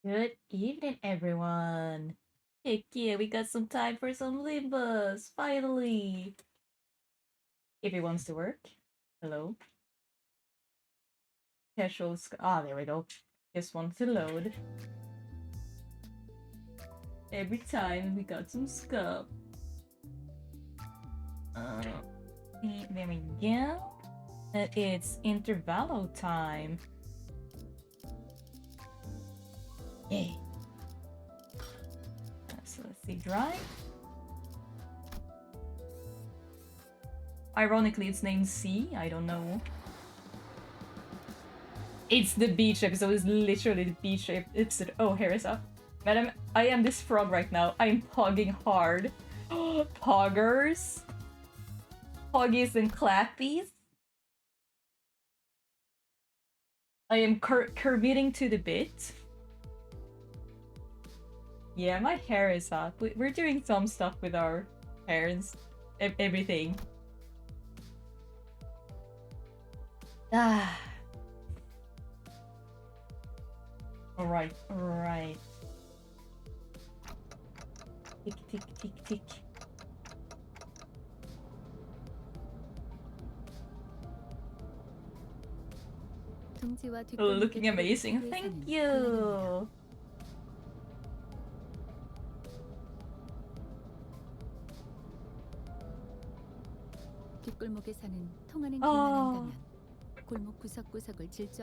Good evening, everyone. Heck yeah, we got some time for some Limbus, finally. If it wants to work. Hello. Casual there we go. Just wants to load. Every time we got some scuff. There we go. It's Intervallo time. Yay. So let's see, dry. Ironically, it's named C. I don't know. It's the beach episode. It's literally the beach episode. Oh, here is up. Madam, I am this frog right now. I'm pogging hard. Poggers? Poggies and clappies? I am committing to the bit. Yeah, my hair is up. We're doing some stuff with our hair and everything. Ah. Alright, alright. Tick, tick, tick, tick. Looking amazing. Thank you. Oh.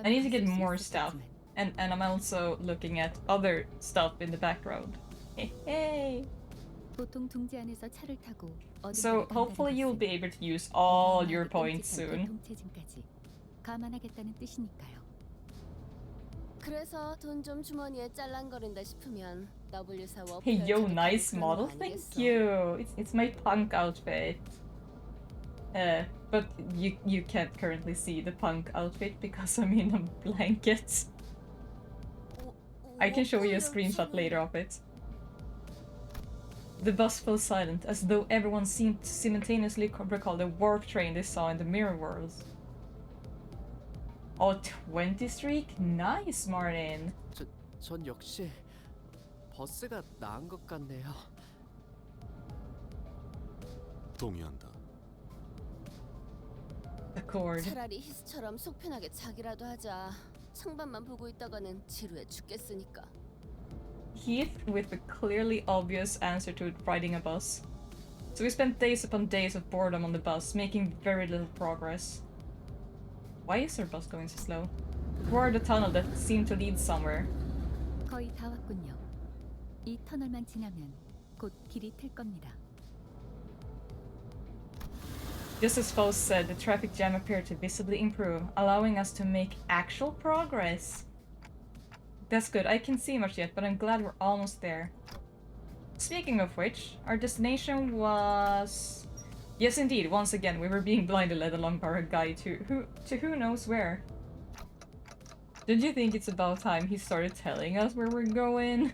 I need to get more stuff. And I'm also looking at other stuff in the background. Hey. So hopefully you'll be able to use all your points soon. Hey yo, nice model, thank you! It's my punk outfit. But you can't currently see the punk outfit because I'm in a blanket. I can show you a screenshot later of it. The bus fell silent, as though everyone seemed to simultaneously recall the warp train they saw in the mirror worlds. Oh, 20 streak? Nice, Martin! 전 역시 버스가 나은 것 같네요. 동의한다. Accord. 차라리 히스처럼 속편하게 자기라도 하자. 창밖만 보고 있다가는 지루해 죽겠으니까. Heath with a clearly obvious answer to riding a bus. So we spent days upon days of boredom on the bus, making very little progress. Why is our bus going so slow? Toward the tunnel that seemed to lead somewhere. 거의 다 왔군요. 이 터널만 지나면 곧 길이 틀 겁니다. Just as Foes said, the traffic jam appeared to visibly improve, allowing us to make actual progress. That's good. I can't see much yet, but I'm glad we're almost there. Speaking of which, our destination was... Yes, indeed. Once again, we were being blindly led along by a guide to who knows where. Did you think it's about time he started telling us where we're going?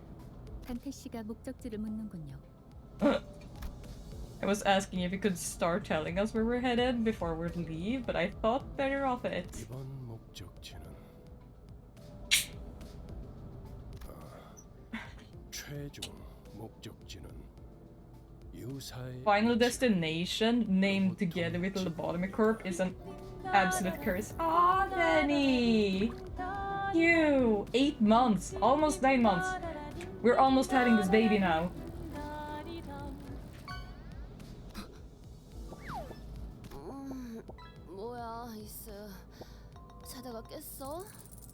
간태 씨가 목적지를 묻는군요. I was asking if he could start telling us where we're headed before we leave, but I thought better of it. 이번 목적지는 최종 목적지는 유사의 Final destination, named together with the lobotomy corp, is an absolute curse. Ah, Danny! You! 8 months! Almost 9 months! We're almost having this baby now. 뭐야, 이스. 자다가 깼어?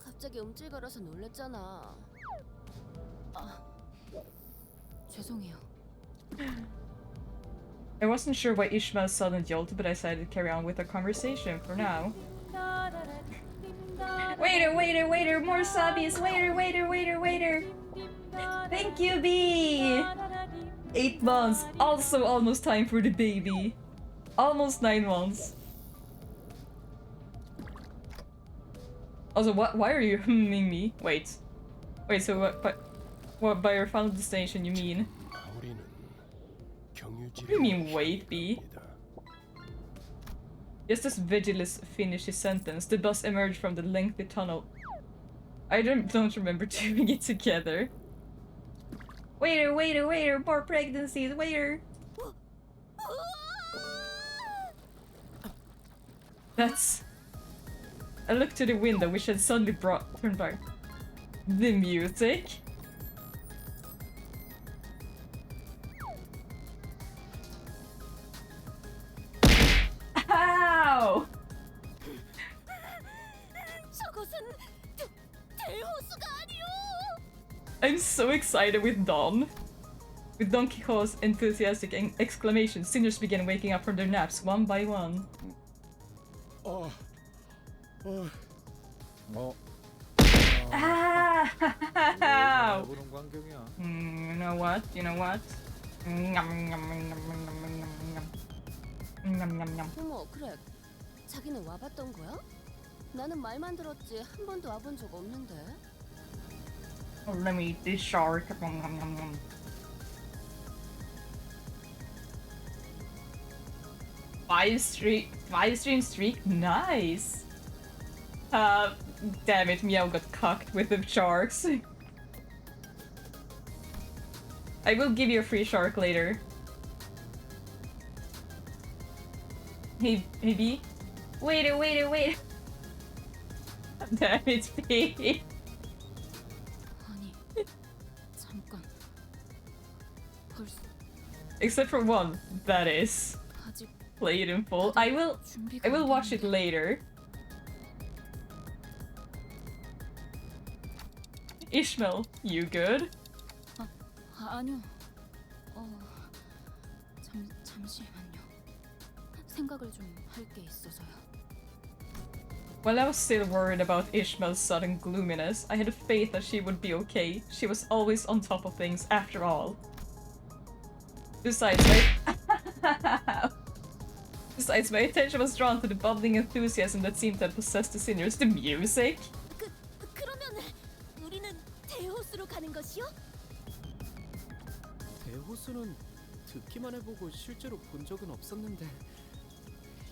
갑자기 움찔거려서 놀랬잖아. 죄송해요. I wasn't sure why Ishmael suddenly jolted, but I decided to carry on with the conversation for now. Waiter, more subbies! Waiter! Thank you, B! 8 months, also almost time for the baby. Almost 9 months. Also, why are you humming me? Wait, so what by your final destination you mean? What do you mean, wait, B? Just as Vigilis finished his sentence, the bus emerged from the lengthy tunnel. I don't remember doing it together. Waiter, waiter, waiter, more pregnancies, waiter. That's... I looked to the window, which had suddenly turned back. The music? Ow! I'm so excited with Don. With Don Quixote's enthusiastic exclamation, sinners began waking up from their naps one by one. Ah! You know what? You know what? 어머, 그래. 자기는 와봤던 거야? 나는 말만 들었지 한 번도 와본 적 없는데. Oh, let me eat this shark. Five stream streak, nice. Damn it, Meow got cocked with the sharks. I will give you a free shark later. Hey, B. Wait. Damn it, B. 아니, 잠깐. 벌써 Except for one, that is. 아직 Play it in full. I will watch it later. Ishmael, you good? 아니요. 잠시만요. 생각을 좀 할 게 있어서요. While I was still worried about Ishmael's sudden gloominess, I had faith that she would be okay. She was always on top of things, after all. Besides, my attention was drawn to the bubbling enthusiasm that seemed to have possessed the sinners. The music? 그러면 우리는 대호수로 가는 것이요? 대호수는 듣기만 해보고 실제로 본 적은 없었는데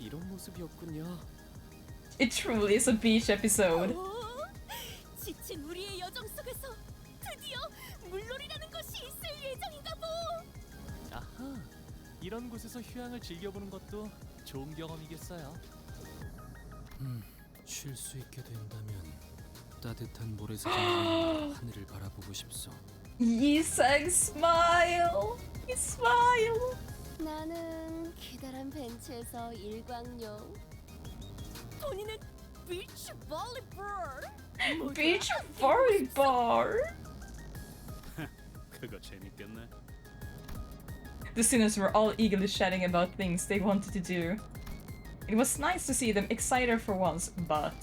이런 모습이었군요. It truly is a beach episode. 지친 우리의 여정 속에서 드디어 물놀이라는 것이 있을 예정인가 보. 아하, 이런 곳에서 휴양을 즐겨보는 것도 좋은 경험이겠어요. 쉴 수 있게 된다면 따뜻한 모래사장으로 하늘을 바라보고 싶소. Yisang smile! He smile! 나는 기다란 벤치에서 일광욕. 본인은 비치 볼리볼. Beach volleyball! 그거 재밌겠네. The sinners were all eagerly chatting about things they wanted to do. It was nice to see them excited for once, but...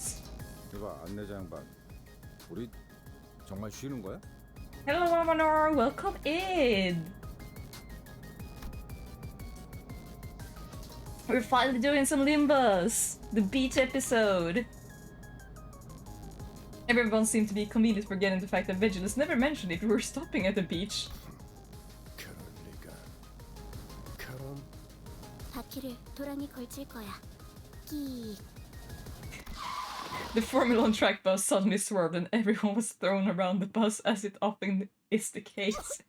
이봐 안내자 양반, 우리 정말 쉬는 거야? Hello, Ramanor! Welcome in! We're finally doing some Limbus! The beach episode! Everyone seemed to be conveniently forgetting the fact that Vigilus never mentioned if we were stopping at the beach. 그럴 리가. 그럼 바퀴를 도랑이 걸칠 거야. 끼. The Formula 1 track bus suddenly swerved and everyone was thrown around the bus, as it often is the case.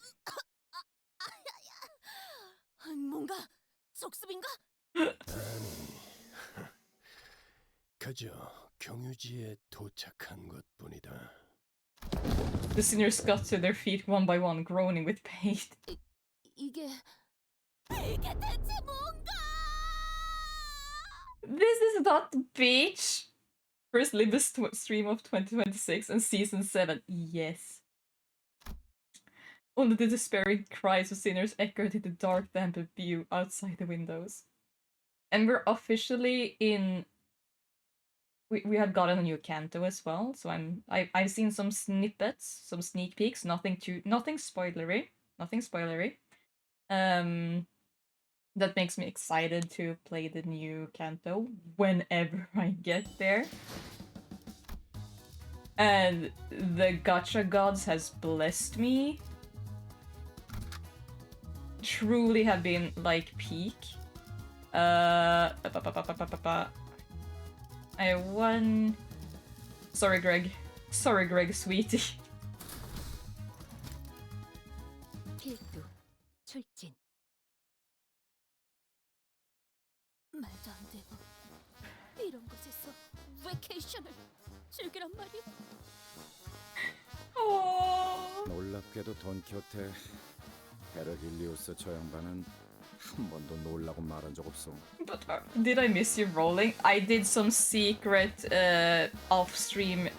뭔가 적습인가? 그저 경유지에 도착한 것뿐이다. The sinners got to their feet one by one, groaning with pain. 이게 대체 뭔가? This is not the beach! First Limbus stream of 2026 and season 7, yes. Only the despairing cries of sinners echoed in the dark, damp view outside the windows. And we're officially in... We have gotten a new canto as well, so I've seen some snippets, some sneak peeks, nothing spoilery. That makes me excited to play the new canto whenever I get there. And the gacha gods has blessed me. Truly have been like peak. I won. Sorry, Greg. Sorry, Greg, sweetie. 필두 출진. 말도 안 되고 이런 곳에서 베케이션을 즐기란 말이야. Oh. 놀랍게도 돈키호테 베르길리우스 저 양반은 한 번도 놀라고 말한 적 없어. But did I miss you rolling? I did some secret off-stream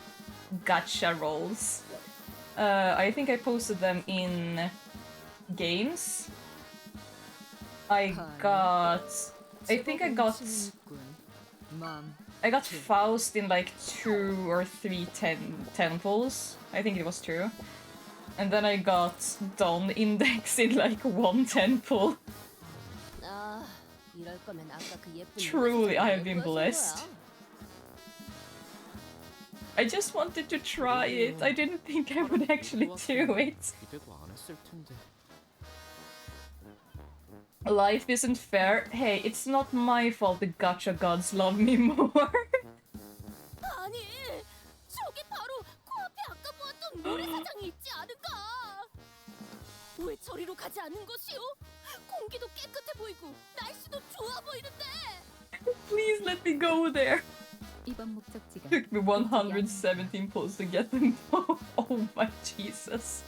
gacha rolls. I think I posted them in games. I think I got Faust in like 2 or 3 temples. I think it was 2. And then I got Dawn Index in like 1 temple. 아, 이럴 거면 아까 그 예쁜 Truly, I have been 왜 보여준 blessed. 거야? I just wanted to try it. I didn't think I would actually do it. 기대도 안 했을 텐데. Life isn't fair. Hey, it's not my fault the gacha gods love me more. 아니, 저기 바로 코앞에 아까 보았던 모래사장이 있지 않은가? 왜 저리로 가지 않는 것이오? 공기도 깨끗해 보이고 날씨도 좋아 보이는데. Please let me go there. 이번 목적지가 Took me 117 pulls to get them both. Oh my Jesus.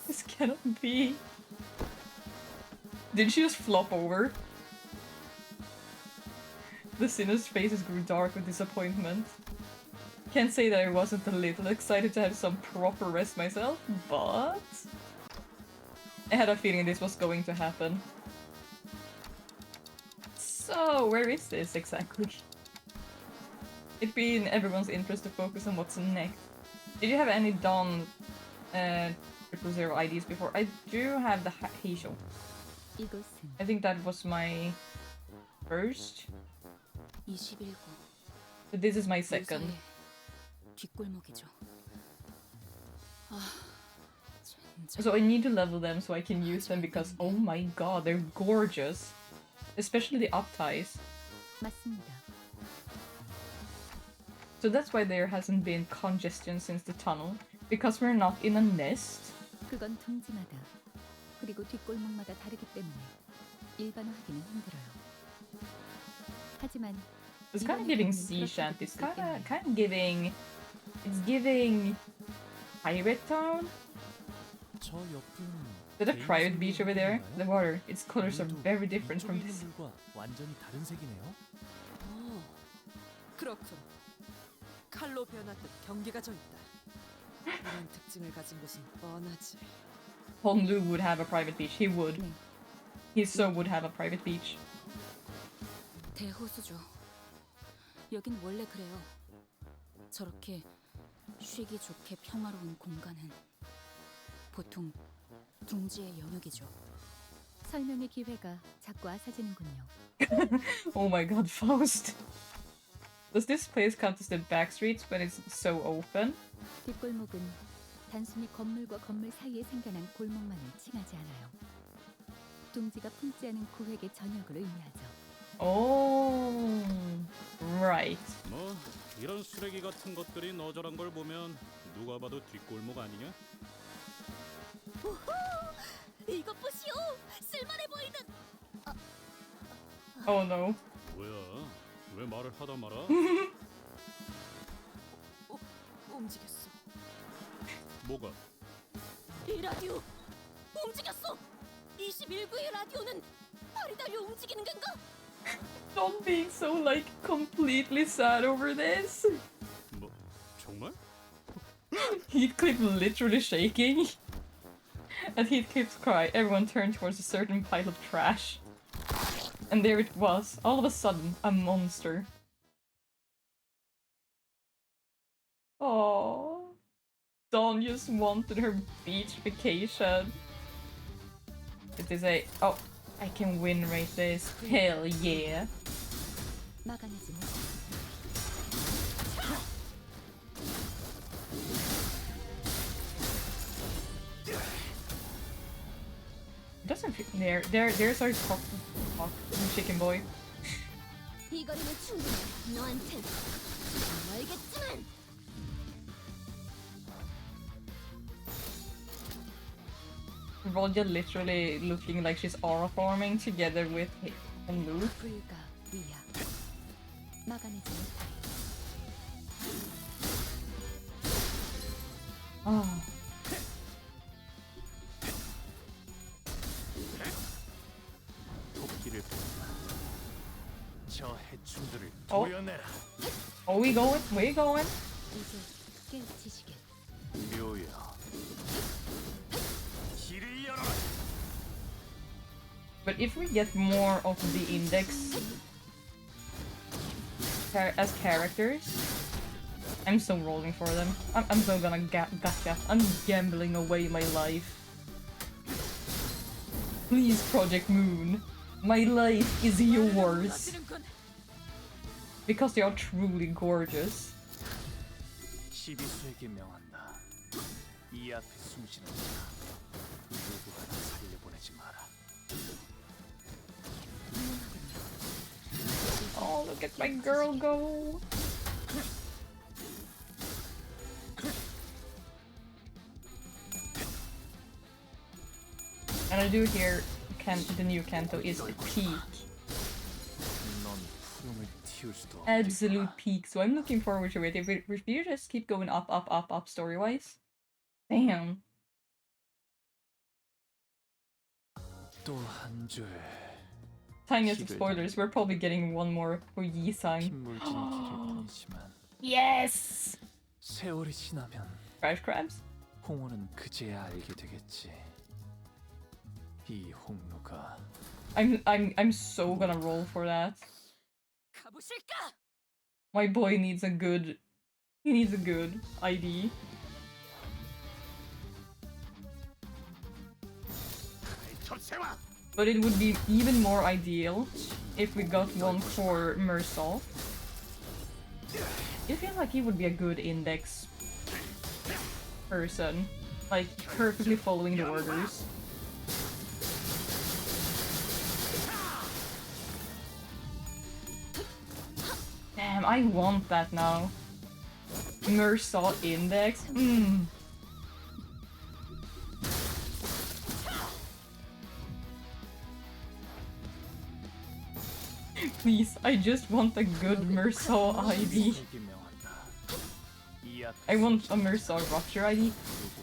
This cannot be. Did she just flop over? The sinner's faces grew dark with disappointment. Can't say that I wasn't a little excited to have some proper rest myself, but I had a feeling this was going to happen. So, where is this exactly? It'd be in everyone's interest to focus on what's next. Did you have any Dawn 000 IDs before? I do have the Heisho. 이곳은 I think that was my first, 21구 but this is my second. 뒷골목이죠. 아, 진짜. So I need to level them so I can use them because oh my god, they're gorgeous. Especially the up ties. 맞습니다. So that's why there hasn't been congestion since the tunnel. Because we're not in a nest. 그건 둥지마다 그리고 뒷골목마다 다르기 때문에 일반화하기는 힘들어요. 하지만 It's kind of giving sea shanties. Kind of giving. It's giving pirate town. 저 옆은 Is that a private beach over there? The water, its colors are very different from 이쪽에 this. 있는 물과 완전히 다른 색이네요. 그렇군. 칼로 변화듯 경계가 져 있다. 이런 특징을 가진 곳은 뻔하지. Honlu would have a private beach. He would. 네. He so would have a private beach. 대호수죠. 여긴 원래 그래요. 저렇게 쉬기 좋게 평화로운 공간은 보통 둥지의 영역이죠. 설명의 기회가 자꾸 아사지는군요. Oh my god, Faust. Does this place count as the back streets when it's so open? 뒷골목은 단순히 건물과 건물 사이에 생겨난 골목만을 칭하지 않아요. 둥지가 품지 않은 구획의 전역을 의미하죠. Oh, right. 뭐 이런 쓰레기 같은 것들이 너저런 걸 보면 누가 봐도 뒷골목 아니냐? 우후! 이것 보시오! 쓸만해 보이는! Oh no. 뭐야? 왜 말을 하다 말아? 움직였어. 뭐가? 이 라디오! 움직였어! 21구의 라디오는 발이 달려 움직이는 건가? Don't being so like completely sad over this. 뭐 정말? Heathcliff literally shaking. At Heathcliff's cry, everyone turned towards a certain pile of trash. And there it was, all of a sudden, a monster. Oh, Dawn just wanted her beach vacation. It is a... Oh, I can win rate this. Hell yeah. 막아내지 못. It doesn't feel... There's our top chicken boy. 이 거리는 충분해. 너한텐 알겠지만 Rodya literally looking like she's aura forming together with Luke. 불가 위야 막아내지 못하리. Oh. 도끼를 뽑아. 저 해충들을 어? 도려내라. Oh, we going? We going? 이제 깨우치시게. 묘야. 길을 열어라. But if we get more of the index as characters, I'm so rolling for them. I'm so gonna gotcha. I'm gambling away my life. Please, Project Moon. My life is yours. Because they are truly gorgeous. 시비수에게 명한다. 이 앞에 숨쉬는 자 누구 하나 살려보내지 마라. Oh, look at my girl go. And I do hear the new Kanto is peak. 넌 푸름을 틔울 수도 없겠구나. Absolute peak. So I'm looking forward to it. If we just keep going up story-wise. Damn. 또 한 줄 Tiniest of spoilers, we're probably getting one more for Yi-sang. 핏물진 길일 뿐이지만 Yes! 세월이 지나면 Crash crabs? 홍어는 그제야 알게 되겠지. 이 홍로가 I'm so gonna roll for that. 가보실까? My boy needs a good ID. But it would be even more ideal if we got one for Mersal. I feel like he would be a good index person. Like, perfectly following the orders. Damn, I want that now. Mersal index? Please, I just want a good Mersal ID. 세게 명한다. 이 앞에 I want a Mersal Rupture ID.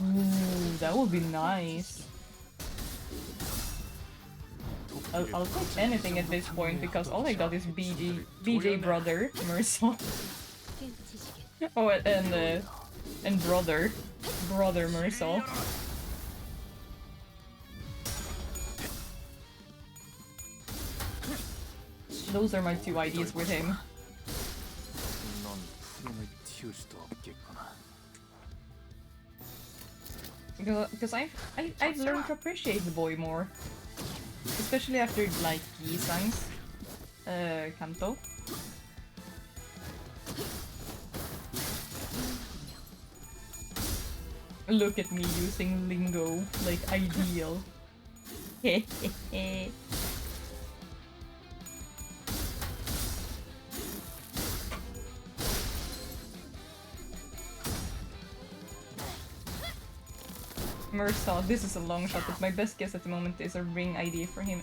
Ooh, that would be nice. I'll take anything at this point because all I got is BJ brother Mersal. 깨우치시게. Oh, and brother Mersal. Those are my two IDs with him. 넌 푸름을 틔울 수도 없겠구나. Because I've learned to appreciate the boy more, especially after like Yi-sang's Kanto. Look at me using lingo like ideal. Hehehe. Mersal, this is a long shot, but my best guess at the moment is a ring ID for him.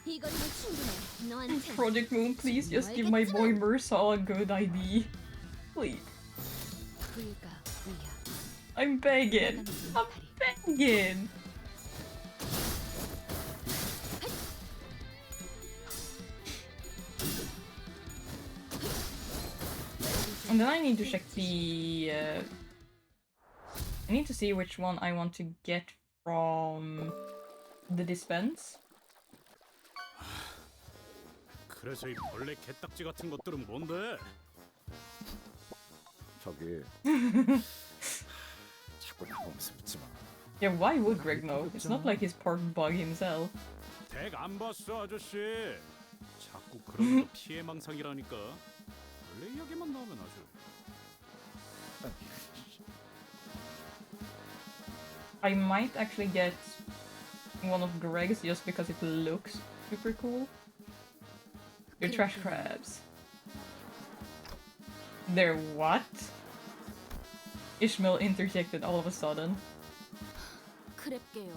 이거리면 충분해. 너한테 Project Moon, please just give my boy Mersal a good ID. Please. 불가 위야 I'm begging. 막아내지 I'm 못하리. begging. And then I need to check the... I need to see which one I want to get from the dispense. 그래서 이 벌레 개딱지 같은 것들은 뭔데? 저기 자꾸 나오면서 묻지 마. Yeah, why would Greg know? It's not like he's part bug himself. 덱 안 봤어 아저씨. 자꾸 그런 거 피해망상이라니까. 벌레 이야기만 나오면 아주. I might actually get one of Greg's just because it looks super cool. Your trash crabs. They're what? Ishmael interjected all of a sudden. 크랩게요.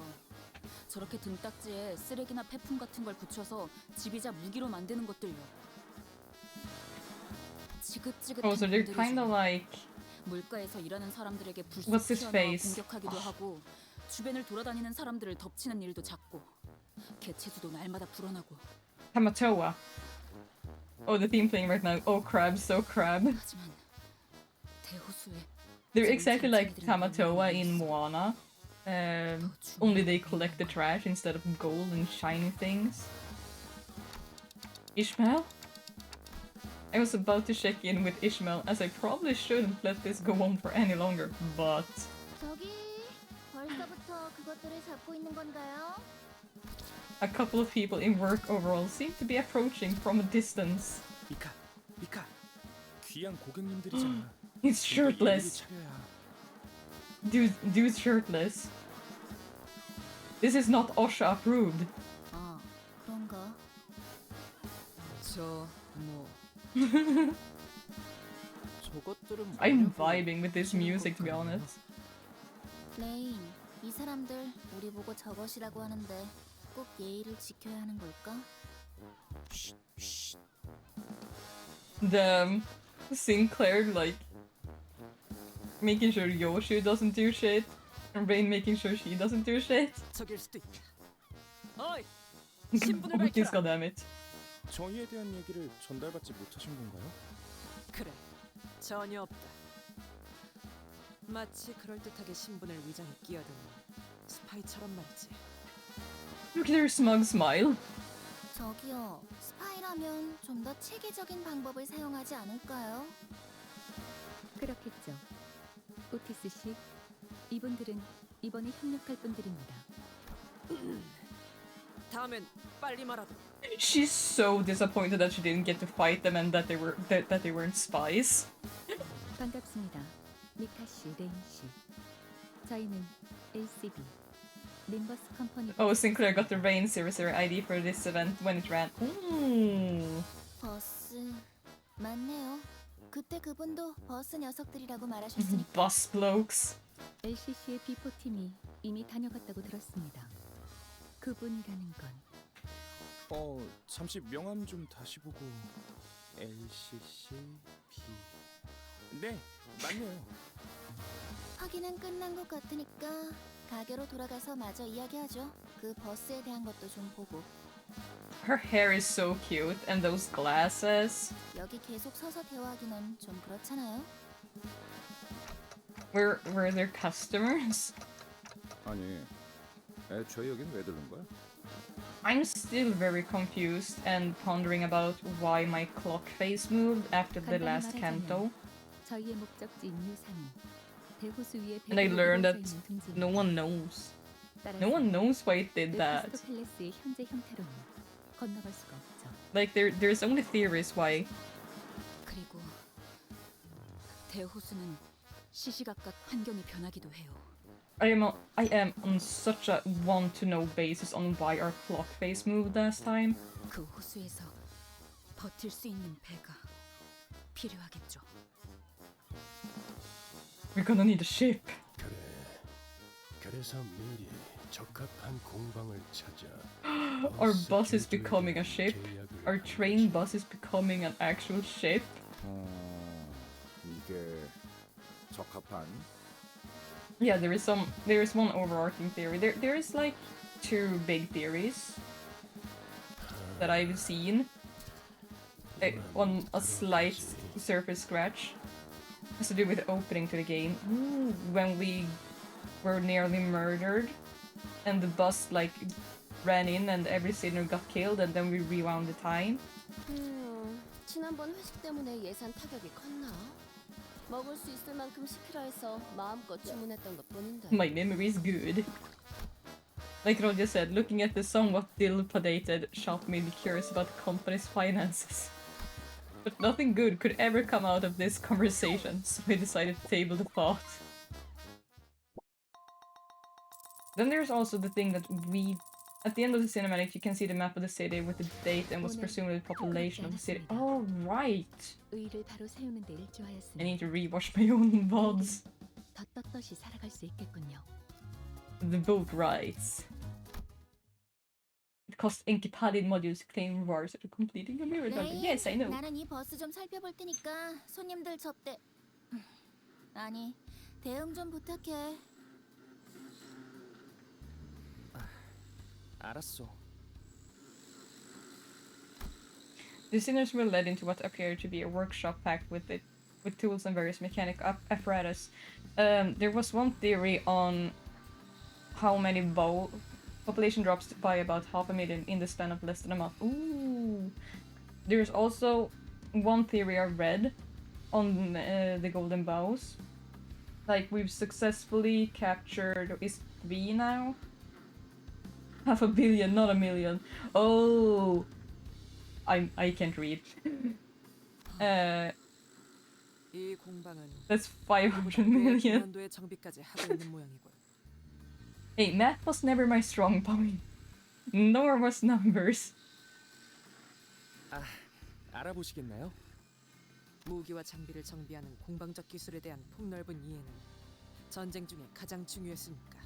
저렇게 등딱지에 쓰레기나 폐품 같은 걸 붙여서 집이자 무기로 만드는 것들요. 지긋지긋한 Oh, so they're 놈들이죠. kind of like 물가에서 일하는 사람들에게 불쑥 What's his 튀어나와 face? 공격하기도 하고 주변을 돌아다니는 사람들을 덮치는 일도 잦고 개체수도 날마다 불어나고. Tamatoa. Oh, the theme playing right now. Oh, crab, so crab. 하지만 대호수에 They're exactly like Tamatoa in Moana. Only they collect the trash instead of gold and shiny things. Ishmael? I was about to check in with Ishmael, as I probably shouldn't let this go on for any longer, but... 저기 벌써부터 그것들을 잡고 있는 건가요? A couple of people in work overalls seem to be approaching from a distance. 미카, 귀한 고객님들이잖아. He's shirtless. Dude's shirtless. This is not OSHA approved. 아, 그런가? 저것들은 I'm 뭐냐고 vibing with this music, to be honest. 레인, 이 사람들 우리 보고 저것이라고 하는데 꼭 예의를 지켜야 하는 걸까? The Sinclair, like, making sure Yoshi doesn't do shit, and Rain making sure she doesn't do shit. 적일 수도 있다. 어이, Please, goddammit. 저희에 대한 얘기를 전달받지 못하신 건가요? 그래, 전혀 없다. 마치 그럴듯하게 신분을 위장에 끼어든 스파이처럼 말이지. Look at her smug smile. 저기요, 스파이라면 좀 더 체계적인 방법을 사용하지 않을까요? 그렇겠죠. 오티스 씨, 이분들은 이번에 협력할 분들입니다. 다음엔 빨리 말하도록. She's so disappointed that she didn't get to fight them and that they weren't spies. 반갑습니다. 미카 씨, 레인 씨. 저희는 LCB, Limbus Company. Oh, Sinclair got the Rain 00 ID for this event when it ran. Ooh. 버스 맞네요. 그때 그분도 버스 녀석들이라고 말하셨으니까. Bus blokes. LCC의 B4 팀이 이미 다녀갔다고 들었습니다. 그분이라는 건 잠시 명함 좀 다시 보고. LCC B. 네, 맞네요. 확인은 끝난 것 같으니까 가게로 돌아가서 마저 이야기하죠. 그 버스에 대한 것도 좀 보고. Her hair is so cute, and those glasses. 여기 계속 서서 대화하기는 좀 그렇잖아요. Were there customers? 아니, 애초에 여긴 왜 들른 거야? I'm still very confused and pondering about why my clock face moved after the 간단히 last 말하자면 canto. 저희의 목적지인 유산은 대호수 위에 And I learned that 있는 둥지입니다. no one knows. 따라서 No one knows why it did that. 넥스트 팰레스의 현재 형태로는 건너갈 수가 없죠. Like there's only theories why. 그리고 대호수는 시시각각 환경이 변하기도 해요. I am on such a want to know basis on why our clock face moved last time. 그 호수에서 버틸 수 있는 배가 필요하겠죠. We're gonna need a ship. 그래서 미리 적합한 공방을 찾아. Our bus is becoming a ship. Our train bus is becoming an actual ship. 이게 적합한? Yeah, there is one overarching theory. There is like two big theories that I've seen. On a slight surface scratch has to do with the opening to the game. When we were nearly murdered and the bus like ran in and every sinner got killed and then we rewound the time. 지난번 회식 때문에 예산 타격이 컸나? 먹을 수 있을 만큼 시키라 해서 마음껏 주문했던 것뿐인데. My memory is good. Like Roger said, looking at the somewhat dilapidated shop made me curious about the company's finances. But nothing good could ever come out of this conversation, so I decided to table the thought. Then there's also the thing that we At the end of the cinematic, you can see the map of the city with the date and what's presumably the population of the city. Oh, right! 의를 바로 세우는 데 I 일조하였으니 need to rewatch my own VODs. 더 떳떳이 살아갈 수 있겠군요. The boat rides. It costs Enkipalid modules to claim rewards after completing a mirror dungeon. Yes, I know. 나는 이 버스 좀 살펴볼 테니까 손님들 접대. 아니, 대응 좀 부탁해. 알았어. The sinners were led into what appeared to be a workshop packed with tools and various mechanic apparatus. There was one theory on how many population drops by about 500,000 in the span of less than a month. Ooh. There's also one theory I read on the golden bows. Like, we've successfully captured, is 3 now? 500 million, not a million. Oh, I can't read. 이 공방은 That's 500 million. 한도의 정비까지 하고 있는 모양이군. Hey, math was never my strong point. Nor was numbers. 알아보시겠나요? 무기와 장비를 정비하는 공방적 기술에 대한 폭넓은 이해는 전쟁 중에 가장 중요했으니까.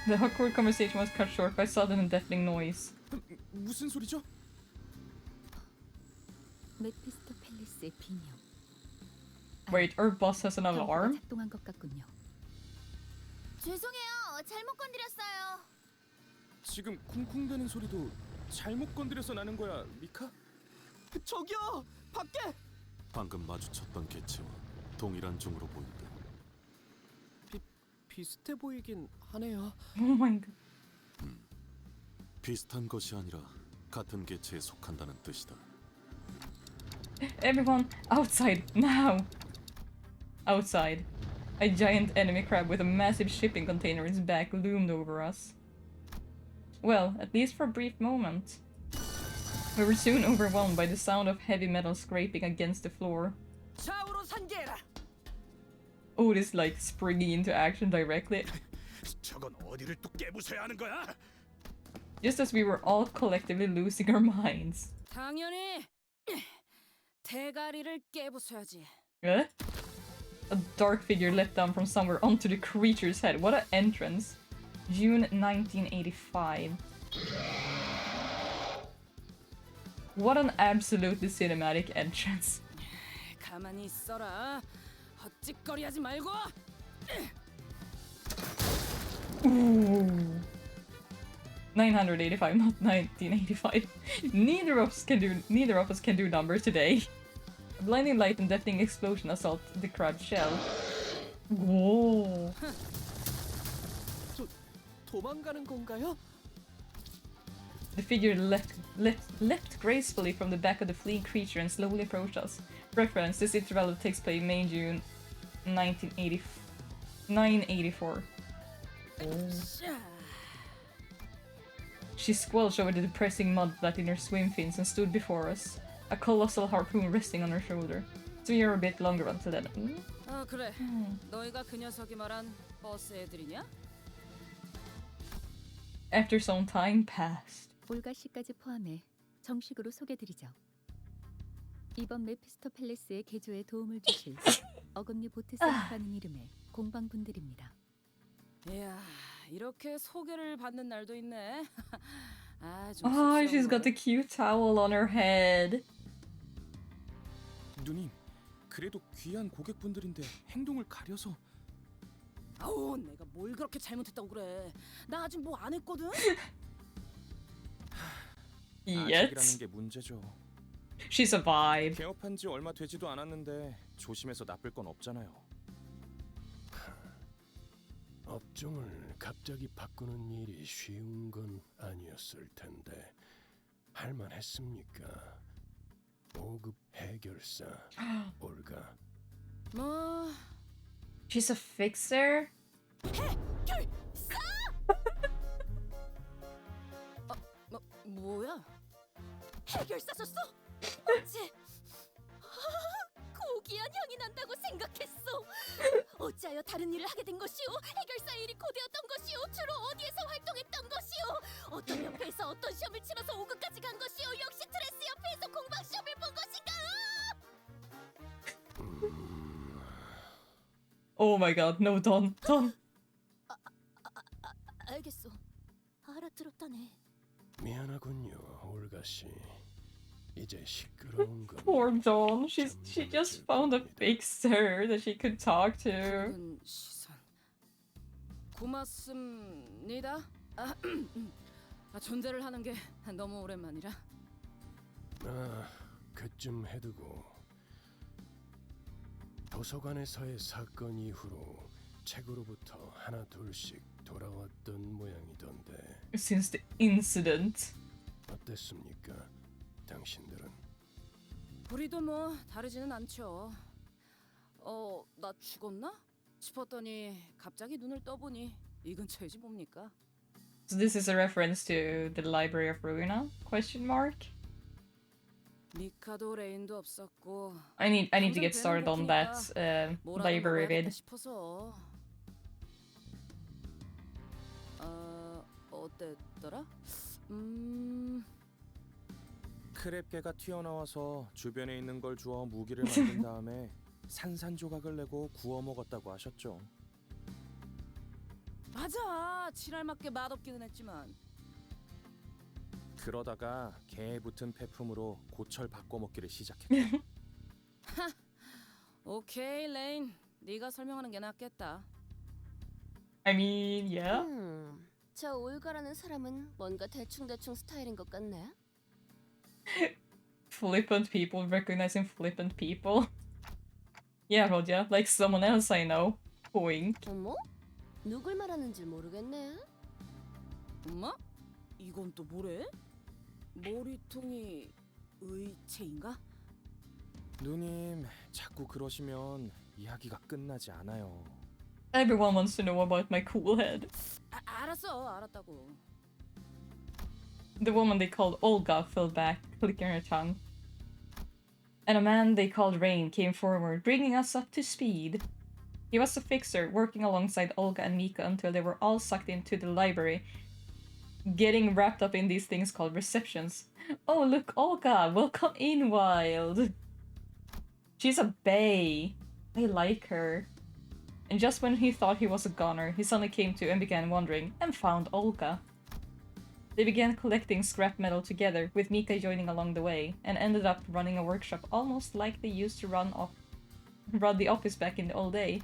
The awkward conversation was cut short by sudden and deafening noise. 무슨 소리죠? 메피스토펠리스의 비명. Wait, our boss has an alarm? 작동한 것 같군요. 죄송해요. 잘못 건드렸어요. 지금 쿵쿵대는 소리도 잘못 건드려서 나는 거야, 미카? 저기요! 밖에! 방금 마주쳤던 개체와 동일한 종으로 보인다. 비슷해 보이긴 하네요. Oh my god. 비슷한 것이 아니라 같은 개체에 속한다는 뜻이다. Everyone, outside, now! Outside. A giant enemy crab with a massive shipping container in its back loomed over us. Well, at least for a brief moment. We were soon overwhelmed by the sound of heavy metal scraping against the floor. 좌우로 산계해라. Otis like springing into action directly. 저건 어디를 또 깨부숴야 하는 거야? Just as we were all collectively losing our minds. 당연히 대가리를 깨부숴야지. Eh? A dark figure leapt down from somewhere onto the creature's head. What an entrance. June 1985. What an absolutely cinematic entrance. 가만히 있어라. 헛짓거리하지 말고. Ooh. 985, not 1985. Neither of us can do numbers today. A blinding light and deafening explosion assault the crab shell. Whoa. 도망가는 건가요? The figure leapt gracefully from the back of the fleeing creature and slowly approached us. Reference: this interval takes place May, June 1984. She squelched over the depressing mud flat in her swim fins and stood before us, a colossal harpoon resting on her shoulder. So we are a bit longer until then. 아 그래. 너희가 그 녀석이 말한 버스 애들이냐? After some time passed. 올가 씨까지 포함해 정식으로 소개드리죠. 이번 메피스토펠리스의 개조에 도움을 주실 어금니 보트센터라는 이름의 공방분들입니다. 이야, 이렇게 소개를 받는 날도 있네. Oh, she's got the cute towel on her head. 누님, 그래도 귀한 고객분들인데 행동을 가려서. 아우, 내가 뭘 그렇게 잘못했다고 그래. 나 아직 뭐 안 했거든. 아직이라는 게 문제죠. She survived. 개업한 지 얼마 되지도 않았는데 조심해서 나쁠 건 없잖아요. 업종을 갑자기 바꾸는 일이 쉬운 건 아니었을 텐데 할만했습니까? 5급 해결사 올가. 뭐 She's a fixer? 뭐야? 해결사셨어? 어째 고귀한 향이 난다고 생각했어. 어찌하여 다른 일을 하게 된 것이오? 해결사 일이 고되었던 것이오? 주로 어디에서 활동했던 것이오? 어떤 협회에서 어떤 시험을 치러서 5급까지 간 것이오? 역시 트레스 협회에서 공방 시험을 본 것인가? Oh my god, no, don't. 알겠소. 알아들었다네. 미안하군요, 올가 씨. 이제 시끄러운 건 Poor Dawn. She just found a fake sir that she could talk to. 붉은 시선. 고맙습니다. 존재를 하는 게 너무 오랜만이라. 그쯤 해두고 도서관에서의 사건 이후로 책으로부터 하나 둘씩 돌아왔던 모양이던데 Since the incident. 어땠습니까, 당신들은? 우리도 뭐 다르지는 않죠. 나 죽었나? 싶었더니 갑자기 눈을 떠보니 이 근처이지 뭡니까? So this is a reference to the Library of Ruina? Question mark. 미카도 레인도 없었고. I need to get started on that library vid. 싶어서. 어땠더라? 크랩개가 튀어나와서 주변에 있는 걸 주워 무기를 만든 다음에 산산조각을 내고 구워 먹었다고 하셨죠. 맞아. 칠할맞게 맛없기는 했지만. 그러다가 개에 붙은 폐품으로 고철 바꿔 먹기를 시작했다. 오케이 레인, 네가 설명하는 게 낫겠다. I mean, yeah. 저 올가라는 사람은 뭔가 대충대충 스타일인 것 같네. Flippant people recognizing flippant people. Yeah, Rodya, like someone else I know. Boink. 어머? 누굴 말하는지 모르겠네. 엄마? 이건 또 뭐래? 머리통이 의체인가? 누님, 자꾸 그러시면 이야기가 끝나지 않아요. Everyone wants to know about my cool head. 알았어, 알았다고. The woman they called Olga fell back, clicking her tongue. And a man they called Rain came forward, bringing us up to speed. He was a fixer, working alongside Olga and Mika until they were all sucked into the library, getting wrapped up in these things called receptions. Oh, look, Olga! Welcome in, Wild! She's a bae. I like her. And just when he thought he was a goner, he suddenly came to and began wandering, and found Olga. They began collecting scrap metal together, with Mika joining along the way, and ended up running a workshop almost like they used to run the office back in the old day.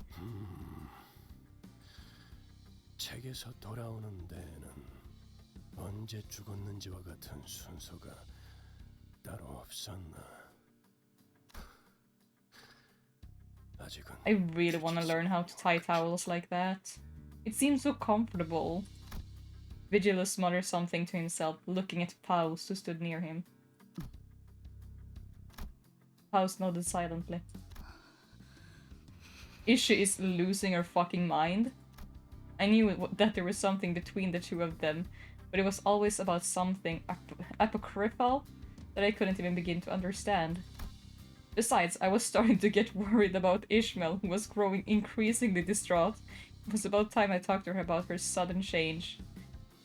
책에서 돌아오는 데에는 언제 죽었는지와 같은 순서가 따로 없었나? 아직은 I really want to learn how to tie towels like that. It seems so comfortable. Vigilus muttered something to himself, looking at Faust, who stood near him. Faust nodded silently. Isha is losing her fucking mind. I knew that there was something between the two of them, but it was always about something apocryphal that I couldn't even begin to understand. Besides, I was starting to get worried about Ishmael, who was growing increasingly distraught. It was about time I talked to her about her sudden change.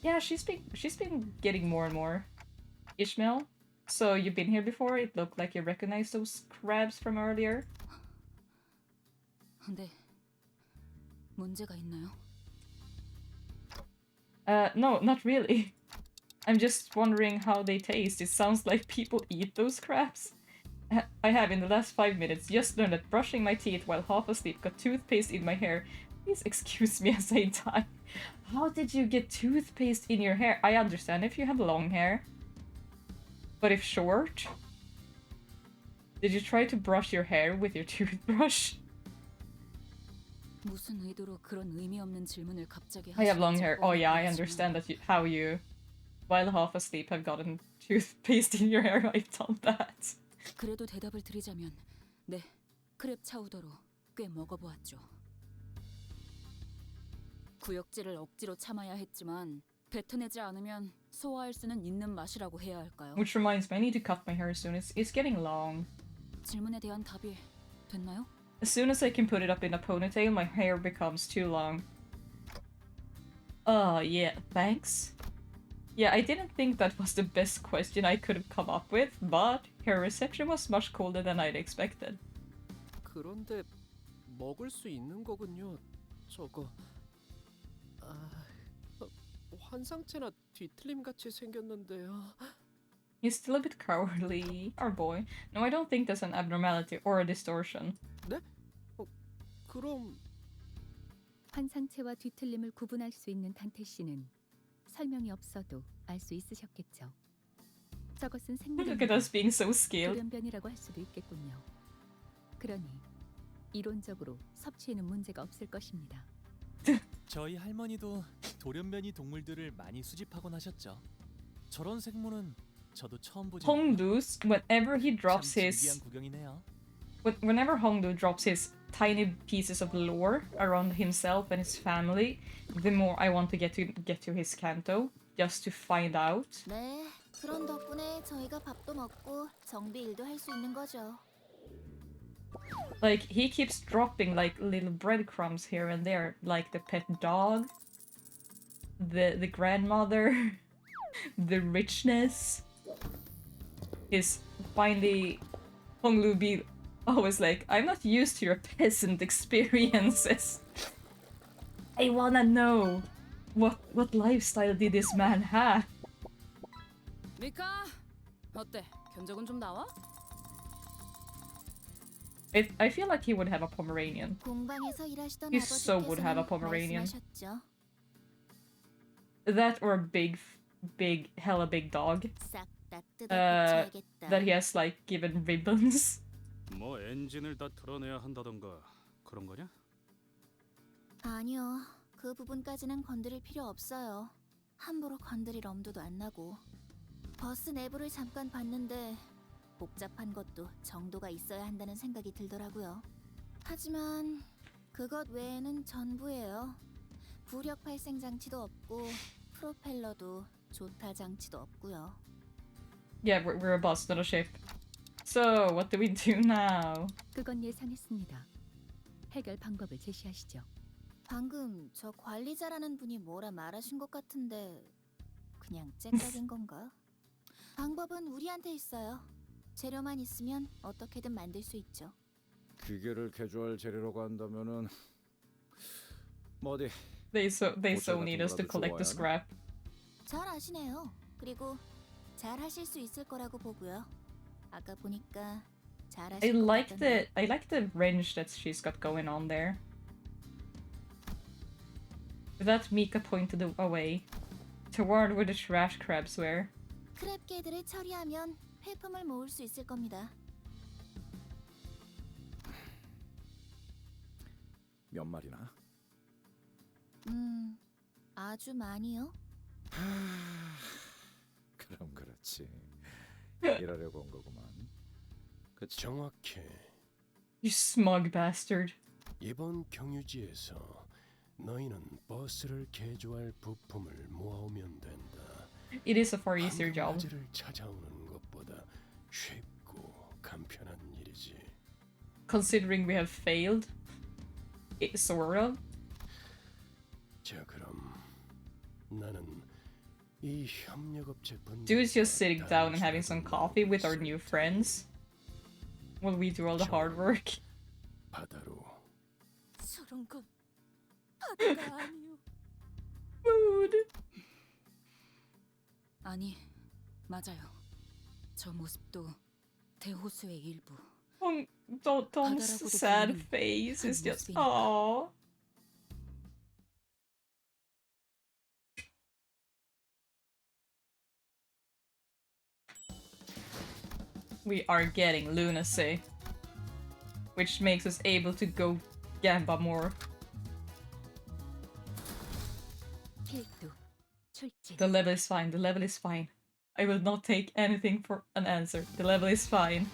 Yeah, she's been getting more and more. Ishmael? So you've been here before? It looked like you recognized those crabs from earlier. 네. 문제가 있나요? No, not really. I'm just wondering how they taste. It sounds like people eat those crabs. I have, in the last 5 minutes, just learned that brushing my teeth while half asleep got toothpaste in my hair. Please excuse me as I die. How did you get toothpaste in your hair? I understand if you have long hair. But if short? Did you try to brush your hair with your toothbrush? 무슨 의도로 그런 의미 없는 질문을 갑자기 I have long 하시는지 hair. Oh yeah, I 모르겠지만 understand that how you, while half asleep, have gotten toothpaste in your hair. I've done that. 그래도 대답을 드리자면 네, 크랩 차우더로 꽤 먹어보았죠. 구역질을 억지로 참아야 했지만 뱉어내지 않으면 소화할 수는 있는 맛이라고 해야 할까요? Which reminds me, I need to cut my hair soon. It's getting long. 질문에 대한 답이 됐나요? As soon as I can put it up in a ponytail, my hair becomes too long. Yeah, thanks. Yeah, I didn't think that was the best question I could have come up with, but her reception was much colder than I'd expected. 그런데 먹을 수 있는 거군요. 저거. 환상체나 뒤틀림 같이 생겼는데요. He's still a bit cowardly, our boy. No, I don't think that's an abnormality or a distortion. 네? 그럼 환상체와 뒤틀림을 구분할 수 있는 단테 씨는 설명이 없어도 알 수 있으셨겠죠. 저것은 Look at us being so skilled. 돌연변이라고 할 수도 있겠군요. 그러니 이론적으로 섭취에는 문제가 없을 것입니다. 저희 할머니도 돌연변이 동물들을 많이 수집하곤 하셨죠. 저런 생물은 저도 처음 보지. Hongdu's, whenever he drops 참 his 신기한 구경이네요. whenever Hongdu drops his tiny pieces of lore around himself and his family, the more I want to get to his canto just to find out. 네, 그런 덕분에 저희가 밥도 먹고 정비 일도 할 수 있는 거죠. Like he keeps dropping like little breadcrumbs here and there, like the pet dog, the grandmother, the richness. Is finally Honglu be always like, I'm not used to your peasant experiences. I wanna know what lifestyle did this man have? 미카, 어때? 견적은 좀 나와? I feel like he would have a Pomeranian. 공방에서 일하시던 He so would have a 아버지께서는 Pomeranian. 말씀하셨죠. That or a hella big dog. 싹 다 That 뜯어고쳐야겠다. he has like given ribbons. 뭐 엔진을 다 털어내야 한다던가 그런 거냐? 아니요, 그 부분까지는 건드릴 필요 없어요. 함부로 건드릴 엄두도 안 나고. 버스 내부를 잠깐 봤는데 복잡한 것도 정도가 있어야 한다는 생각이 들더라고요. 하지만 그것 외에는 전부예요. 부력 발생 장치도 없고 프로펠러도 조타 장치도 없고요. Yeah, we're a bus, not a ship. So, what do we do now? 그건 예상했습니다. 해결 방법을 제시하시죠. 방금 저 관리자라는 분이 뭐라 말하신 것 같은데 그냥 째깍인 건가? 방법은 우리한테 있어요. 재료만 있으면 어떻게든 만들 수 있죠. 기계를 개조할 재료라고 한다면은 어디 They so need us to collect the scrap. 잘 아시네요. 그리고 잘 하실 수 있을 거라고 보고요. 아까 보니까 잘 하실 것 같던데. I like the wrench that she's got going on there. That Mika pointed away toward where the trash crabs were. 크랩개들을 처리하면 회품을 모을 수 있을 겁니다. 몇 마리나? 아주 많이요. 그럼 그렇지. 일하려고 온 거구만. 정확해. You smug bastard. 이번 경유지에서 너희는 버스를 개조할 부품을 모아오면 된다. It is a far easier job. 황금아지를 찾아오는 것보다 쉽고 간편한 일이지. Considering we have failed, sort of. 자 그럼 나는 이 협력업체 분. Dude's just sitting down and having some coffee with our new friends, while we do all the hard work. 바다로. 저런 건 바다가 아니요. Mood. 아니, 맞아요. 저 모습도 대호수의 일부. Tom's sad face is just aww. We are getting lunacy, which makes us able to go gamba more. 필두, 출진. The level is fine, the level is fine. I will not take anything for an answer. The level is fine.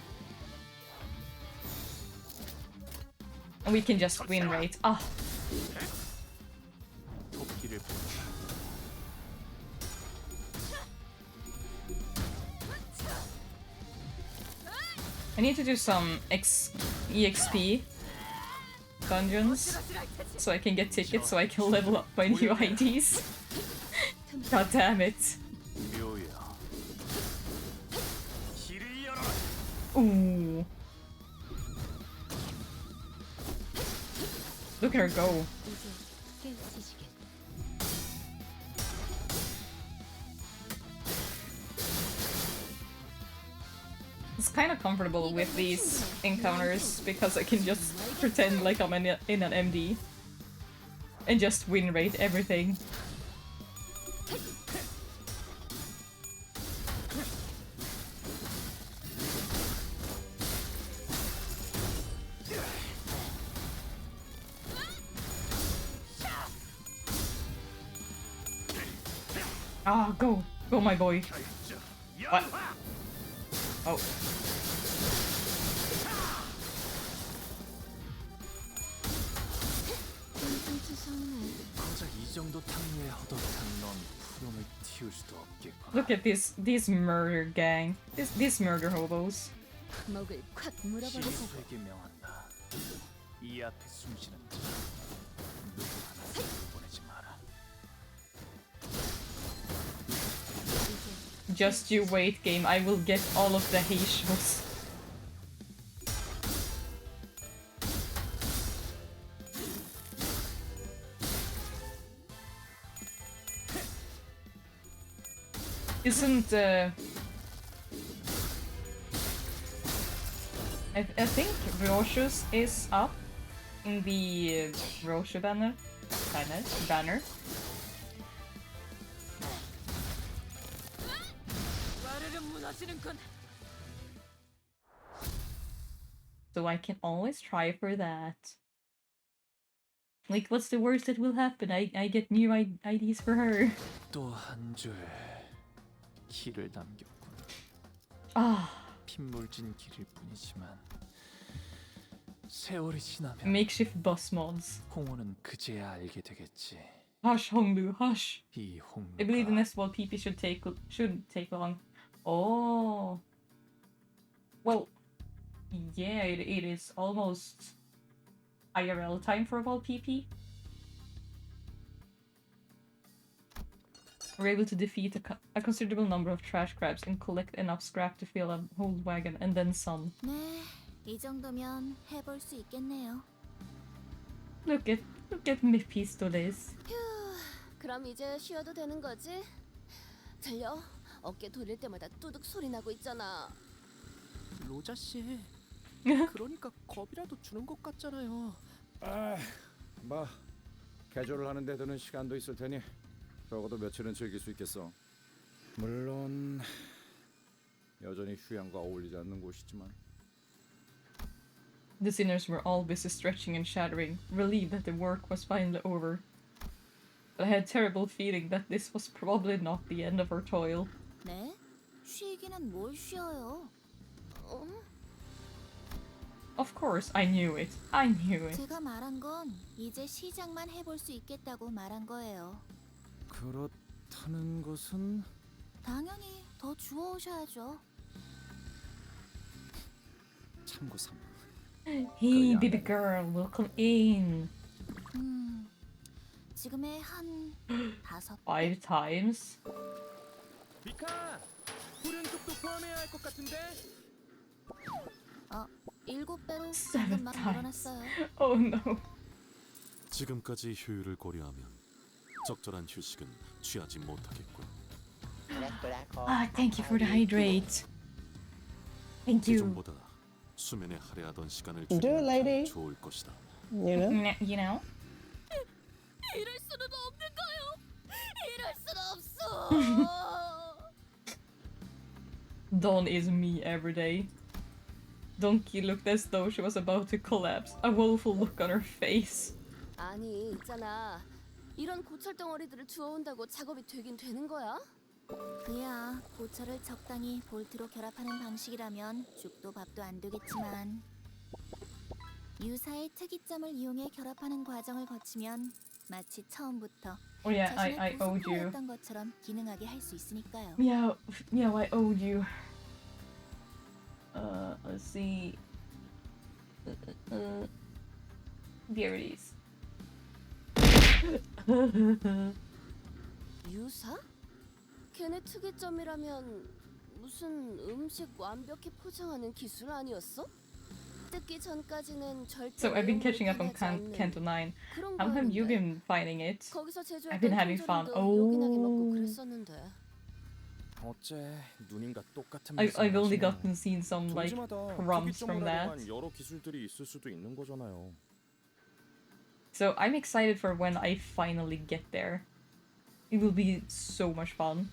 And we can just win rate. Ah. 토끼를 I need to do some EXP dungeons so I can get tickets so I can level up my new IDs. God damn it. 묘야. 길을 열어. Ooh. Look at her go. It's kind of comfortable with these encounters because I can just pretend like I'm in an MD and just win rate everything. Ah, go! Go, my boy! What? Oh. 고작 이 정도 탕류에 허덕한 넌 푸름을 틔울 수도 없겠구나. Look at this murder gang. These murder hobos. 목을 콱 물어버리고 예수에게 명한다. 이 앞에 숨쉬는 자 누구 하나 살고 보내지 마라. Just you wait, game. I will get all of the heishos. Isn't I think Roshus is up in the Roshu banner. So I can always try for that. Like, what's the worst that will happen? I get new IDs for her. 또 한 줄 길을 남겼군. Ah. 핏물진 길일 뿐이지만 세월이 지나면 Makeshift boss mods. 홍호는 그제야 알게 되겠지. Hush, Honglu, hush. 이 홍루가 I believe the next world PP shouldn't take long. Oh. Well, yeah, it is almost IRL time for a world PP. We're able to defeat a considerable number of trash crabs and collect enough scrap to fill a whole wagon and then some. 네, 이 정도면 해볼 수 있겠네요. Look at me pistoles. 휴, 그럼 이제 쉬어도 되는 거지? 들려? 어깨 돌릴 때마다 뚜둑 소리 나고 있잖아. 로자 씨. 그러니까 겁이라도 주는 것 같잖아요. 아, 뭐 개조를 하는 데 드는 시간도 있을 테니 적어도 며칠은 즐길 수 있겠어. 물론 여전히 휴양과 어울리지 않는 곳이지만. The sinners were all busy stretching and shattering, relieved that the work was finally over. But I had a terrible feeling that this was probably not the end of our toil. 네? 쉬기는 뭘 쉬어요? Of course, I knew it. I knew it. 제가 말한 건 이제 시작만 해볼 수 있겠다고 말한 거예요. 그렇다는 것은 당연히 더 주워오셔야죠. 참고 삼. Hey, baby girl, welcome in. 지금의 한 5 times? 미카, 후륜tuk도 포함해야 할 것 같은데? 7배로 7 방금 막 times. 늘어났어요. Oh no. 지금까지 효율을 고려하면 적절한 휴식은 취하지 못하겠군. Ah, thank you for the hydrate. Thank you. 기존보다 수면에 할애하던 시간을 줄이면 좋을 것이다. You know? 이럴 수는 없는 거요. 이럴 수는 없어. Dawn is me every day. Donkey looked as though she was about to collapse, a woeful look on her face. 아니 있잖아. 이런 고철 덩어리들을 주워온다고 작업이 되긴 되는 거야? 그야 고철을 적당히 볼트로 결합하는 방식이라면 죽도 밥도 안 되겠지만 유사의 특이점을 이용해 결합하는 과정을 거치면 마치 처음부터 Oh yeah, I 자신의 owed you. 구성품이었던 것처럼 기능하게 할 수 있으니까요. Meow, I owed you. Let's see. There it is. 유사? 걔네 특이점이라면 무슨 음식 완벽히 포장하는 기술 아니었어? 뜯기 전까지는 절대 So I've been 내용물을 catching up on 변하지 않는 Canto 9. 그런 How have you 거였는데. been finding it? 거기서 I've been 제조했던 having fun. 통조림도 요긴하게 먹고 Oh. 그랬었는데. 어째 누님과 똑같은 I've only 말씀을 gotten seen some 하시네요. like 동지마다 crumbs from 특이점을 that. 활용한 여러 기술들이 있을 수도 있는 거잖아요. So I'm excited for when I finally get there. It will be so much fun.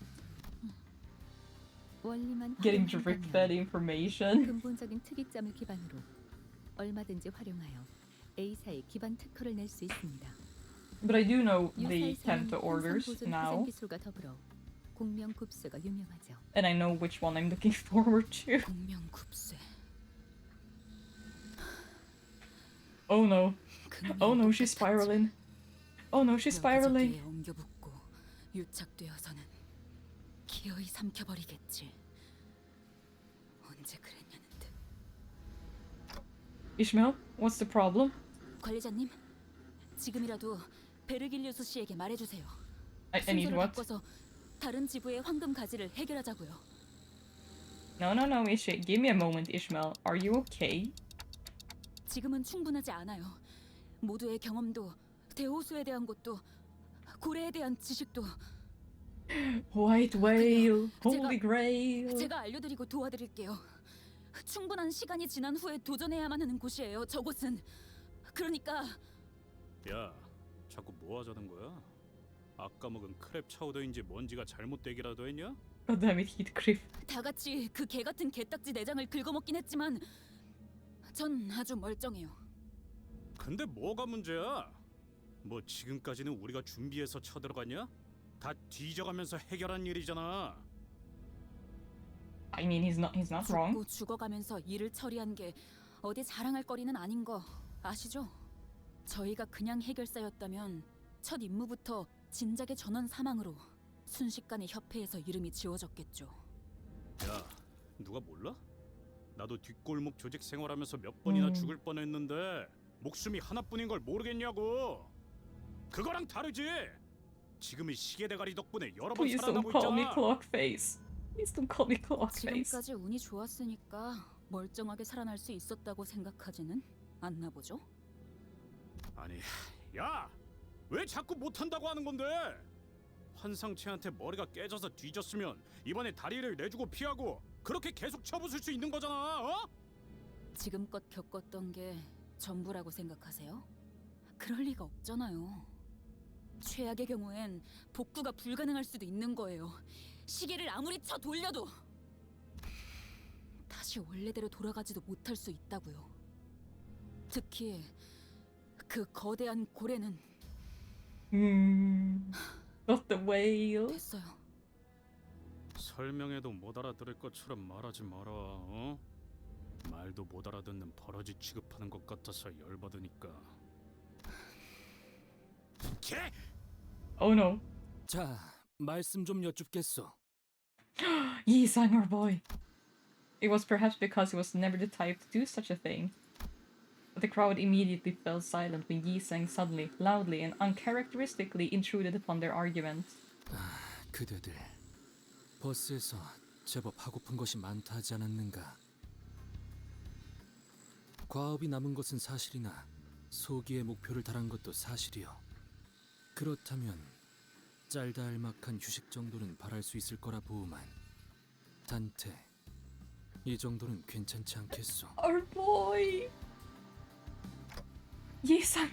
원리만 Getting drip fed information. 근본적인 특이점을 기반으로 얼마든지 활용하여 A사의 기반 특허를 낼 수 있습니다. But I do know the 유사에서는 Canto orders 보존 now. 포장 기술과 더불어 공명급수가 유명하죠. And I know which one I'm looking forward to. 공명급세. Oh no. Oh no, she's spiraling. Oh no, she's spiraling. 여기저기에 옮겨붙고 유착되어서는 기어이 삼켜버리겠지. 언제 그랬냐는 듯. Ishmael, what's the problem? 관리자님, 지금이라도 베르길리우스 씨에게 말해주세요. I need 순서를 what? 바꿔서 다른 지부의 황금 가지를 해결하자고요. No, give me a moment, Ishmael. Are you okay? 지금은 충분하지 않아요. 모두의 경험도, 대호수에 대한 것도, 고래에 대한 지식도 White whale, holy grail. 제가 알려드리고 도와드릴게요. 충분한 시간이 지난 후에 도전해야만 하는 곳이에요. 저곳은. 그러니까 야, 자꾸 뭐 하자는 거야? 아까 먹은 크랩 차우더인지 뭔지가 잘못되기라도 했냐? God damn it, Heathcliff. 다 같이 그 개 같은 개딱지 내장을 긁어먹긴 했지만 전 아주 멀쩡해요. 근데 뭐가 문제야? 뭐 지금까지는 우리가 준비해서 쳐들어갔냐? 다 뒤져가면서 해결한 일이잖아. I mean, he's not wrong. 죽고 죽어가면서 일을 처리한 게 어디 자랑할 거리는 아닌 거 아시죠? 저희가 그냥 해결사였다면 첫 임무부터 진작의 전원 사망으로 순식간에 협회에서 이름이 지워졌겠죠. 야, 누가 몰라? 나도 뒷골목 조직 생활하면서 몇 번이나 죽을 뻔했는데 목숨이 하나뿐인 걸 모르겠냐고. 그거랑 다르지. 지금은 시계 대가리 덕분에 여러 번 Please don't 살아나고 call me 있잖아. clock face. Please don't call me clock face. 지금까지 운이 좋았으니까 멀쩡하게 살아날 수 있었다고 생각하지는 않나 보죠? 아니, 야, 왜 자꾸 못한다고 하는 건데? 환상체한테 머리가 깨져서 뒤졌으면 이번에 다리를 내주고 피하고 그렇게 계속 쳐부술 수 있는 거잖아. 어? 지금껏 겪었던 게 전부라고 생각하세요? 그럴 리가 없잖아요. 최악의 경우엔 복구가 불가능할 수도 있는 거예요. 시계를 아무리 쳐 돌려도 다시 원래대로 돌아가지도 못할 수 있다고요. 특히 그 거대한 고래는 Not the whale. 됐어요. 설명해도 못 알아들을 것처럼 말하지 마라. 어? 말도 못 알아듣는 버러지 취급하는 것 같아서 열받으니까. 개! Oh no. 자, 말씀 좀 여쭙겠소. Yi sang our boy. It was perhaps because he was never the type to do such a thing. But the crowd immediately fell silent when Yi sang suddenly, loudly, and uncharacteristically intruded upon their argument. 그대들 버스에서 제법 하고픈 것이 많다 하지 않았는가? 과업이 남은 것은 사실이나 소기의 목표를 달한 것도 사실이요. 그렇다면 짤다알막한 휴식 정도는 바랄 수 있을 거라 보우만 단테 이 정도는 괜찮지 않겠소? Our boy! Yi sang!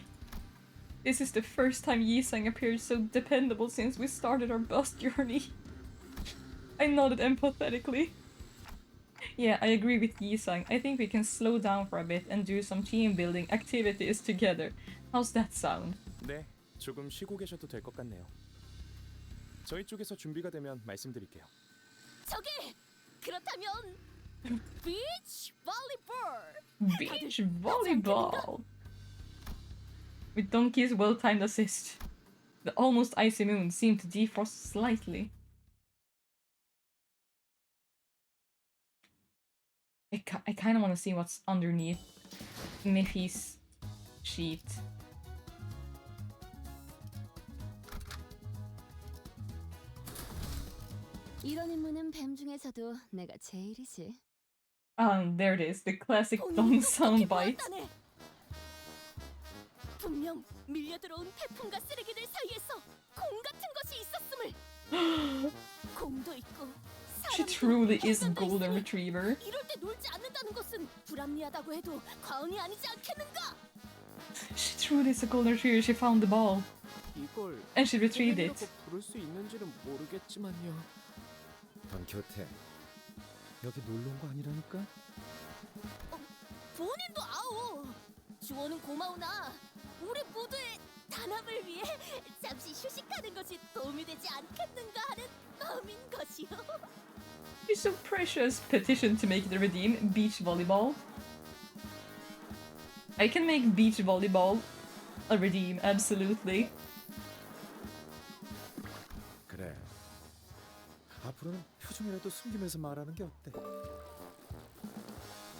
This is the first time Yi sang appeared so dependable since we started our bus journey. I nodded empathetically. Yeah, I agree with Yi sang. I think we can slow down for a bit and do some team building activities together. How's that sound? 네, 조금 쉬고 계셔도 될 것 같네요. 저희 쪽에서 준비가 되면 말씀드릴게요. 저기! 그렇다면 비치 볼리볼! Beach volleyball! With Donkey's well-timed assist, the almost icy moon seemed to defrost slightly. I kind of want to see what's underneath Miffy's sheet. 이런 임무는 뱀 중에서도 내가 제일이지. There it is, the classic dumb soundbite. 분명 밀려들어온 태풍과 쓰레기들 사이에서 공 같은 것이 있었음을. 공도 있고 She 사람도 truly is 해변도 golden 있으니 retriever. 이럴 때 놀지 않는다는 것은 불합리하다고 해도 과언이 아니지 않겠는가? She truly is a golden retriever. She found the ball 이걸 and she retrieved it. 뱀이라고 부를 수 있는지는 모르겠지만요. 돈키호테, 여기 놀러 온 거 아니라니까? 본인도 아오. 주원은 고마우나 우리 모두의 단합을 위해 잠시 휴식하는 것이 도움이 되지 않겠는가 하는 마음인 것이요. She's so precious. Petition to make it a redeem. Beach volleyball. I can make beach volleyball a redeem, absolutely. 그래. 앞으로는 표정이라도 숨기면서 말하는 게 어때?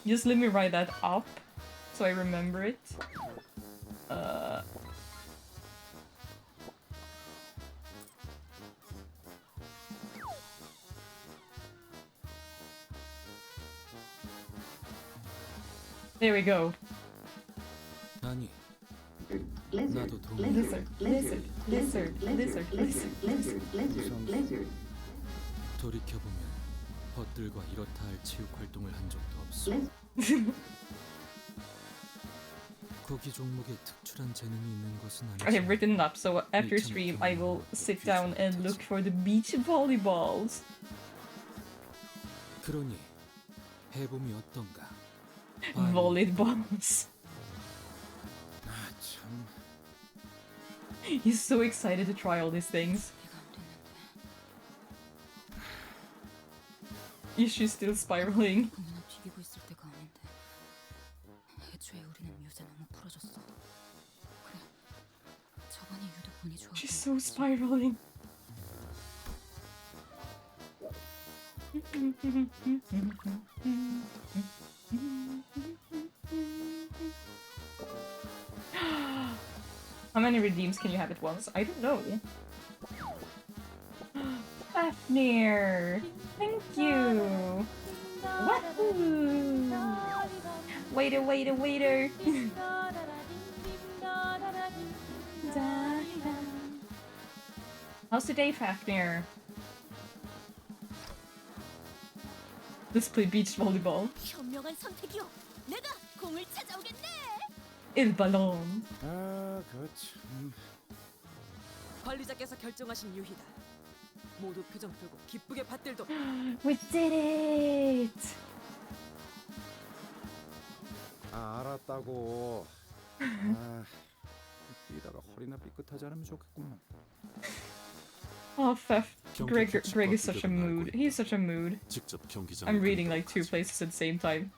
Just let me write that up so I remember it. There we go. 아니, Lizard, 나도 동의. lizard, lizard, lizard, lizard, lizard, lizard, lizard, lizard. 돌이켜보면 벗들과 이렇다 할 체육 활동을 한 적도 없어. 거기 종목에 특출한 재능이 있는 것은 I 아니지. have written it up, so after stream I will sit down and look for the beach volleyballs. 그러니 해봄이 어떤가? Volleyballs. 아 참. He's so excited to try all these things. Is she still spiraling? 공연을 튀기고 있을 때가 아닌데. 애초에 우리는 요새 너무 풀어졌어. 그래, 저번이 유독 운이 좋아. She's so spiraling. How many redeems can you have at once? I don't know. Fafnir! Thank you! Wahoo! Waiter, waiter, waiter! How's the day, Fafnir? Let's play beach volleyball. 현명한 선택이요. 내가 공을 찾아오겠네. El balón. 아, 그 참. 관리자께서 결정하신 유희다. 모두 표정 풀고 기쁘게 받들도. We did it! 아, 알았다고. 아, 뛰다가 허리나 삐끗하지 않으면 좋겠구만. Oh, Greg is such a mood. He's such a mood. I'm reading like two places at the same time.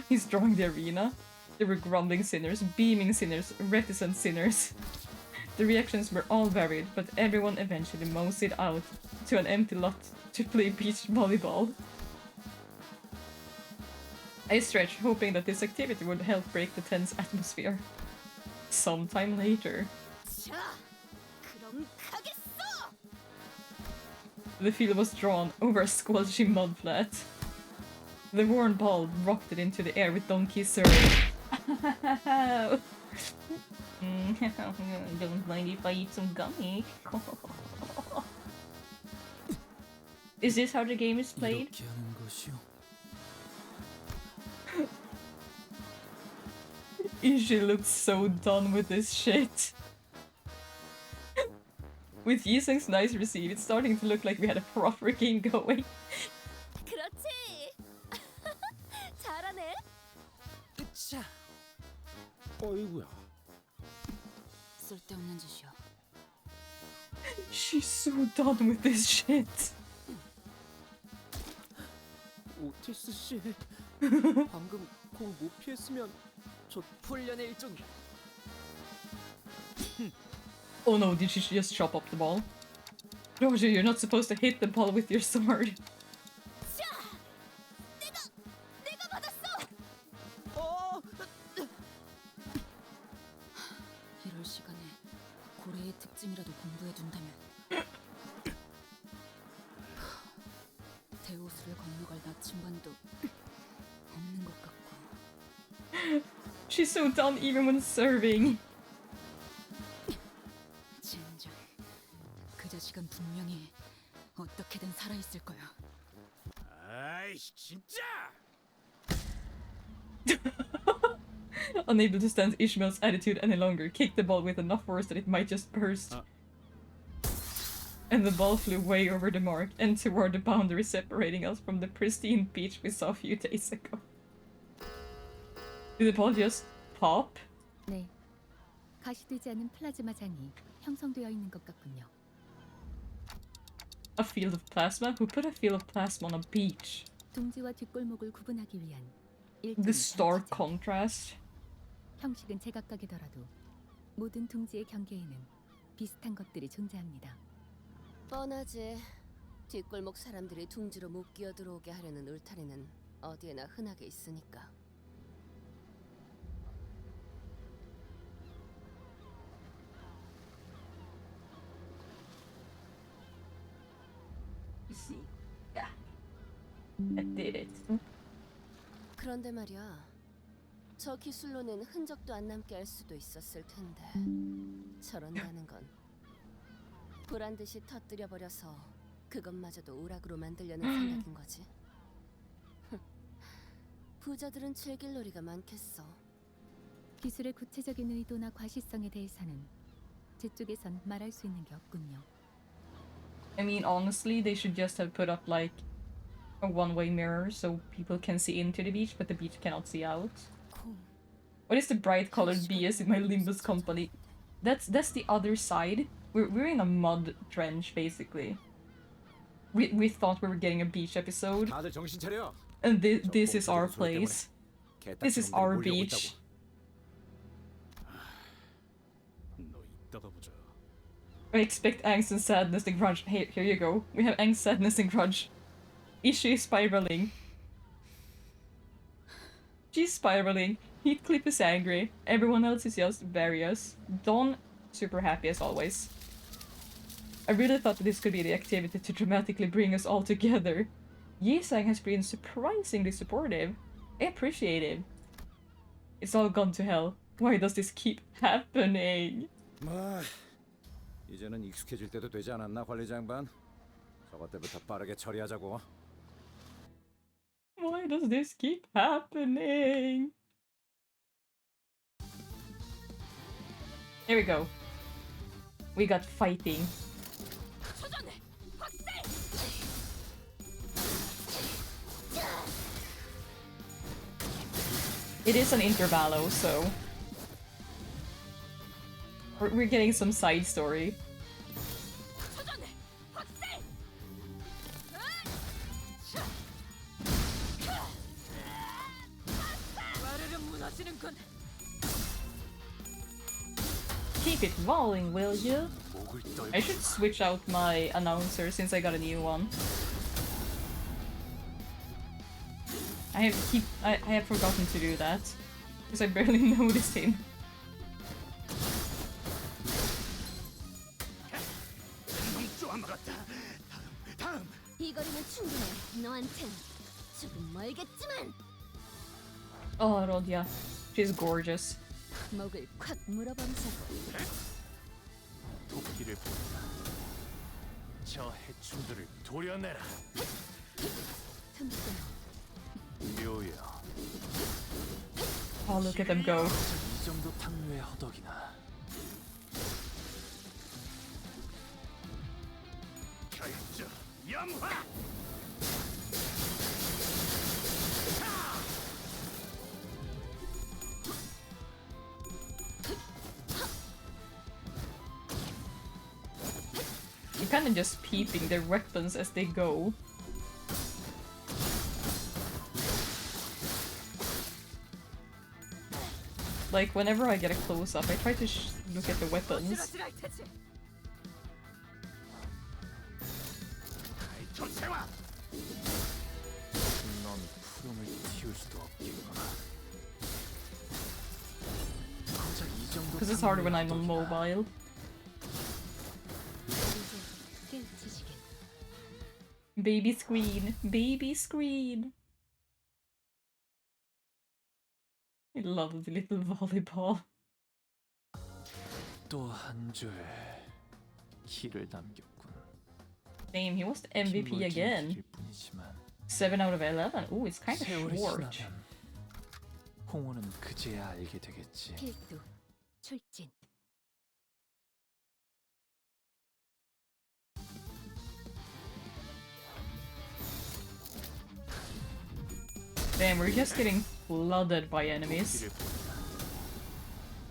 He's drawing the arena. There were grumbling sinners, beaming sinners, reticent sinners. The reactions were all varied, but everyone eventually moseyed out to an empty lot to play beach volleyball. I stretched, hoping that this activity would help break the tense atmosphere. Sometime later. 자, 그럼 가겠어. The field was drawn over a squelchy mudflat. The worn ball rocketed into the air with donkey surge. Don't mind if I eat some gummy. Is this how the game is played? 이렇게 하는 것이요. She looks so done with this shit. With Yisung's nice receive, it's starting to look like we had a proper game going. 그렇지. 잘하네. 으차. 어이구야. 쓸데없는 짓이야. She's so done with this shit. 오티스 씨, 방금 공 못 피했으면 저 훈련의 일종이야. Oh no, did she just chop up the ball? Roger, you're not supposed to hit the ball with your sword. 자, 내가 받았어. 어, 고래의 특징이라도 공부해둔다면 대호수를 건너갈 나침반도 없는 것 같고. She's so done even when serving. 젠장, 그 자식은 분명히 어떻게든 살아있을 거야. 아이씨 진짜! Unable to stand Ishmael's attitude any longer, kicked the ball with enough force that it might just burst. And the ball flew way over the mark and toward the boundary separating us from the pristine beach we saw a few days ago. Did the ball just pop? 네, 가시되지 않은 플라즈마장이 형성되어 있는 것 같군요. A field of plasma? Who put a field of plasma on a beach? 둥지와 뒷골목을 구분하기 위한 The stark contrast. 형식은 제각각이더라도 모든 둥지의 경계에는 비슷한 것들이 존재합니다. 뻔하지. 뒷골목 사람들이 둥지로 못 기어들어오게 하려는 울타리는 어디에나 흔하게 있으니까. See. Yeah. I did it. 그런데 말이야. 저 기술로는 흔적도 안 남게 할 수도 있었을 텐데. 저런다는 건 보란 듯이 터뜨려 버려서 그것마저도 오락으로 만들려는 생각인 거지. 부자들은 즐길 놀이가 많겠어. 기술의 구체적인 의도나 과시성에 대해서는 제 쪽에선 말할 수 있는 게 없군요. I mean, honestly, they should just have put up like a one-way mirror so people can see into the beach, but the beach cannot see out. What is the bright-colored BS in my Limbus Company? That's the other side. We're in a mud trench basically. We thought we were getting a beach episode, 다들 정신 차려. and this is our place. This is our beach. 너 이따가 보자. I expect angst and sadness and grudge. Hey, here you go. We have angst, sadness, and grudge. Ishii is spiraling. She's spiraling. Heathcliff is angry. Everyone else is just various. Dawn, super happy as always. I really thought that this could be the activity to dramatically bring us all together. Yesang has been surprisingly supportive. I appreciate it. It's all gone to hell. Why does this keep happening? 뭐 이제는 익숙해질 때도 되지 않았나 관리자 양반? 저것 때부터 빠르게 처리하자고. Why does this keep happening? Here we go. We got fighting. It is an intervallo, so we're getting some side story. Keep it rolling, will you? I should switch out my announcer since I got a new one. I have forgotten to do that because I barely noticed him. 이 거리는 충분해. 너한텐 조금 멀겠지만. Oh, Rodia. She's gorgeous. 목을 콱 물어버리자고. 도끼를 보내라. 저 해충들을 도려내라. 묘야. Oh, look at them go. 이 정도 탕류의 허덕이나. 결정 염화. You're kind of just peeping their weapons as they go. Like, whenever I get a close-up, I try to look at the weapons. 넌 푸름을 틔울 수도 없겠구나. Because it's harder when I'm on mobile. Baby screen. Baby screen. I love the little volleyball. 또 한 줄 길을 남겼군. Damn, he was the MVP again. 7 out of 11. Ooh, it's kind of 세월이 short. 지나면 홍호는 그제야 알게 되겠지. 필두 출진. Damn, we're just getting flooded by enemies.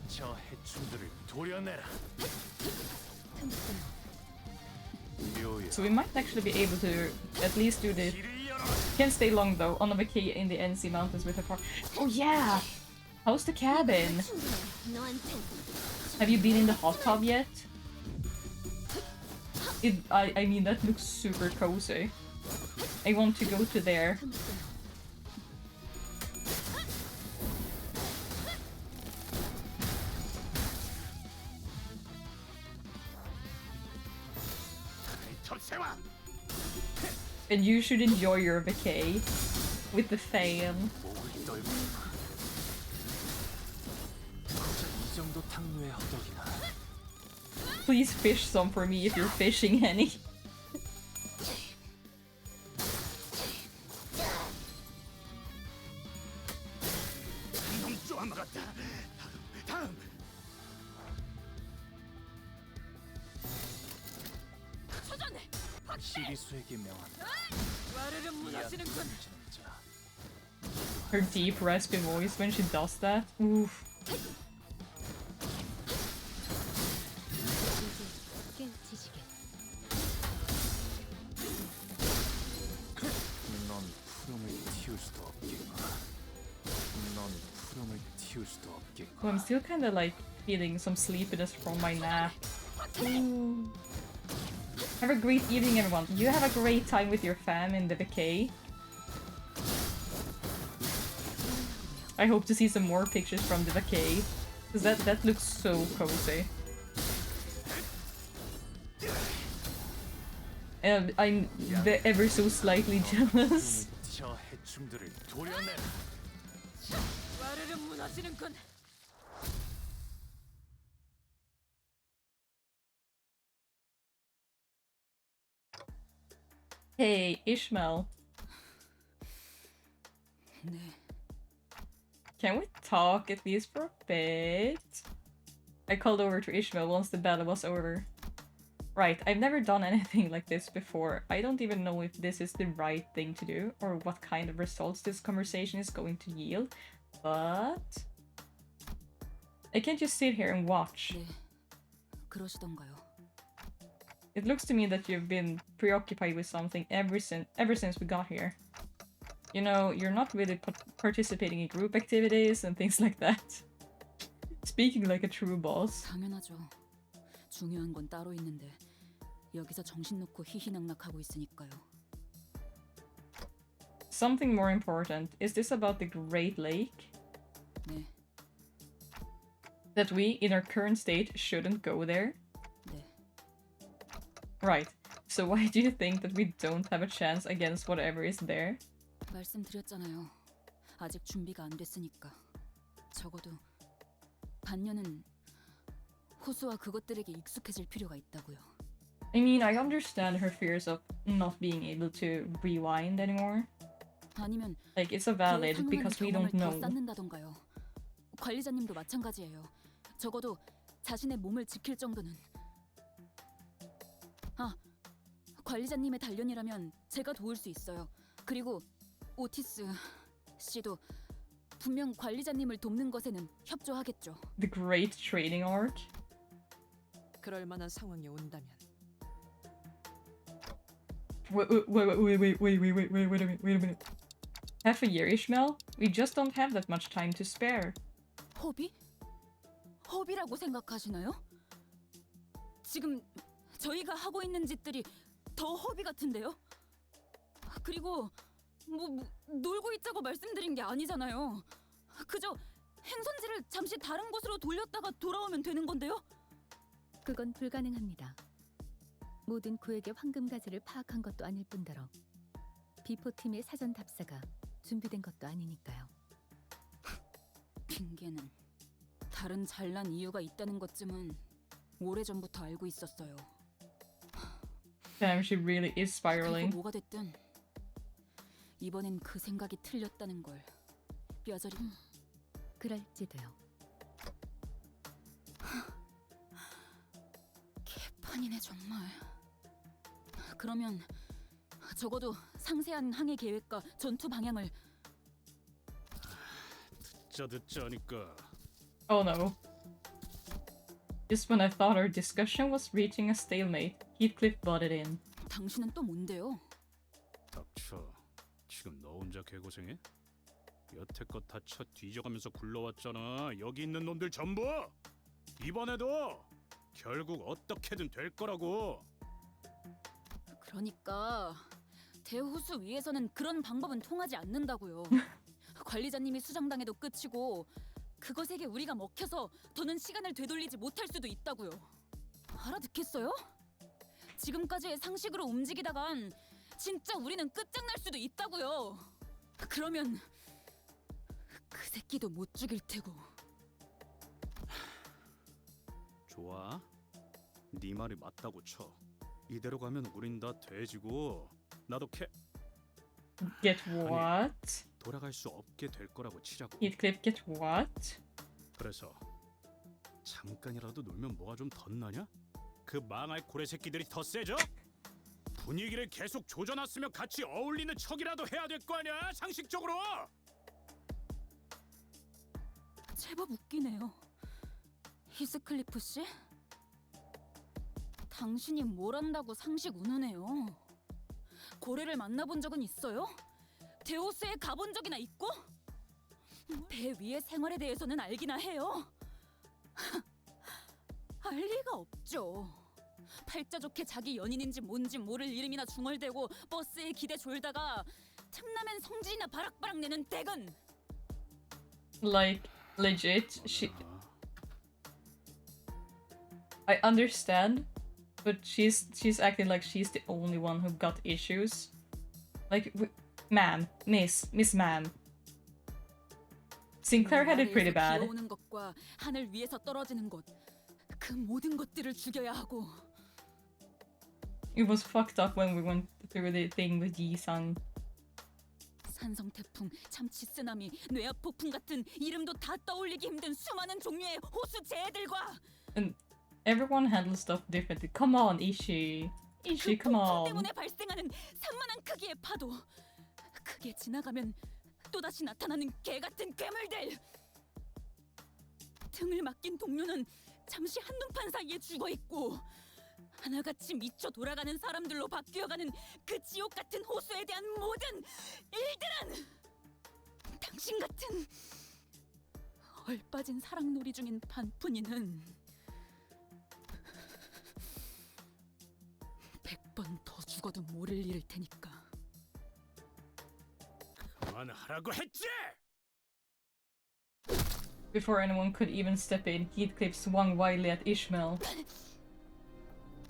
저 해충들을 도려내라. So we might actually be able to at least do this. Can't stay long though, on a vacay in the NC Mountains with a car. Oh yeah! How's the cabin? Have you been in the hot tub yet? I mean, that looks super cozy. I want to go to there. And you should enjoy your vacay with the fan. 이 정도 탕류의 허덕이나. Please fish some for me if you're fishing any. 시리수에게 명한다. Her deep raspy voice when she does that. Oof. 넌 푸름을 틔울 수도 없겠구나. 넌 푸름을 틔울 수도 없겠구나. Oh, I'm still kind of like feeling some sleepiness from my nap. Ooh. Have a great evening, everyone. You have a great time with your fam in the vacay. I hope to see some more pictures from the vacay, because that looks so cozy. I'm ever so slightly jealous. 저 해충들을 도려내라. Hey, Ishmael. Can we talk at least for a bit? I called over to Ishmael once the battle was over. Right, I've never done anything like this before. I don't even know if this is the right thing to do or what kind of results this conversation is going to yield, but I can't just sit here and watch. 그러시던가요? It looks to me that you've been preoccupied with something ever since we got here. You know, you're not really participating in group activities and things like that. Speaking like a true boss. 당연하죠. 중요한 건 따로 있는데 여기서 정신 놓고 희희낙낙하고 있으니까요. Something more important. Is this about the Great Lake? 네. That we, in our current state, shouldn't go there? 네. Right. So why do you think that we don't have a chance against whatever is there? 말씀드렸잖아요. 아직 준비가 안 됐으니까. 적어도 반년은 호수와 그것들에게 익숙해질 필요가 있다고요. I mean, I understand her fears of not being able to rewind anymore. 아니면 Like, it's a valid because we don't know. 더 쌓는다던가요. 관리자님도 마찬가지예요. 적어도 자신의 몸을 지킬 정도는. 아, 관리자님의 단련이라면 제가 도울 수 있어요. 그리고 오티스 씨도 분명 관리자님을 돕는 것에는 협조하겠죠. The Great Training Arc? 그럴 만한 상황이 온다면. Wait a minute. Half a year, Ishmael? We just don't have that much time to spare. 허비? 허비라고 생각하시나요? 지금 저희가 하고 있는 짓들이 더 허비 같은데요? 그리고 놀고 있자고 말씀드린 게 아니잖아요. 그저 행선지를 잠시 다른 곳으로 돌렸다가 돌아오면 되는 건데요? 그건 불가능합니다. 모든 구획의 황금 가지를 파악한 것도 아닐 뿐더러 비포팀의 사전 답사가 준비된 것도 아니니까요. 핑계는 다른 잘난 이유가 있다는 것쯤은 오래전부터 알고 있었어요. Damn, she really is 그리고 spiraling. 뭐가 됐든 이번엔 그 생각이 틀렸다는 걸 뼈저리. 그럴지도요. 개판이네 정말. 그러면 적어도 상세한 항해 계획과 전투 방향을. 듣자 하니까. Oh no. Just when I thought our discussion was reaching a stalemate, Heathcliff butted in. 당신은 또 뭔데요? 닥쳐. 지금 너 혼자 개고생해? 여태껏 다 쳐 뒤져가면서 굴러왔잖아. 여기 있는 놈들 전부. 이번에도 결국 어떻게든 될 거라고. 그러니까 대호수 위에서는 그런 방법은 통하지 않는다고요. 관리자님이 수장당해도 끝이고 그것에게 우리가 먹혀서 더는 시간을 되돌리지 못할 수도 있다고요. 알아듣겠어요? 지금까지의 상식으로 움직이다간 진짜 우리는 끝장날 수도 있다고요. 그러면 그 새끼도 못 죽일 테고. 좋아. 네 말이 맞다고 쳐. 이대로 가면 우린 다 돼지고 나도 Get what? 돌아갈 수 없게 될 거라고 치자고. Heathcliff, get what? 그래서 잠깐이라도 놀면 뭐가 좀 덧나냐? 그 망할 고래 새끼들이 더 세져? 분위기를 계속 조져놨으면 같이 어울리는 척이라도 해야 될 거 아니야? 상식적으로! 제법 웃기네요. 히스클리프 씨? 당신이 뭘 안다고 상식 운우네요. 고래를 만나본 적은 있어요? 데오스에 가본 적이나 있고? 배 위의 생활에 대해서는 알기나 해요. 알 리가 없죠. 팔자 좋게 자기 연인인지 뭔지 모를 이름이나 중얼대고 버스에 기대 졸다가 틈나면 성질이나 바락바락 내는 댁은. Like, legit, I understand, but she's acting like she's the only one who got issues. Like, ma'am, Miss ma'am. Sinclair had it pretty bad. 기어오는 것과 하늘 위에서 떨어지는 것, 그 모든 것들을 죽여야 하고. It was fucked up when we went through the thing with Yi-sang. 산성 태풍, 참치 쓰나미, 뇌압 폭풍 같은 이름도 다 떠올리기 힘든 수많은 종류의 호수 재해들과. And everyone handles stuff differently. Come on, Ishi, come 폭풍 on. 때문에 발생하는 산만한 크기의 파도. 그게 지나가면 또다시 나타나는 개 같은 괴물들. 등을 맡긴 동료는 잠시 한눈판 사이에 죽어 있고 하나같이 미쳐 돌아가는 사람들로 바뀌어가는 그 지옥 같은 호수에 대한 모든 일들은 당신 같은 얼빠진 사랑놀이 중인 반푼이는 100번 더 죽어도 모를 일일 테니까. 그만하라고 했지! Before anyone could even step in, Heathcliff swung wildly at Ishmael.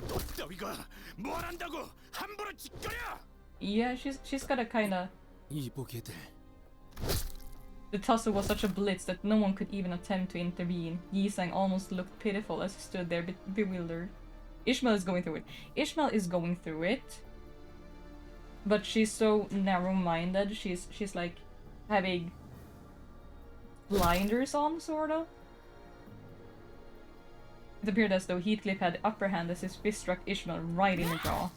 너 따위가 뭘 한다고 함부로 짓거려! Yeah, she's got a kinda. 이보게들. The tussle was such a blitz that no one could even attempt to intervene. Yi-sang almost looked pitiful as he stood there bewildered. Ishmael is going through it. But she's so narrow-minded. She's like having blinders on, sort of. It appeared as though Heathcliff had the upper hand as his fist struck Ishmael right in the jaw.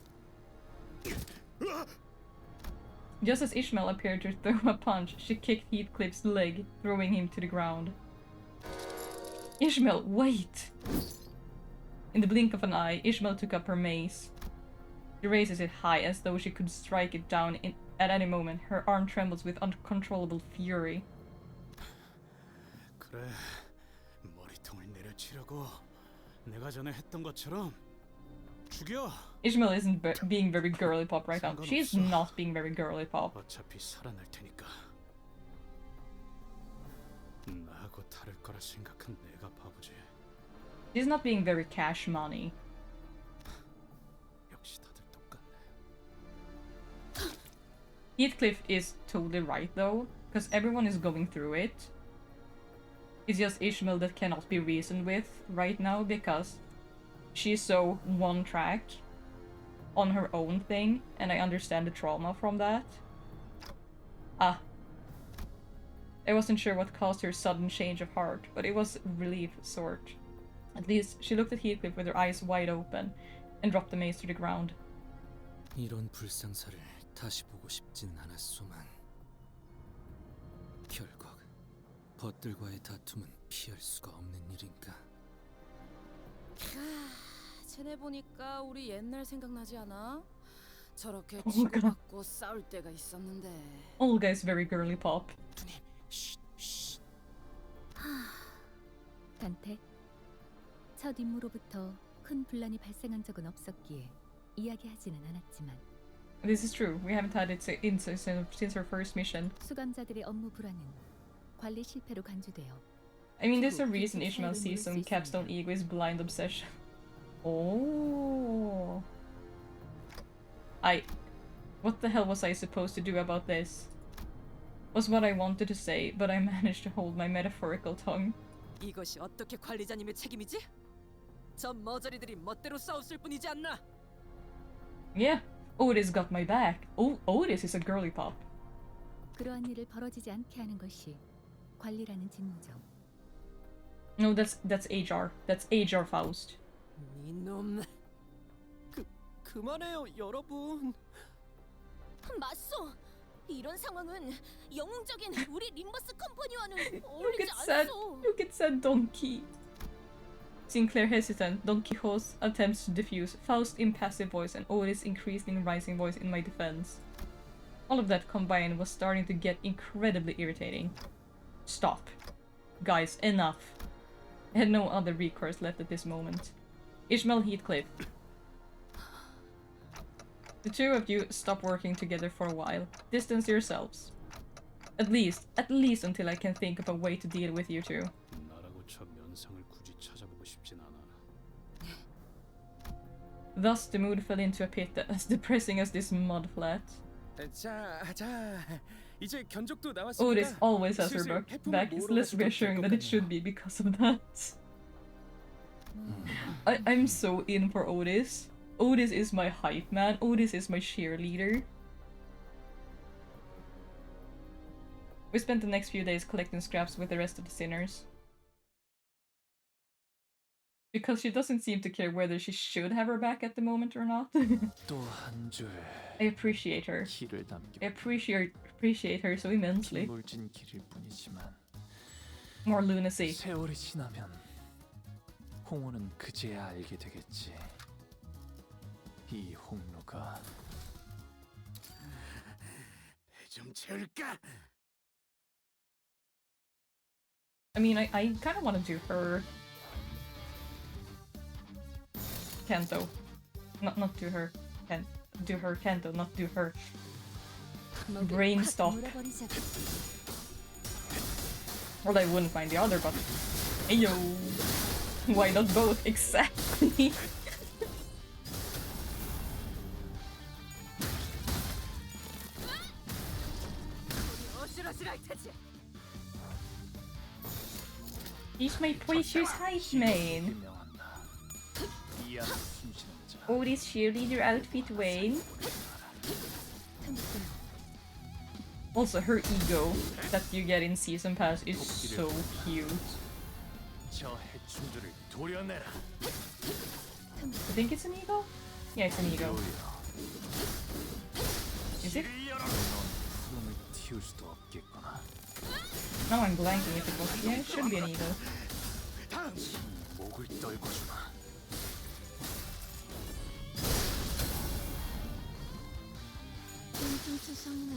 Just as Ishmael appeared to throw a punch, she kicked Heathcliff's leg, throwing him to the ground. Ishmael, wait! In the blink of an eye, Ishmael took up her mace. She raises it high as though she could strike it down at any moment. Her arm trembles with uncontrollable fury. 그래, 머리통을 내려치려고 내가 전에 했던 것처럼 죽여. Ishmael isn't being very girly pop right now. She's not being very girly pop. 어차피 살아날 테니까. 나하고 다를 거라 생각한 내가 바보지. She's not being very cash money. Heathcliff is totally right though, because everyone is going through it. It's just Ishmael that cannot be reasoned with right now because she's so one track on her own thing, and I understand the trauma from that. I wasn't sure what caused her sudden change of heart, but it was relief sort. At least she looked at Heathcliff with her eyes wide open and dropped the mace to the ground. 이런 불상사를 다시 보고 싶진 않았소만 결국 벗들과의 다툼은 피할 수가 없는 일인가. 쟤네 보니까 우리 옛날 생각나지 않아? 저렇게 치고받고 싸울 때가 있었는데. Olga is very girly pop. 단테, 첫 임무로부터 큰 분란이 발생한 적은 없었기에 이야기하지는 않았지만 This is true. We haven't had it since her first mission. 수감자들의 업무 불안은 관리 실패로 간주되어 I mean, there's a reason Ishmael sees some capstone ego is blind obsession. Oh. What the hell was I supposed to do about this? Was what I wanted to say, but I managed to hold my metaphorical tongue. 이것이 어떻게 관리자님의 책임이지? 저 머저리들이 멋대로 싸웠을 뿐이지 않나? Yeah, Otis got my back. Oh, Otis is a girly pop. 그러한 일을 벌어지지 않게 하는 것이 관리라는 직무죠. No, that's HR. That's HR Faust. 이놈. 그만해요, 여러분. 맞소. 이런 상황은 영웅적인 우리 림버스 컴퍼니와는 Look 어울리지 at sad. 않소. Look at sad Donkey. Sinclair hesitant. Don Quixote attempts to diffuse. Faust's impassive voice and Otis' increasingly rising voice in my defense. All of that combined was starting to get incredibly irritating. Stop. Guys, enough. I had no other recourse left at this moment. Ishmael Heathcliff. The two of you stop working together for a while. Distance yourselves. At least until I can think of a way to deal with you two. 나라고 저 면상을 굳이 찾아보고 싶진 않아. Thus, the mood fell into a pit as depressing as this mud flat. 자, 이제 견적도 나왔으니까 Otis always has her 슬슬 back. 해품을 It's 모으러 less 가도 될 reassuring 것 than it 같네요. should be because of that. I'm so in for Otis. Otis is my hype man. Otis is my cheerleader. We spent the next few days collecting scraps with the rest of the sinners. Because she doesn't seem to care whether she should have her back at the moment or not. 또 한 줄 I appreciate her. 길을 남겨 I appreciate her so immensely. 빗물진 길일 뿐이지만 More lunacy. 세월이 지나면 홍호는 그제야 알게 되겠지. 이 홍로가 좀 채울까? I mean, I kind of want to do her Kanto. Not do her do her Kanto, not do her brain stop. Well, I wouldn't find the other, but ayo, why not both? Exactly. He's my precious hype main. 이 안에 숨쉬는 자. Otis cheerleader outfit Wayne. Also, her ego that you get in Season Pass is so cute. 저 해충들을 도려내라. I think it's an ego? Yeah, it's an ego. Is it? 구름을 틔울 수도 없겠구나. Now I'm blanking if it was. Yeah, it should be an ego. 목을 떨궈주마. 좀 세상이네.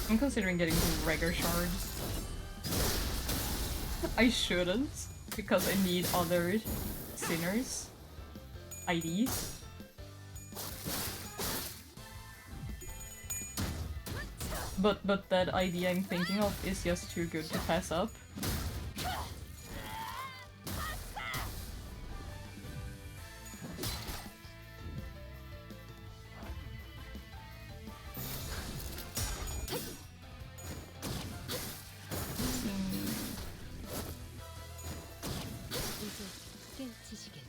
I'm considering getting Gregor shards. I shouldn't, because I need other sinners' IDs. But that idea I'm thinking of is just too good to pass up. 이제 깨우치시길.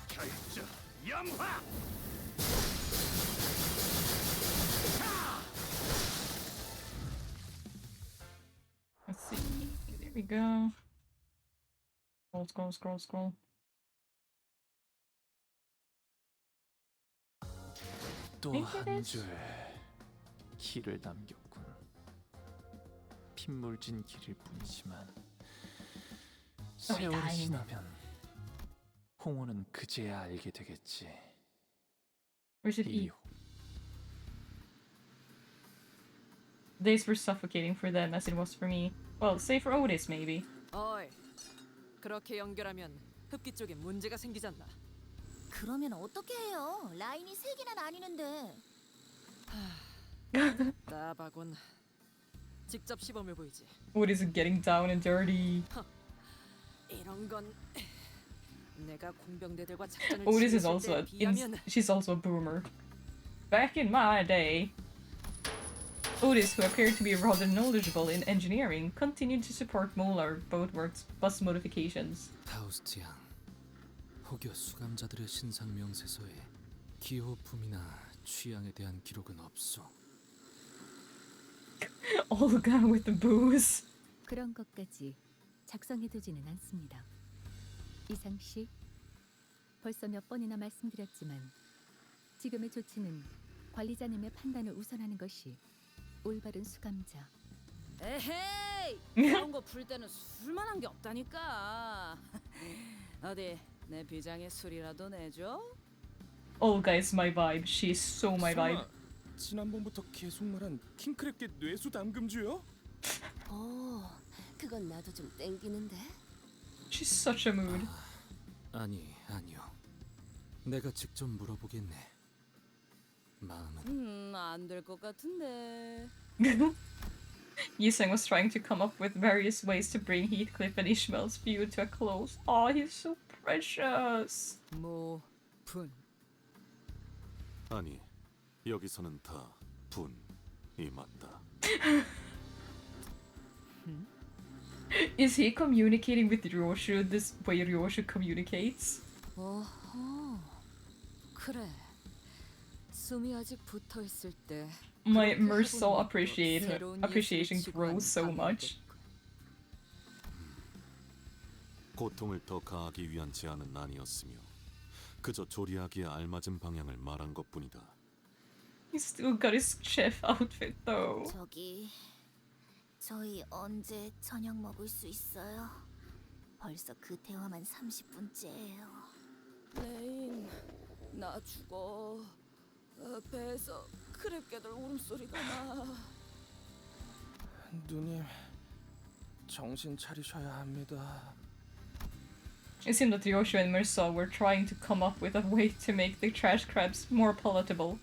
결정 영화. Let's see. There we go. Scroll. 또 Thank you, 한 guys. 줄 길을 남겼군. 핏물진 길일 뿐이지만 세월이 dying. 지나면 홍호는 그제야 알게 되겠지. We should 이 eat. Days were suffocating for them as it was for me. Well, say for Otis, maybe. 어이, 그렇게 연결하면 흡기 쪽에 문제가 생기잖아. 그러면 어떻게 해요? 라인이 3개나 나뉘는데. 답하곤 직접 시범을 보이지. Otis is getting down and dirty. 이런 건 내가 공병대들과 작전을 Otis is 지휘했을 also 때에 비하면 she's also a boomer. Back in my day, Otis, who appeared to be rather knowledgeable in engineering, continued to support Molar boatworks bus modifications. 파우스트 양, 혹여 수감자들의 신상 명세서에 기호품이나 취향에 대한 기록은 없소. All gone with the booze. 그런 것까지 작성해두지는 않습니다. 이상 씨, 벌써 몇 번이나 말씀드렸지만 지금의 조치는 관리자님의 판단을 우선하는 것이 올바른 수감자. 에헤이! 그런 거 풀 때는 술만 한 게 없다니까. 어디 내 비장의 술이라도 내줘? Olga is my vibe. She's so my vibe. 설마 지난번부터 계속 말한 킹크랩계 뇌수 담금주요? 그건 나도 좀 땡기는데. She's such a mood. 아니요. 내가 직접 물어보겠네. 마음은 안 될 것 같은데. Yiseng was trying to come up with various ways to bring Heathcliff and Ishmael's feud to a close. Oh, he's so precious. 분. 아니, 여기서는 다 분이 맞다. Is he communicating with Ryoshu this way Ryoshu communicates? 어허. 그래. 숨이 아직 붙어 있을 때. My Mersault appreciation grows so much. 고통을 더 가하기 위한 제안은 아니었으며 그저 조리하기에 알맞은 방향을 말한 것뿐이다. He's still got his chef outfit though. 저희 언제 저녁 먹을 수 있어요? 벌써 그 대화만 30분째예요. 레인, 나 죽어. 배에서 크랩개들 울음소리가 나. 누님, 정신 차리셔야 합니다. It seemed that Ryoshu and Mersault were trying to come up with a way to make the trash crabs more palatable.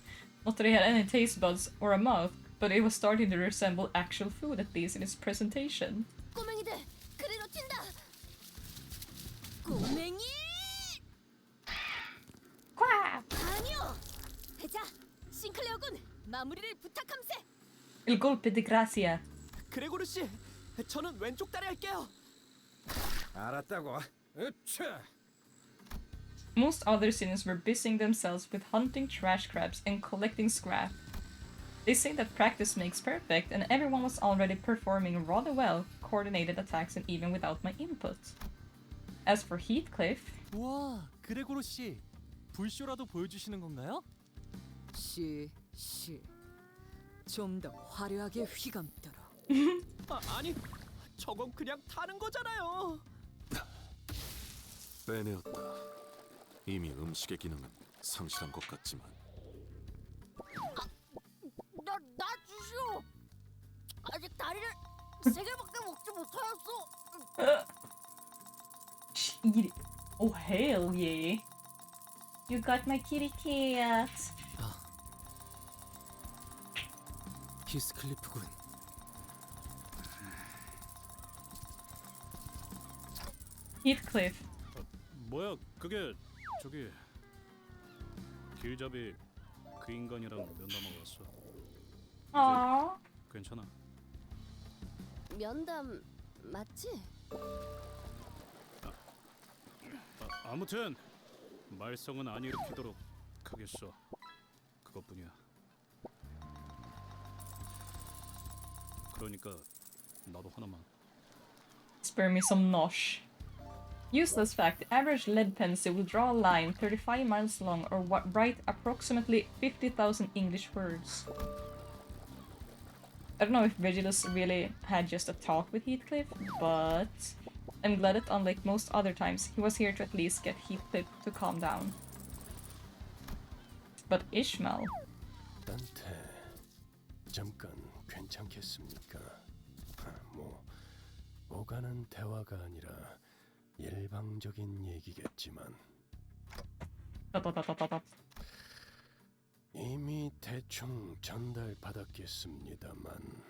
Not that they had any taste buds or a mouth, but it was starting to resemble actual food, at least in its presentation. 꼬맹이들, 그리로 튄다. 꼬맹이! 꽉! 아니요. 자, 싱클레어군, 마무리를 부탁함세. El golpe de gracia. 그레고르 씨, 저는 왼쪽 다리 할게요. 알았다고. 으차. Most other students were busying themselves with hunting trash crabs and collecting scrap. They say that practice makes perfect, and everyone was already performing rather well, coordinated attacks and even without my input. As for Heathcliff... 와, 그레고르 씨, 불쇼라도 보여주시는 건가요? 좀 더 화려하게 휘감도록. 아니, 저건 그냥 타는 거잖아요. 빼내었다. 이미 음식의 기능은 상실한 것 같지만. 나 주시. 다리를 3개밖에 먹지 못하였어. Eat it. Oh hell yeah. You got my kitty cat. 히스클리프군. Heathcliff. 뭐야 그게 저기 길잡이 그 인간이랑 면담하고 왔어. Aww. 괜찮아. 면담 맞지? 아무튼 말썽은 안 일으키도록 하겠어. 그것뿐이야. 그러니까 나도 하나만. Spare me some nosh. Useless fact, the average lead pencil will draw a line 35 miles long or write approximately 50,000 English words. I don't know if Regulus really had just a talk with Heathcliff, but I'm glad that unlike most other times, he was here to at least get Heathcliff to calm down. But Ishmael... 단테, 잠깐 괜찮겠습니까? 오가는 대화가 아니라 일방적인 얘기겠지만 이미 대충 전달받았겠습니다만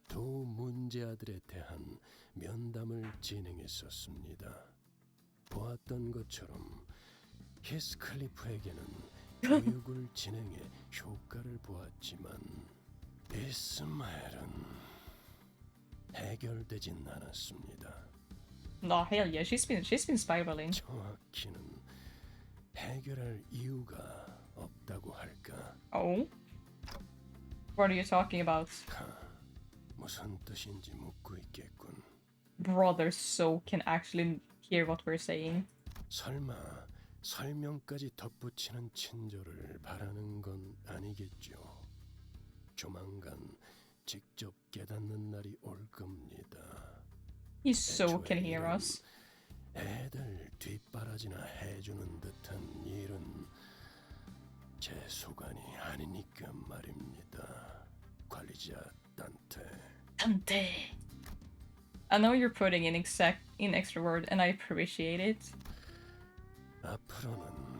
두 문제아들에 대한 면담을 진행했었습니다. 보았던 것처럼 히스클리프에게는 교육을 진행해 효과를 보았지만 이스마엘은 해결되진 않았습니다. No, hell yeah, she's been spiraling. 정확히는 해결할 이유가 없다고 할까? Oh? What are you talking about? 무슨 뜻인지 묻고 있겠군. Brother So can actually hear what we're saying. 설마 설명까지 덧붙이는 친절을 바라는 건 아니겠죠. 조만간 직접 깨닫는 날이 올 겁니다. He so can hear us. 애들 뒷바라지나 해주는 듯한 일은 제 소관이 아니니까 말입니다. 관리자 단테. Dante. I know you're putting in extra word, and I appreciate it. 앞으로는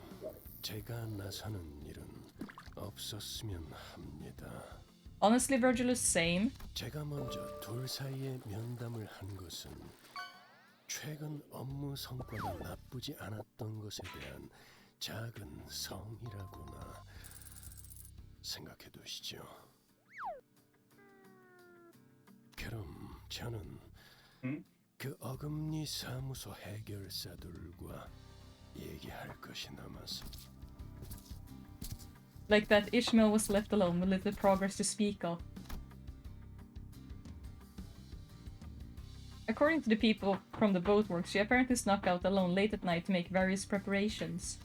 제가 나서는 일은 없었으면 합니다. Honestly, Virgilus, same. 제가 먼저 둘 사이에 면담을 한 것은 최근 업무 성과가 나쁘지 않았던 것에 대한 작은 성이라고나 생각해 두시죠. 그럼 저는 그 어금니 사무소 해결사들과 얘기할 것이 남아서. Like that Ishmael was left alone with little progress to speak of. According to the people from the boatworks, she apparently snuck out alone late at night to make various preparations.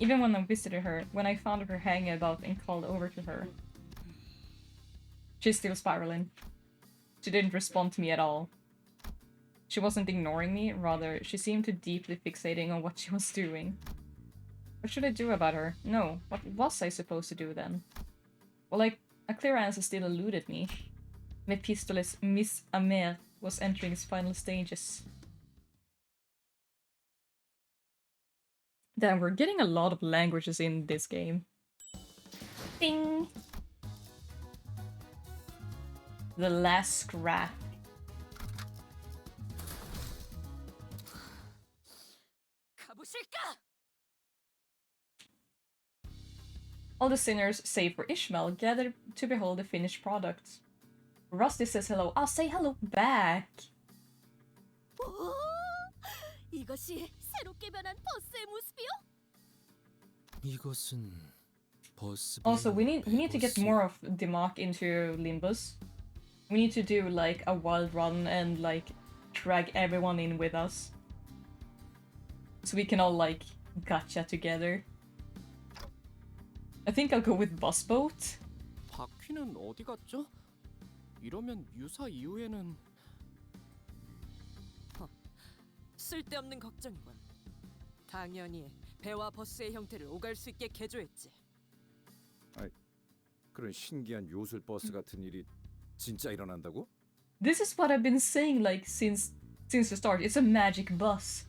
Even when I visited her, when I found her hanging about and called over to her. She's still spiraling. She didn't respond to me at all. She wasn't ignoring me, rather, she seemed to deeply fixating on what she was doing. What should I do about her? No, what was I supposed to do then? Well, like, a clear answer still eluded me. Mephistopheles Miss Amer was entering its final stages. Damn, we're getting a lot of languages in this game. Ding! The last scrap. 가보실까? All the sinners, save for Ishmael, gather to behold the finished product. Rusty says hello. I'll say hello back. 오, 이것이 새롭게 변한 버스의 모습이요? 이것은 버스. Also, we need to get more of Dimak into Limbus. We need to do like a wild run and like drag everyone in with us, so we can all like gotcha together. I think I'll go with bus boat. 바퀴는 어디 갔죠? 이러면 유사 이후에는 쓸데없는 걱정이군. 당연히 배와 버스의 형태를 오갈 수 있게 개조했지. 그런 신기한 요술 버스 같은 일이 진짜 일어난다고? This is what I've been saying like since the start. It's a magic bus.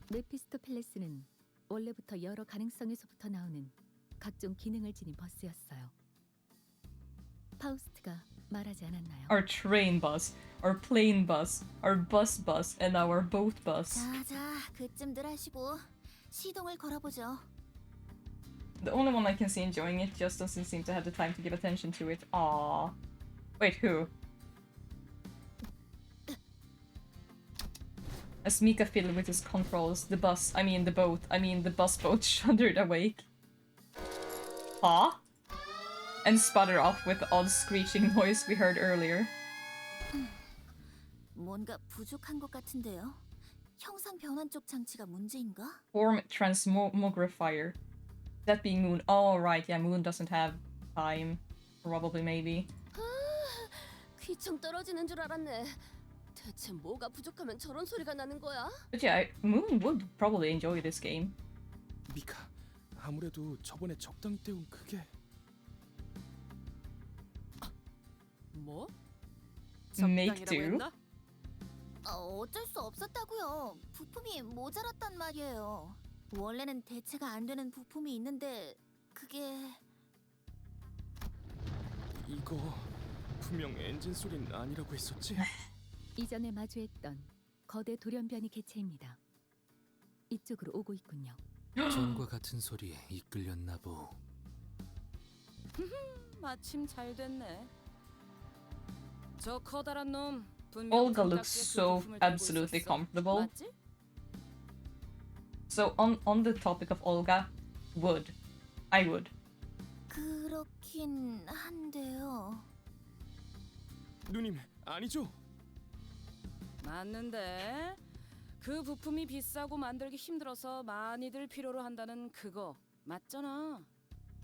메피스토펠레스는 원래부터 여러 가능성에서부터 나오는 각종 기능을 지닌 버스였어요. 파우스트가 말하지 않았나요? Our train bus, our plane bus, our bus, and our boat bus. 자, 그쯤들 하시고 시동을 걸어보죠. The only one I can see enjoying it just doesn't seem to have the time to give attention to it. Aww. Wait, who? As Mika fiddled with his controls, the bus boat shuddered awake. Huh? And sputtered off with the odd screeching noise we heard earlier. 뭔가 부족한 것 같은데요. 형상 변환 쪽 장치가 문제인가? Form transmogrifier. That being Moon. Oh, right, yeah, Moon doesn't have time. Probably, maybe. 귀청 떨어지는 줄 알았네. 대체 뭐가 부족하면 저런 소리가 나는 거야? But yeah, Moon would probably enjoy this game. 미카, 아무래도 저번에 적당히 때운 그게 뭐? Make 적당이라고 do. 했나? 어쩔 수 없었다고요. 부품이 모자랐단 말이에요. 원래는 대체가 안 되는 부품이 있는데 그게 이거 분명 엔진 소리는 아니라고 했었지? 이전에 마주했던 거대 돌연변이 개체입니다. 이쪽으로 오고 있군요. 전과 같은 소리에 이끌렸나 보. 마침 잘 됐네. 저 커다란 놈 분명 Olga looks 등딱지에 그 so 부품을 들고 absolutely 있었어. comfortable. 맞지? So on the topic of Olga, I would. 그렇긴 한데요. 누님, 아니죠? 맞는데 그 부품이 비싸고 만들기 힘들어서 많이들 필요로 한다는 그거 맞잖아.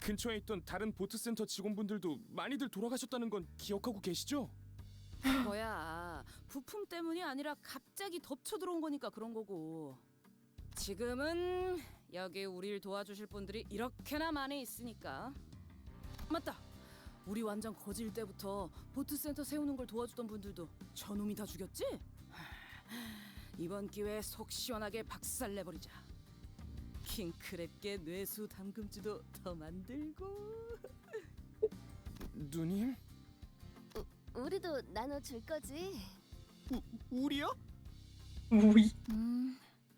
근처에 있던 다른 보트센터 직원분들도 많이들 돌아가셨다는 건 기억하고 계시죠? 그거야 부품 때문이 아니라 갑자기 덮쳐 들어온 거니까 그런 거고. 지금은 여기 우리를 도와주실 분들이 이렇게나 많이 있으니까. 맞다. 우리 완전 거질 때부터 보트센터 세우는 걸 도와주던 분들도 저놈이 다 죽였지? 이번 기회에 속 시원하게 박살내버리자. 킹크랩계 뇌수 담금주도 더 만들고. 누님? 우리도 나눠줄 거지? 우리요? 우리?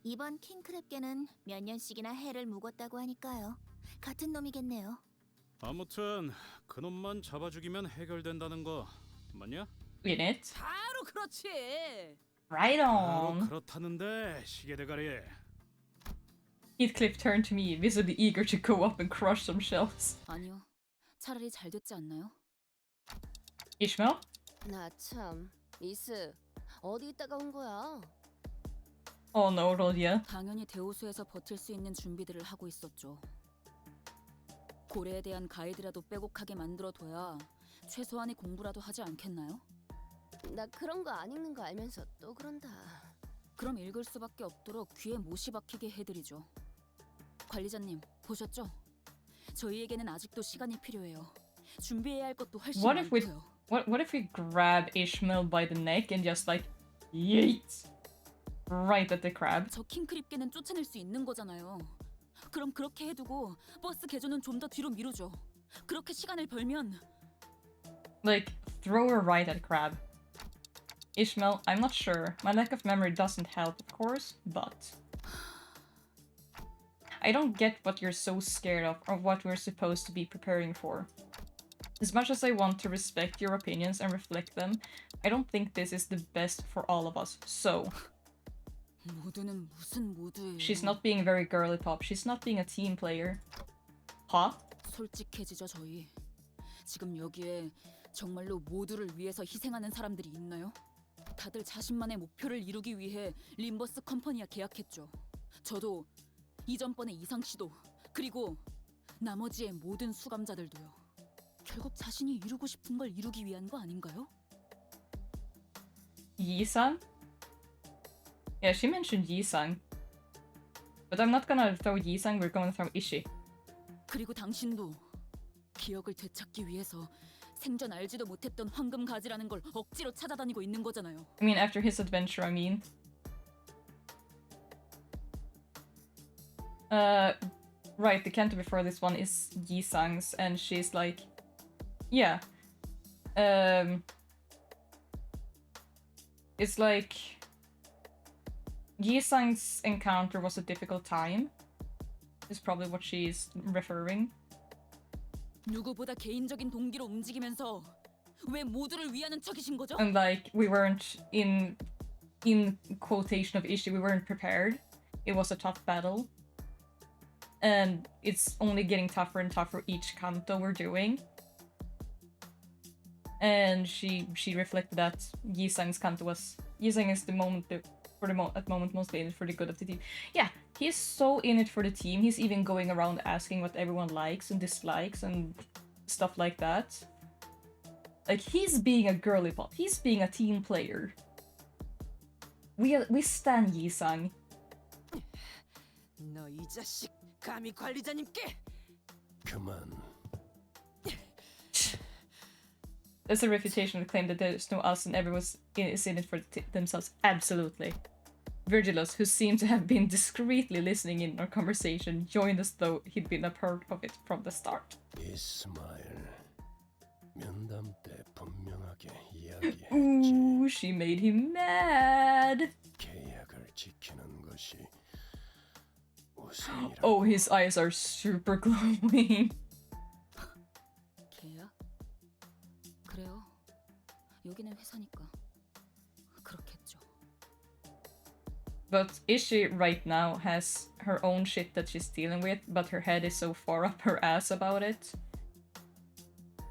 이번 킹크랩계는 몇 년씩이나 해를 묵었다고 하니까요. 같은 놈이겠네요. 아무튼 그놈만 잡아 죽이면 해결된다는 거 맞냐? In it. 바로 그렇지. Right 바로 on. 그렇다는데 시계 대가리. Heathcliff turned to me, visibly eager to go up and crush some shells. 아니요. 차라리 잘 됐지 않나요? Ishmael? 나 참, 미스 어디 있다가 온 거야? Oh no, Rodia. 당연히 대호수에서 버틸 수 있는 준비들을 하고 있었죠. 고래에 대한 가이드라도 빼곡하게 만들어둬야 최소한의 공부라도 하지 않겠나요? 나 그런 거 안 읽는 거 알면서 또 그런다. 그럼 읽을 수밖에 없도록 귀에 못이 박히게 해드리죠. 관리자님, 보셨죠? 저희에게는 아직도 시간이 필요해요. 준비해야 할 것도 훨씬 What if we 많고요. what if we grab Ishmael by the neck and just like yeet right at the crab? 저 킹크립계는 쫓아낼 수 있는 거잖아요. 그럼 그렇게 해두고 버스 개조는 좀 더 뒤로 미루죠. 그렇게 시간을 벌면 Like throw her right at crab. Ishmael, I'm not sure. My lack of memory doesn't help, of course, but I don't get what you're so scared of or what we're supposed to be preparing for. As much as I want to respect your opinions and reflect them, I don't think this is the best for all of us. So, 모두는 무슨 모두예요? she's not being very girly pop. She's not being a team player. Huh? 솔직해지죠, 저희. 지금 여기에 정말로 모두를 위해서 희생하는 사람들이 있나요? 다들 자신만의 목표를 이루기 위해 림버스 컴퍼니와 계약했죠. 저도 이전번의 이상 씨도 그리고 나머지의 모든 수감자들도요. 결국 자신이 이루고 싶은 걸 이루기 위한 거 아닌가요? Yi-san? Yeah, she mentioned Yi-san. But I'm not gonna throw Yi-san, we're gonna throw Ishi. 그리고 당신도 기억을 되찾기 위해서 생전 알지도 못했던 황금 가지라는 걸 억지로 찾아다니고 있는 거잖아요. I mean, after his adventure, I mean. Right, the canto before this one is Yi-sang's, and she's like, yeah. It's like Yi-sang's encounter was a difficult time. Is probably what she's referring. 누구보다 개인적인 동기로 움직이면서 왜 모두를 위하는 척이신 거죠? And like we weren't in quotation of issue, we weren't prepared. It was a tough battle. And it's only getting tougher and tougher each canto we're doing. And she reflected that Yi-sang's canto was Yi-sang is the moment at the moment mostly in it for the good of the team. Yeah, he's so in it for the team. He's even going around asking what everyone likes and dislikes and stuff like that. Like he's being a girly pop. He's being a team player. We stan Yi-sang. 너 이 자식 감히 관리자님께 그만. There's a refutation of the claim that there's no us and everyone is in it for themselves. Absolutely. Virgilus, who seemed to have been discreetly listening in our conversation, joined us though he'd been a part of it from the start. 이스마일. 면담 때 분명하게 이야기했지. Ooh, she made him mad. 계약을 지키는 것이 우선이라고. Oh, his eyes are super glowing. 계약? 그래요. 여기는 회사니까 그렇겠죠. But Ishi right now has her own shit that she's dealing with, but her head is so far up her ass about it.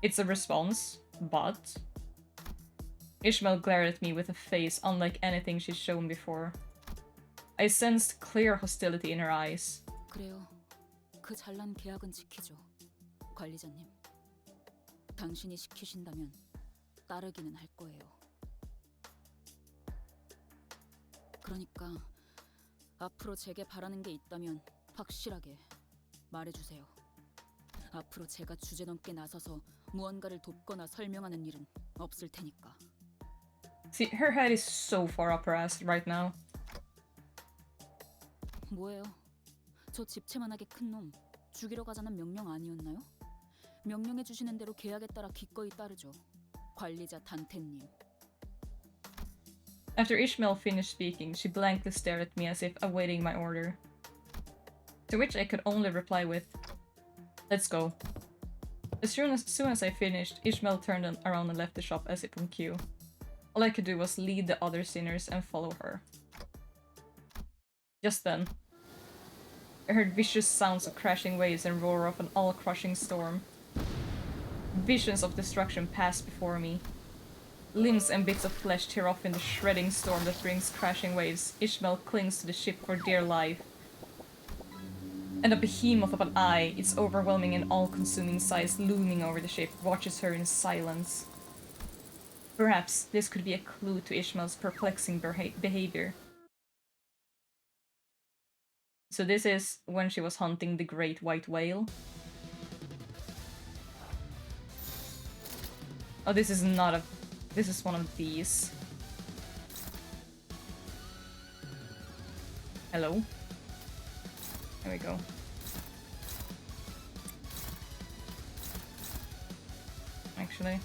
It's a response, but Ishmael glared at me with a face unlike anything she's shown before. I sensed clear hostility in her eyes. 그래요. 그 잘난 계약은 지키죠. 관리자님. 당신이 시키신다면 따르기는 할 거예요. 그러니까 앞으로 제게 바라는 게 있다면 확실하게 말해주세요. 앞으로 제가 주제넘게 나서서 무언가를 돕거나 설명하는 일은 없을 테니까. See, her head is so far up her ass right now. 뭐예요? 저 집채만하게 큰 놈 죽이러 가자는 명령 아니었나요? 명령해 주시는 대로 계약에 따라 기꺼이 따르죠. 관리자 단테님. After Ishmael finished speaking, she blankly stared at me as if awaiting my order. To which I could only reply with, "Let's go." As soon as I finished, Ishmael turned around and left the shop as if on cue. All I could do was lead the other sinners and follow her. Just then, I heard vicious sounds of crashing waves and roar of an all-crushing storm. Visions of destruction passed before me. Limbs and bits of flesh tear off in the shredding storm that brings crashing waves. Ishmael clings to the ship for dear life. And a behemoth of an eye, its overwhelming and all-consuming size looming over the ship, watches her in silence. Perhaps this could be a clue to Ishmael's perplexing behavior. So this is when she was hunting the great white whale. Oh, this is not a... This is one of these. Hello? There we go. Actually.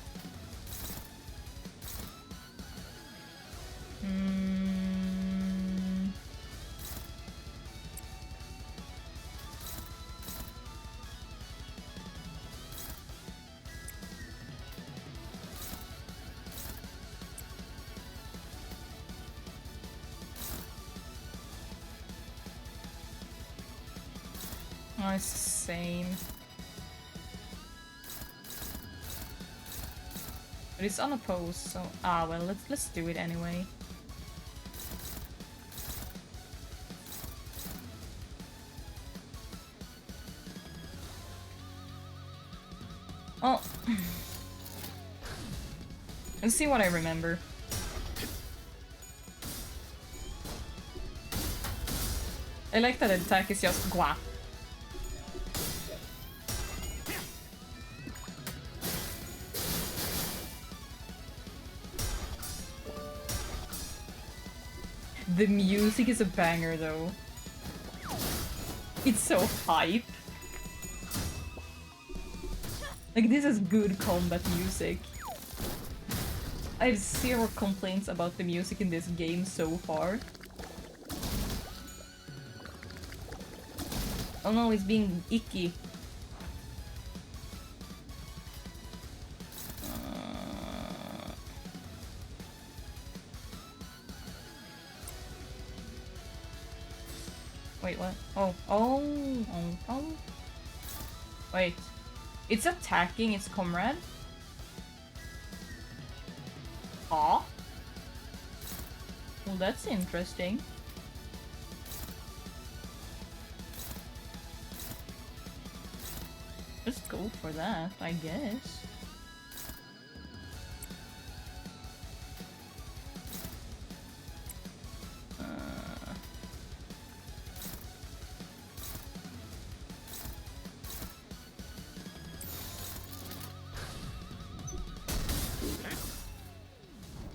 Oh, it's the same. But it's unopposed, so well, let's do it anyway. Oh. Let's see what I remember. I like that attack is just gua. The music is a banger though. It's so hype. Like, this is good combat music. I have zero complaints about the music in this game so far. Oh no, it's being icky. Wait, what? Oh. Wait. It's attacking its comrade? Aw. Well, that's interesting. Just go for that, I guess.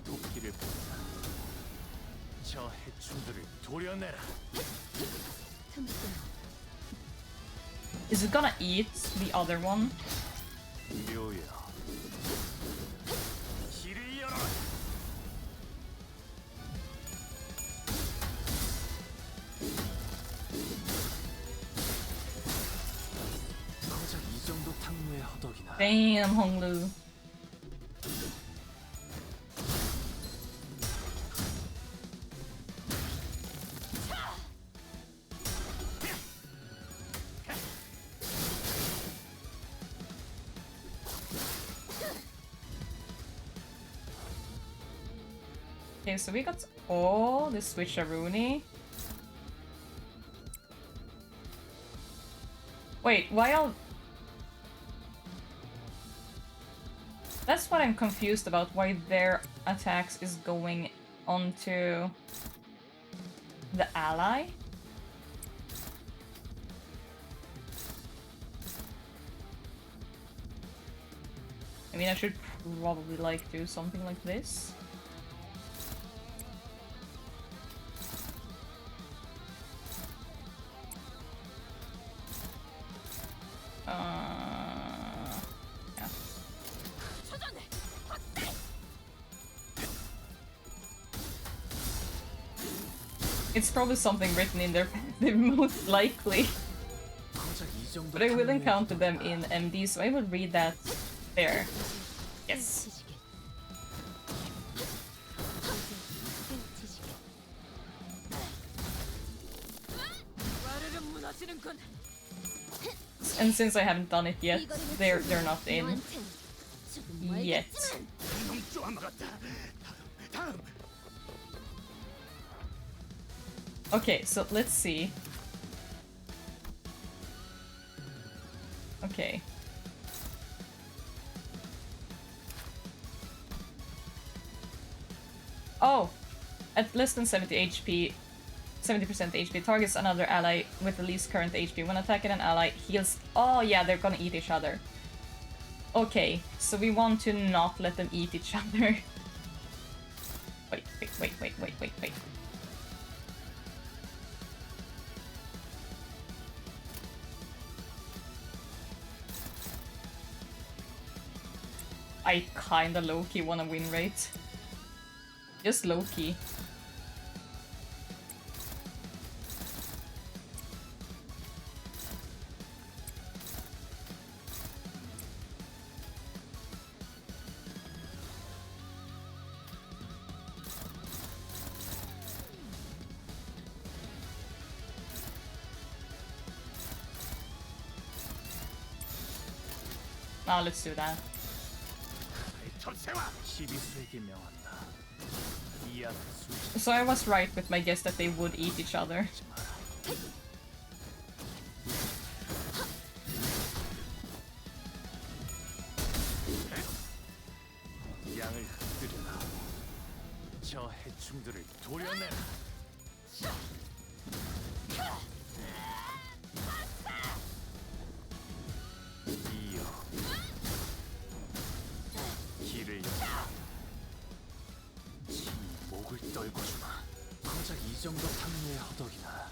도끼를 본다. 저 해충들을 도려내라. Is it gonna eat the other one? 묘야. 길을 열어. 고작 이 정도 탕루의 허덕이나. Damn, Honglu. Okay, so we got all the switcheroonie. Wait, why all... That's what I'm confused about, why their attacks is going onto the ally? I mean, I should probably like do something like this. Yeah. It's probably something written in their passive, most likely. But I will encounter them in MD, so I will read that there. Yes. And since I haven't done it yet, they're not in yet. Okay, so let's see. Okay. Oh! At less than 70 HP, 70% HP, targets another ally with the least current HP. When attacking an ally, heals... Oh yeah, they're gonna eat each other. Okay, so we want to not let them eat each other. Wait. I kinda low-key wanna win rate. Just low-key. Now let's do that. So I was right with my guess that they would eat each other. 양을 흩뜨려라. 저 해충들을 도려내라. 이어 길을 열어. 목을 떨궈주마. 고작 이 이 정도 탕류의 허덕이나.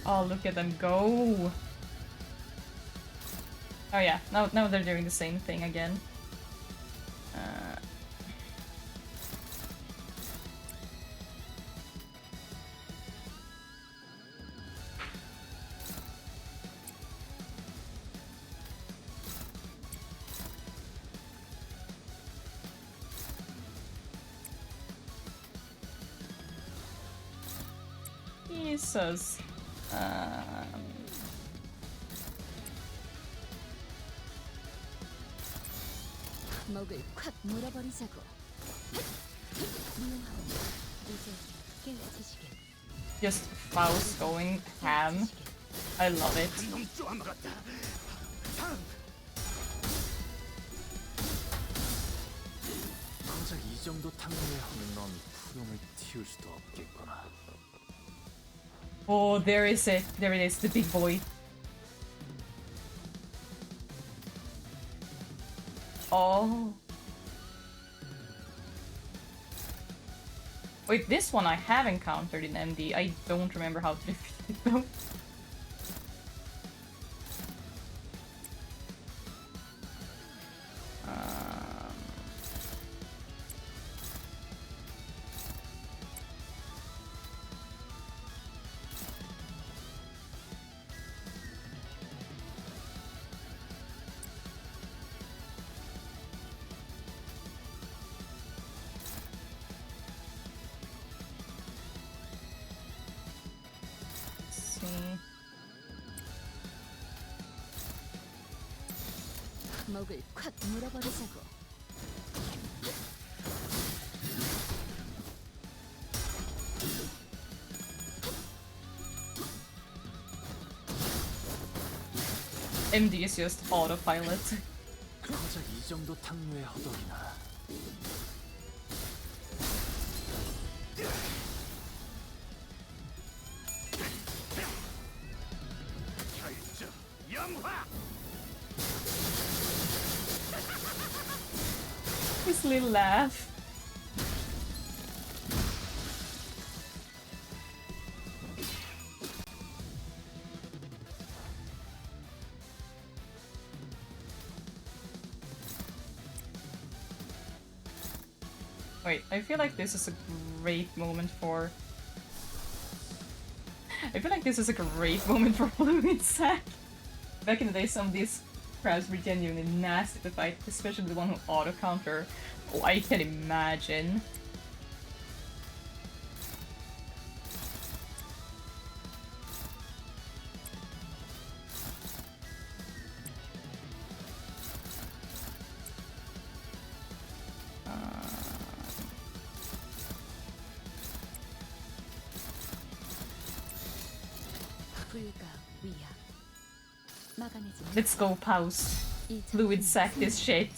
Oh, look at them go! Oh yeah, now they're doing the same thing again. Jesus. 먹을 콱 물어버리자고. 무용하고 이제 깨우치시게. Just Faust going ham. I love it. 정작 이 정도 탕류의 넌 푸름을 틔울 수도 없겠구나. Oh, there is it. There it is, the big boy. Oh. Wait, this one I have encountered in MD. I don't remember how to defeat it though. 먹을 콱 물어버리자고. MD is just autopilot. 정작 이 정도 탕류의 허덕이나. His little laugh. Wait, I feel like this is a great moment for... I feel like this is a great moment for Fluid Sack. Back in the day, some of these crabs were genuinely nasty to fight, especially the one who auto-counter. Oh, I can imagine. Let's go, pause. Fluid Sack this shit.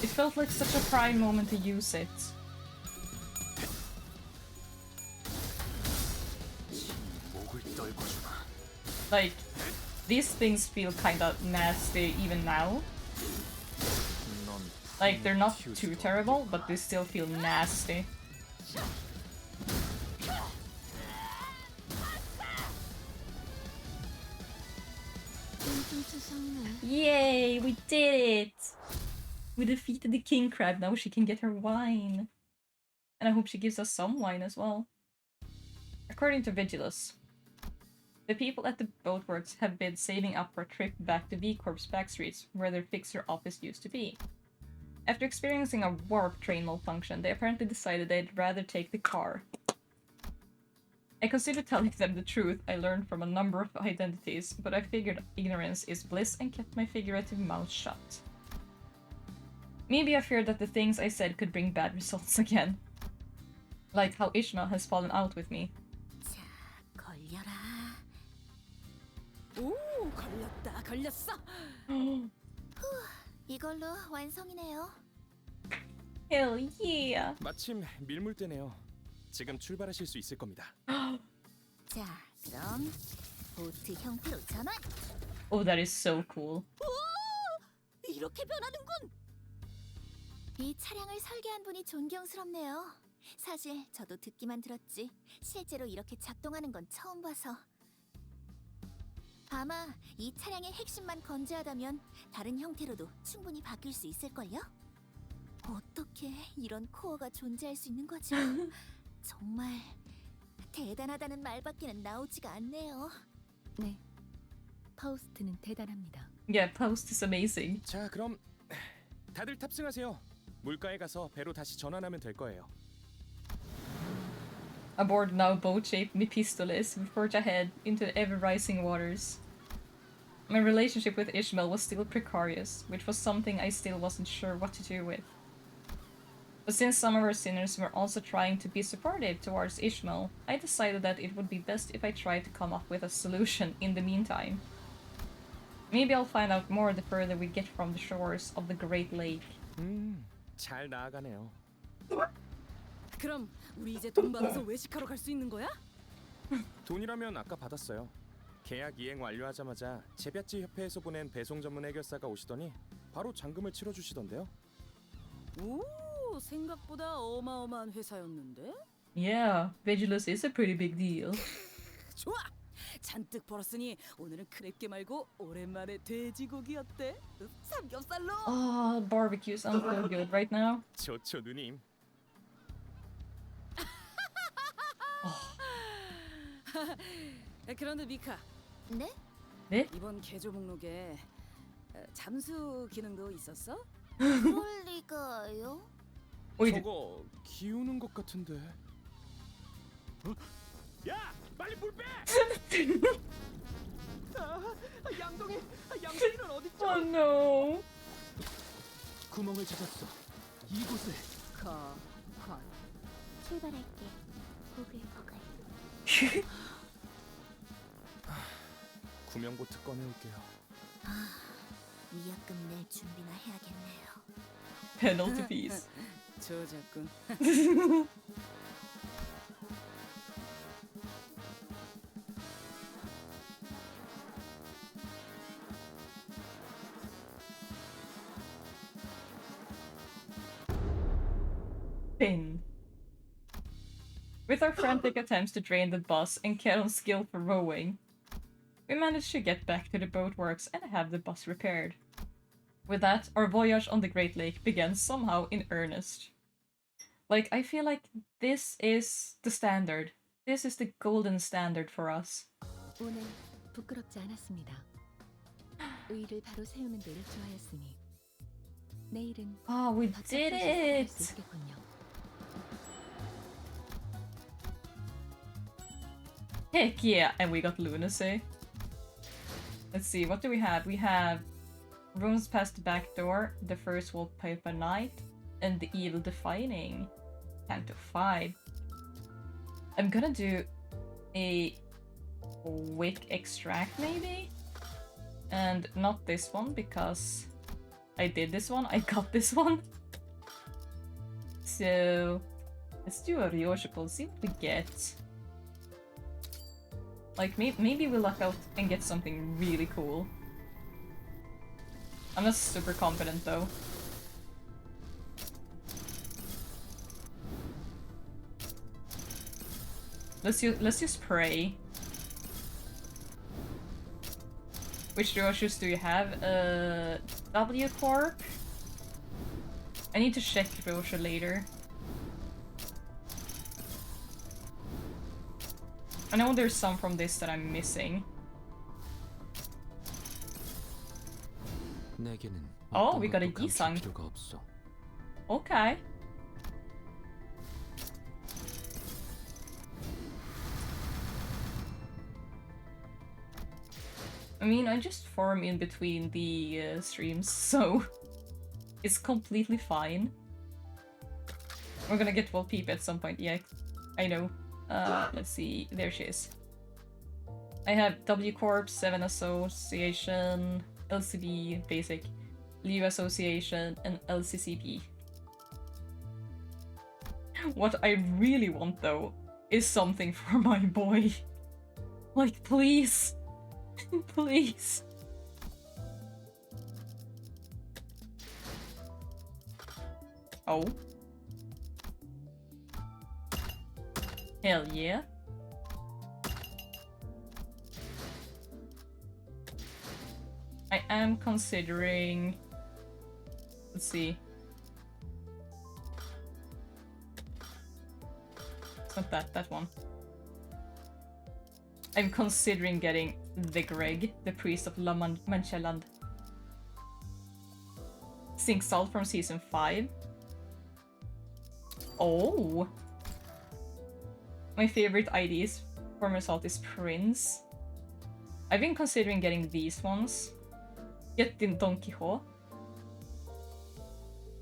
It felt like such a prime moment to use it. Like, these things feel kinda nasty even now. Like, they're not too terrible, but they still feel nasty. Yay, we did it! We defeated the king crab, now she can get her wine. And I hope she gives us some wine as well. According to Vigilus, the people at the boatworks have been saving up for a trip back to V Corp's backstreets, where their fixer office used to be. After experiencing a warp train malfunction, they apparently decided they'd rather take the car. I considered telling them the truth I learned from a number of identities, but I figured ignorance is bliss and kept my figurative mouth shut. Maybe I feared that the things I said could bring bad results again. Like how Ishmael has fallen out with me. 걸려라. 오, 걸렸어. 이걸로 완성이네요. Hell yeah. 마침 밀물대네요. 지금 출발하실 수 있을 겁니다. 자, 그럼 보트 형태로 전환. Oh, that is so cool. 이렇게 변하는군. 이 차량을 설계한 분이 존경스럽네요. 사실 저도 듣기만 들었지 실제로 이렇게 작동하는 건 처음 봐서. 아마 이 차량의 핵심만 건재하다면 다른 형태로도 충분히 바뀔 수 있을걸요? 어떻게 이런 코어가 존재할 수 있는 거죠? 정말 대단하다는 말밖에는 나오지가 않네요. 네, 파우스트는 대단합니다. Yeah, Post is amazing. 자, 그럼 다들 탑승하세요. 물가에 가서 배로 다시 전환하면 될 거예요. Aboard now boat-shaped Mepistolis, we forge ahead into the ever-rising waters. My relationship with Ishmael was still precarious, which was something I still wasn't sure what to do with. But since some of our sinners were also trying to be supportive towards Ishmael, I decided that it would be best if I tried to come up with a solution in the meantime. Maybe I'll find out more the further we get from the shores of the Great Lake. 잘 나아가네요. 그럼 우리 이제 돈 받아서 외식하러 갈 수 있는 거야? 돈이라면 아까 받았어요. 계약 이행 완료하자마자 제비아치 협회에서 보낸 배송 전문 해결사가 오시더니 바로 잔금을 치러주시던데요. 오, 생각보다 어마어마한 회사였는데? Yeah, Vigilus is a pretty big deal. 좋아! 잔뜩 벌었으니 오늘은 크랩게 말고 오랜만에 돼지고기 어때? 삼겹살로! Oh, barbecue sounds so good right now. 좋죠, 누님. 그런데 미카. 네? 네? 이번 개조 목록에 잠수 기능도 있었어? 그럴 리가요? 저거 기우는 것 같은데. 야, 빨리 물 빼! 양동이는 어딨죠? Oh no. 구멍을 찾았어. 이곳에. 출발할게. 보글보글. 구명보트 꺼내올게요. 위약금 낼 준비나 해야겠네요. Penalty fees. 저작군. Finn. With our frantic attempts to drain the bus and Keron's skill for rowing, we managed to get back to the boatworks and have the bus repaired. With that, our voyage on the Great Lake began somehow in earnest. Like, I feel like this is the standard. This is the golden standard for us. 오늘 부끄럽지 않았습니다. 의를 바로 세우는 데를 좋아했으니 내일은 Ah, we 더 did 착하게 살아갈 수 it! 있겠군요. Heck yeah, and we got lunacy. Let's see, what do we have? We have rooms past the back door, the first wallpaper night, and the evil defining. Canto 5. I'm gonna do a quick extract maybe? And not this one because I did this one, I got this one. So let's do a Ryoshiko, see what we get. Like, maybe we luck out and get something really cool. I'm not super confident though. Let's just pray. Which Ryoshus do you have? W Corp? I need to check Ryosha later. I know there's some from this that I'm missing. Oh, we got a Yisang. Okay. I mean, I just farm in between the streams, so it's completely fine. We're gonna get Peep at some point, yeah, I know. Let's see, there she is. I have W Corp, 7 Association, LCB Basic, Liu Association, and LCCP. What I really want, though, is something for my boy. Like, please. Please. Oh. Hell yeah. I am considering... Let's see. It's not that one. I'm considering getting the Greg, the priest of La Mancheland. Sink Salt from season 5. Oh! My favorite IDs for my salt is Prince. I've been considering getting these ones. Get the Don Quixote.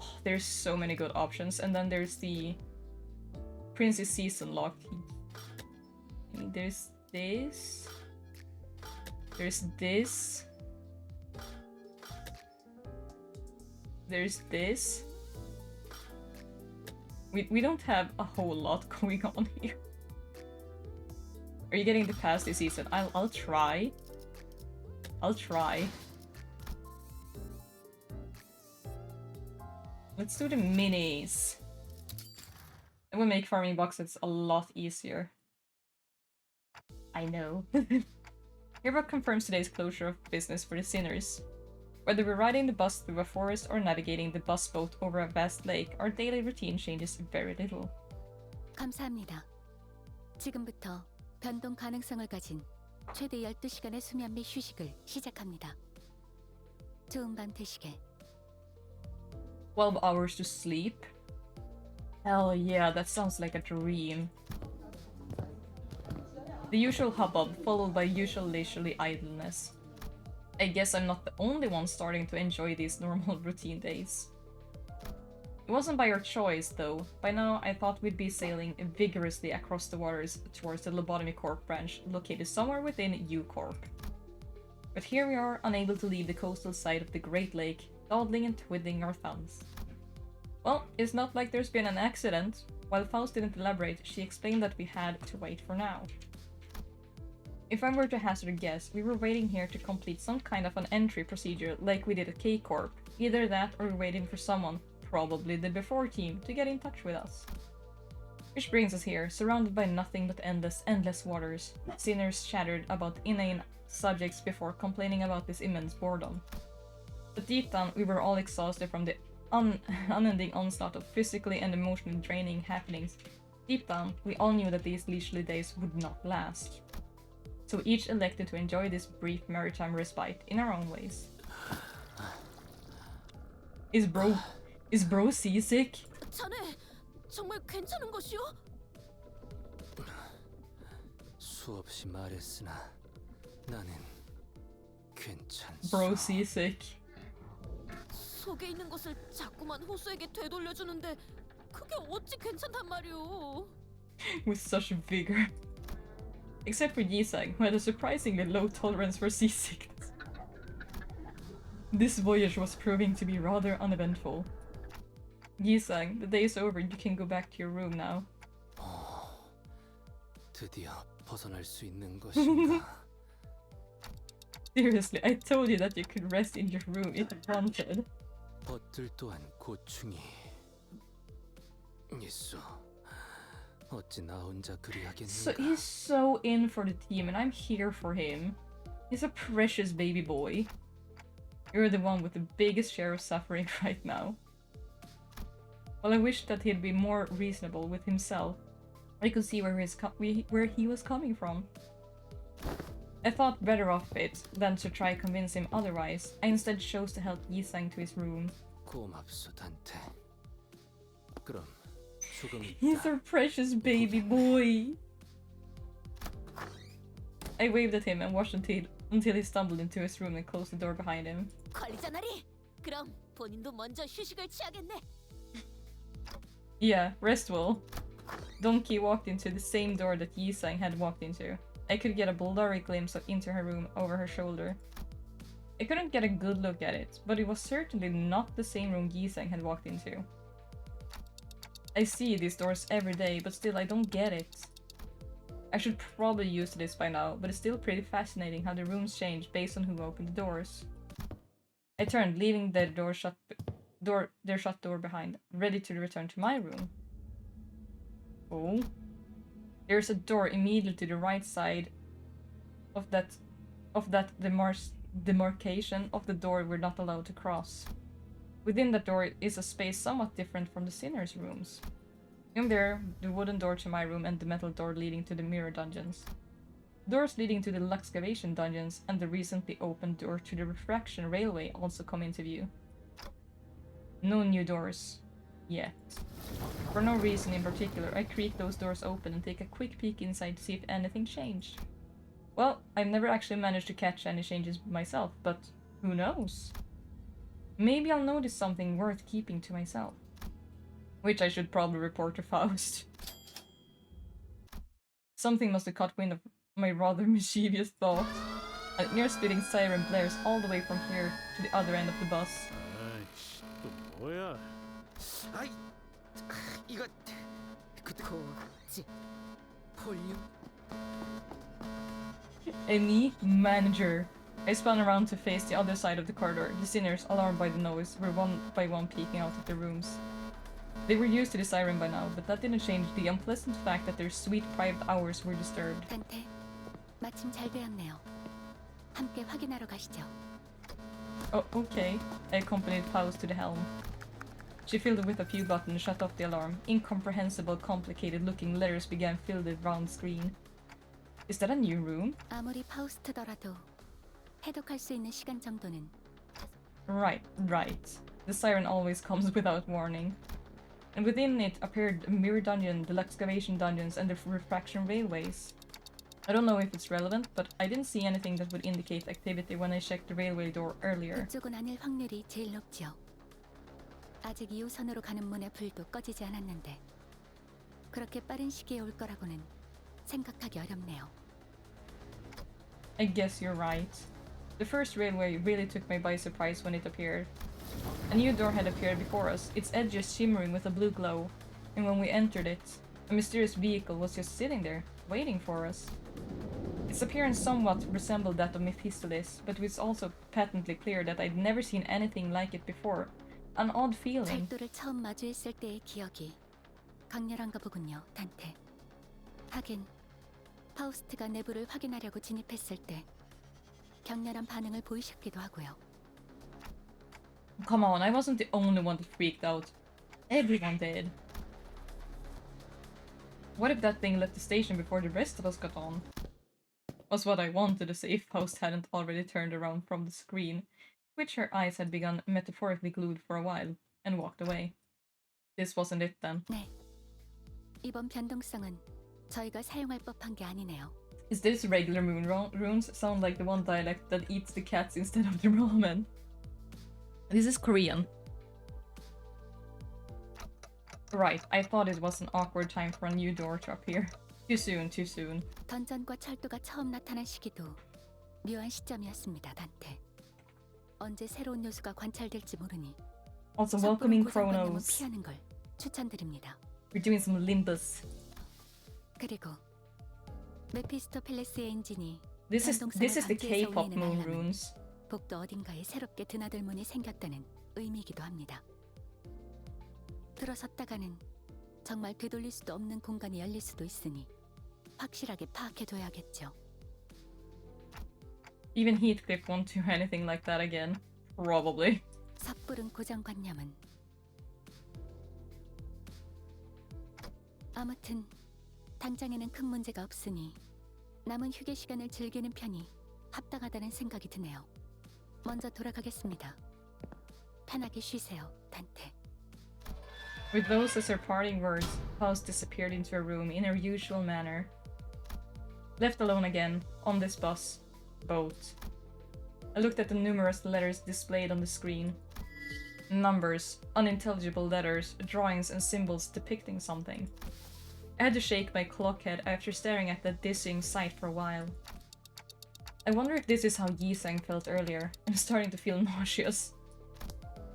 Oh, there's so many good options. And then there's the Prince's Season Lock. There's this. There's this. There's this. We don't have a whole lot going on here. Are you getting the pass this season? I'll try. I'll try. Let's do the minis. It will make farming boxes a lot easier. I know. Herba confirms today's closure of business for the sinners. Whether we're riding the bus through a forest or navigating the bus boat over a vast lake, our daily routine changes very little. 감사합니다. 지금부터 변동 가능성을 가진 최대 12시간의 수면 및 휴식을 시작합니다. 좋은 밤 되시게. 12 hours to sleep? Hell yeah, that sounds like a dream. The usual hubbub, followed by usual leisurely idleness. I guess I'm not the only one starting to enjoy these normal routine days. It wasn't by our choice, though. By now, I thought we'd be sailing vigorously across the waters towards the Lobotomy Corp branch, located somewhere within U-Corp. But here we are, unable to leave the coastal side of the Great Lake, dawdling and twiddling our thumbs. Well, it's not like there's been an accident. While Faust didn't elaborate, she explained that we had to wait for now. If I were to hazard a guess, we were waiting here to complete some kind of an entry procedure like we did at K-Corp. Either that or we're waiting for someone, probably the Before team, to get in touch with us. Which brings us here, surrounded by nothing but endless waters. Sinners chattered about inane subjects before complaining about this immense boredom. But deep down, we were all exhausted from the unending onslaught of physically and emotionally draining happenings. Deep down, we all knew that these leisurely days would not last. So we each elected to enjoy this brief maritime respite in our own ways. Is bro seasick? 자네 정말 괜찮은 것이오? 수없이 말했으나 나는 괜찮소. Bro seasick. 속에 있는 것을 자꾸만 호수에게 되돌려주는데 그게 어찌 괜찮단 말이오? With such vigor. Except for Yisang, who had a surprisingly low tolerance for seasickness. This voyage was proving to be rather uneventful. Yisang, the day is over, you can go back to your room now. 드디어 벗어날 수 있는 것인가? Seriously, I told you that you could rest in your room if you wanted. 벗들 또한 고충이 있어. 어찌 나 혼자 그리하겠는가? So he's so in for the team and I'm here for him. He's a precious baby boy. You're the one with the biggest share of suffering right now. Well, I wish that he'd be more reasonable with himself. I could see where he was coming from. I thought better of it than to try convince him otherwise. I instead chose to help Yisang to his room. 고맙소, 단테. 그럼 조금 He's our precious baby boy. I waved at him and watched until he stumbled into his room and closed the door behind him. 관리자 나리, 그럼 본인도 먼저 휴식을 취하겠네. Yeah, rest well. Donkey walked into the same door that Yisang had walked into. I could get a blurry glimpse into her room over her shoulder. I couldn't get a good look at it, but it was certainly not the same room Yisang had walked into. I see these doors every day, but still I don't get it. I should probably use this by now, but it's still pretty fascinating how the rooms change based on who opened the doors. I turned, leaving the their shut door behind, ready to return to my room. Oh. There's a door immediately to the right side of that demarcation of the door we're not allowed to cross. Within that door is a space somewhat different from the sinners' rooms. In there, the wooden door to my room and the metal door leading to the mirror dungeons. Doors leading to the Luxcavation dungeons and the recently opened door to the refraction railway also come into view. No new doors. Yet. For no reason in particular, I creak those doors open and take a quick peek inside to see if anything changed. Well, I've never actually managed to catch any changes myself, but who knows? Maybe I'll notice something worth keeping to myself. Which I should probably report to Faust. Something must have caught wind of my rather mischievous thoughts. A near-splitting siren blares all the way from here to the other end of the bus. 아이씨, 또 뭐야? 아이, 이거 고지 볼륨. Me, manager. I spun around to face the other side of the corridor. The sinners, alarmed by the noise, were one by one peeking out of their rooms. They were used to the siren by now, but that didn't change the unpleasant fact that their sweet private hours were disturbed. 단테, 마침 잘 되었네요. 함께 확인하러 가시죠. Oh, okay. I accompanied Faust to the helm. She filled with a few buttons and shut off the alarm. Incomprehensible, complicated-looking letters began filling the round screen. Is that a new room? 아무리 파우스트더라도 해독할 수 있는 시간 정도는. Right. The siren always comes without warning. And within it appeared a mirror dungeon, the Luxcavation dungeons, and the refraction railways. I don't know if it's relevant, but I didn't see anything that would indicate activity when I checked the railway door earlier. 그쪽은 아닐 확률이 제일 높죠. 아직 2호선으로 가는 문의 불도 꺼지지 않았는데 그렇게 빠른 시기에 올 거라고는 생각하기 어렵네요. I guess you're right. The first railway really took me by surprise when it appeared. A new door had appeared before us, its edges shimmering with a blue glow, and when we entered it, a mysterious vehicle was just sitting there, waiting for us. Its appearance somewhat resembled that of Mephistopheles, but it was also patently clear that I'd never seen anything like it before. An odd feeling. 절도를 처음 마주했을 때의 기억이 강렬한가 보군요, 단테. 하긴 파우스트가 내부를 확인하려고 진입했을 때 격렬한 반응을 보이셨기도 하고요. Come on, I wasn't the only one that freaked out. Everyone did. What if that thing left the station before the rest of us got on? Was what I wanted to say if Faust hadn't already turned around from the screen, which her eyes had begun metaphorically glued for a while, and walked away. This wasn't it then. 네. 이번 변동성은 저희가 사용할 법한 게 아니네요. Is this regular moon runes? Sound like the one dialect that eats the cats instead of the ramen. This is Korean. Right, I thought it was an awkward time for a new door to appear. Too soon. 던전과 철도가 처음 나타난 시기도 묘한 시점이었습니다, 단테. 언제 새로운 요소가 관찰될지 모르니. Also, welcoming Chronos. 피하는 걸 추천드립니다. We're doing some Limbus. 그리고 메피스토펠레스의 엔진이 This is the K-pop moon runes. 복도 어딘가에 새롭게 드나들 문이 생겼다는 의미이기도 합니다. 들어섰다가는 정말 되돌릴 수도 없는 공간이 열릴 수도 있으니 확실하게 파악해둬야겠죠. Even Heathcliff won't do anything like that again. Probably. 섣부른 고정관념은 아무튼 당장에는 큰 문제가 없으니 남은 휴게 시간을 즐기는 편이 합당하다는 생각이 드네요. 먼저 돌아가겠습니다. 편하게 쉬세요, 단테. With those as her parting words, Faust disappeared into her room in her usual manner. Left alone again, on this boat. I looked at the numerous letters displayed on the screen. Numbers, unintelligible letters, drawings and symbols depicting something. I had to shake my clock head after staring at that dizzying sight for a while. I wonder if this is how Yisang felt earlier. I'm starting to feel nauseous.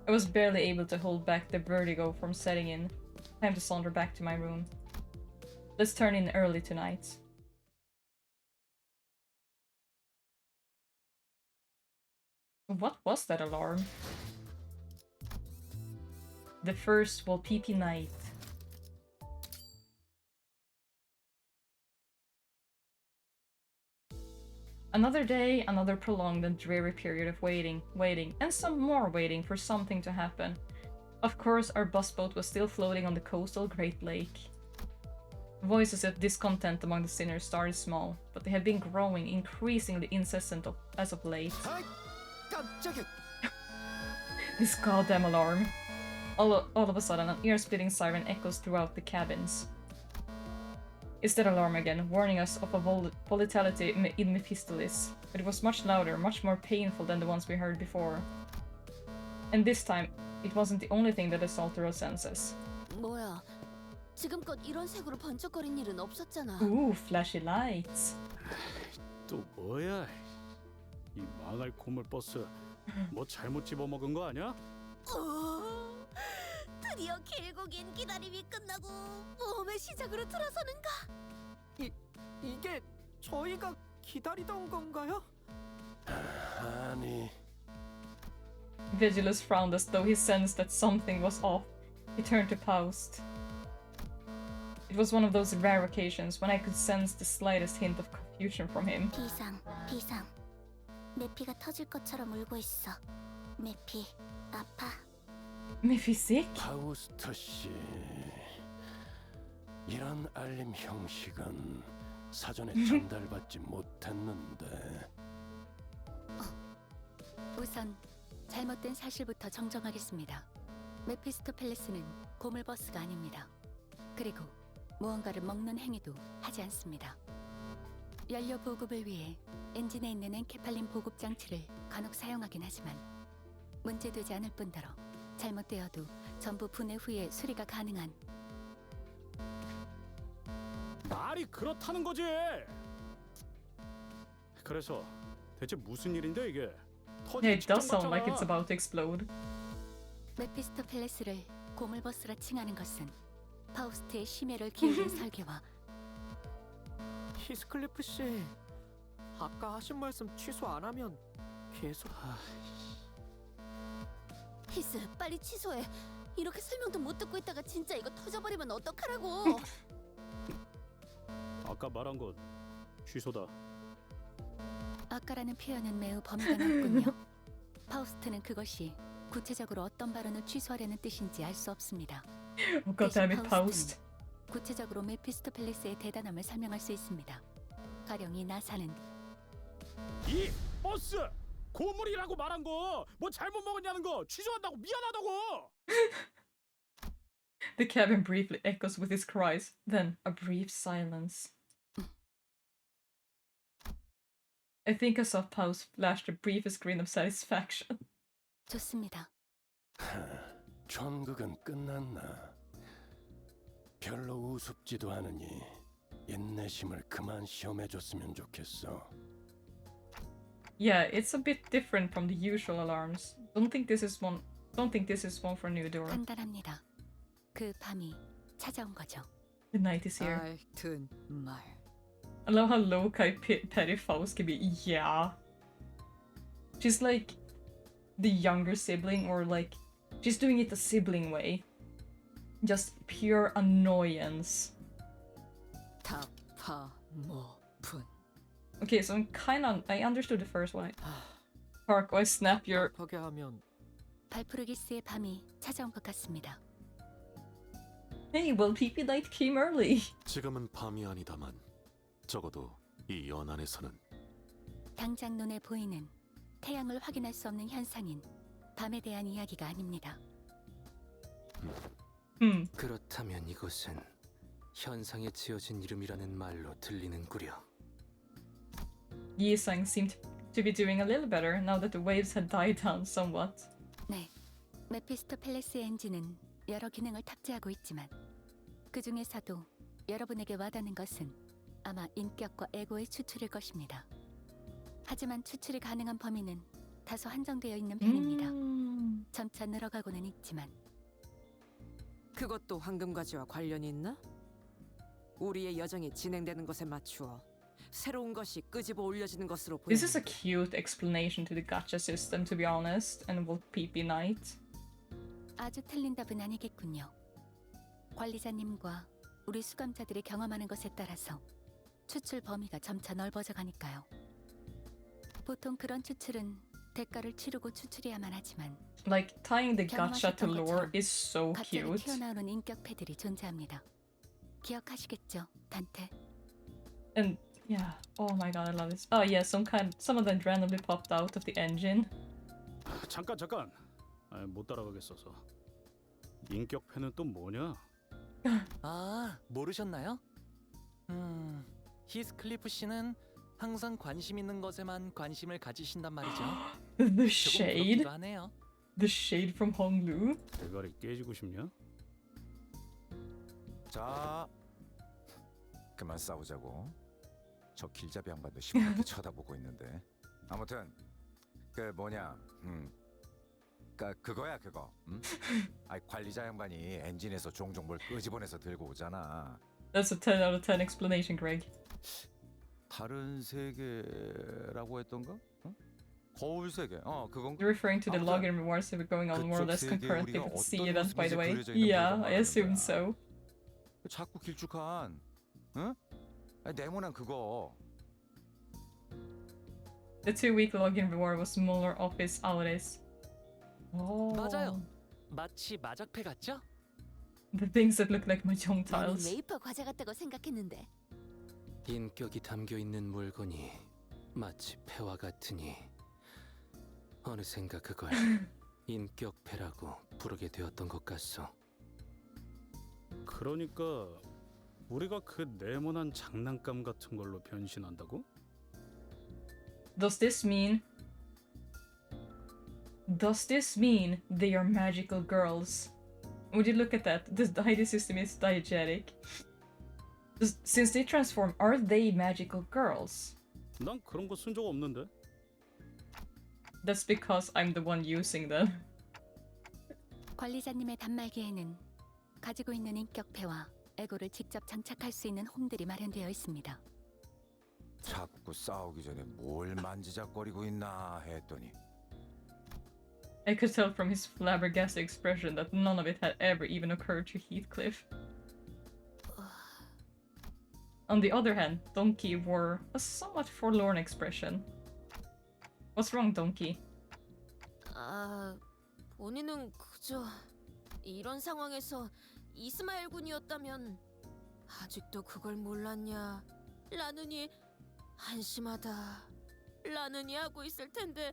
I was barely able to hold back the vertigo from setting in. Time to saunter back to my room. Let's turn in early tonight. What was that alarm? The first will PP night. Another day, another prolonged and dreary period of waiting, and some more waiting for something to happen. Of course, our bus boat was still floating on the coastal Great Lake. Voices of discontent among the sinners started small, but they had been growing increasingly incessant as of late. This goddamn alarm. All of a sudden, an ear-splitting siren echoes throughout the cabins. It's that alarm again, warning us of a volatility in Mephistolis, but it was much louder, much more painful than the ones we heard before. And this time, it wasn't the only thing that assaulted our senses. 뭐야? 지금껏 이런 색으로 번쩍거린 일은 없었잖아. Ooh, flashy lights. 또 뭐야? 이 망할 고물 버스 뭐 잘못 집어먹은 거 아니야? 드디어 길고 긴 기다림이 끝나고 모험의 시작으로 들어서는가? 이게 저희가 기다리던 건가요? 아니. Vigilus frowned as though he sensed that something was off. He turned to Faust. It was one of those rare occasions when I could sense the slightest hint of confusion from him. 비상. 내 피가 터질 것처럼 울고 있어. 메피, 아파. Maybe sick? 파우스트 씨, 이런 알림 형식은 사전에 전달받지 못했는데. 우선 잘못된 사실부터 정정하겠습니다. 메피스토펠레스는 고물버스가 아닙니다. 그리고 무언가를 먹는 행위도 하지 않습니다. 연료 보급을 위해 엔진에 있는 엔케팔린 보급 장치를 간혹 사용하긴 하지만 문제되지 않을 뿐더러 잘못되어도 전부 분해 후에 수리가 가능한. 말이 그렇다는 거지. 그래서 대체 무슨 일인데 이게? Yeah, it does sound like it's about to explode. 메피스토펠레스를 고물버스라 칭하는 것은 파우스트의 심혈을 기울인 설계와 히스클리프 씨, 아까 하신 말씀 취소 안 하면 계속. 히스, 빨리 취소해. 이렇게 설명도 못 듣고 있다가 진짜 이거 터져버리면 어떡하라고. 아까 말한 거 취소다. 아까라는 표현은 매우 범위가 넓군요. 파우스트는 그것이 구체적으로 어떤 발언을 취소하려는 뜻인지 알 수 없습니다. Oh god damn it, Faust. 구체적으로 메피스토펠레스의 대단함을 설명할 수 있습니다. 가령 이 나사는 이 버스 고물이라고 말한 거 뭐 잘못 먹었냐는 거 취소한다고 미안하다고. The cabin briefly echoes with his cries, then a brief silence. I think I saw Faust flash the briefest grin of satisfaction. 좋습니다. 전극은 끝났나? 별로 우습지도 않으니 인내심을 그만 시험해줬으면 좋겠어. Yeah, it's a bit different from the usual alarms. Don't think this is one for New Door. 판단합니다. 그 밤이 찾아온 거죠. The night is here. 하여튼 말. I love how low-key petty Faust can be. Yeah. She's like the younger sibling, or like she's doing it the sibling way. Just pure annoyance. 타파모푼. Okay, so I understood the first one. Park, why snap your... 하게 하면 발프르기스의 밤이 찾아온 것 같습니다. Hey, well, PP night came early. 지금은 밤이 아니다만 적어도 이 연안에서는 당장 눈에 보이는 태양을 확인할 수 없는 현상인 밤에 대한 이야기가 아닙니다. 그렇다면 이것은 현상에 지어진 이름이라는 말로 들리는구려. Yisang seemed to be doing a little better now that the waves had died down somewhat. 네, 메피스토펠레스 엔진은 여러 기능을 탑재하고 있지만 그 중에서도 여러분에게 와닿는 것은 아마 인격과 에고의 추출일 것입니다. 하지만 추출이 가능한 범위는 다소 한정되어 있는 편입니다. 점차 늘어가고는 있지만 그것도 황금가지와 관련이 있나? 우리의 여정이 진행되는 것에 맞추어 새로운 것이 끄집어 올려지는 것으로 This is a 보이는데 cute explanation to the gacha system, to be honest, and what PP Knight. 아주 틀린 답은 아니겠군요. 관리자님과 우리 수감자들이 경험하는 것에 따라서 추출 범위가 점차 넓어져 가니까요. 보통 그런 추출은 대가를 치르고 추출해야만 하지만 Like, tying the gacha to 경험하셨던 lore 것처럼 is so 갑자기 cute. 튀어나오는 인격패들이 존재합니다. 기억하시겠죠, 단테? And yeah, oh my god, I love this. Oh yeah, some of them randomly popped out of the engine. 잠깐. 못 따라가겠어서. 인격패는 또 뭐냐? 아, 모르셨나요? 히스클리프 씨는 항상 관심 있는 것에만 관심을 가지신단 말이죠. The 조금 shade? 부럽기도 하네요. The shade from Honglu? 대가리 깨지고 싶냐? 자, 그만 싸우자고. 저 길잡이 양반도 시뻘게 쳐다보고 있는데. 아무튼 그 뭐냐, 그거야 그거. 아이 관리자 양반이 엔진에서 종종 뭘 끄집어내서 들고 오잖아. That's a 10 out of 10 explanation, Greg. 다른 세계라고 했던가? 거울 세계. 그건. You're referring to the 아무튼 login rewards that were going on more or less 그쪽 세계에 concurrently 우리가 with the sea 어떤 event, by the way. 모습인지 그려져 있는 Yeah, 물건 I assume 말하는 거야. so. 자꾸 길쭉한, 응? 네모난 그거. The 2-week login reward was smaller office hours. Oh. 맞아요. 마치 마작패 같죠? The things that look like mahjong 나는 tiles. 웨이퍼 과자 같다고 생각했는데. 인격이 담겨 있는 물건이 마치 패와 같으니 어느샌가 그걸 인격패라고 부르게 되었던 것 같소. 그러니까 우리가 그 네모난 장난감 같은 걸로 변신한다고? Does this mean they are magical girls? Would you look at that? The ID system is diegetic. Since they transform, are they magical girls? 난 그런 거 쓴 적 없는데. That's because I'm the one using them. 관리자님의 단말기에는 가지고 있는 인격패와 에고를 직접 장착할 수 있는 홈들이 마련되어 있습니다. 자꾸 싸우기 전에 뭘 만지작거리고 있나 했더니. I could tell from his flabbergasted expression that none of it had ever even occurred to Heathcliff. On the other hand, Donkey wore a somewhat forlorn expression. What's wrong, Donkey? 본인은 그저 이런 상황에서 이스마엘 군이었다면 아직도 그걸 몰랐냐? 라느니 한심하다. 라느니 하고 있을 텐데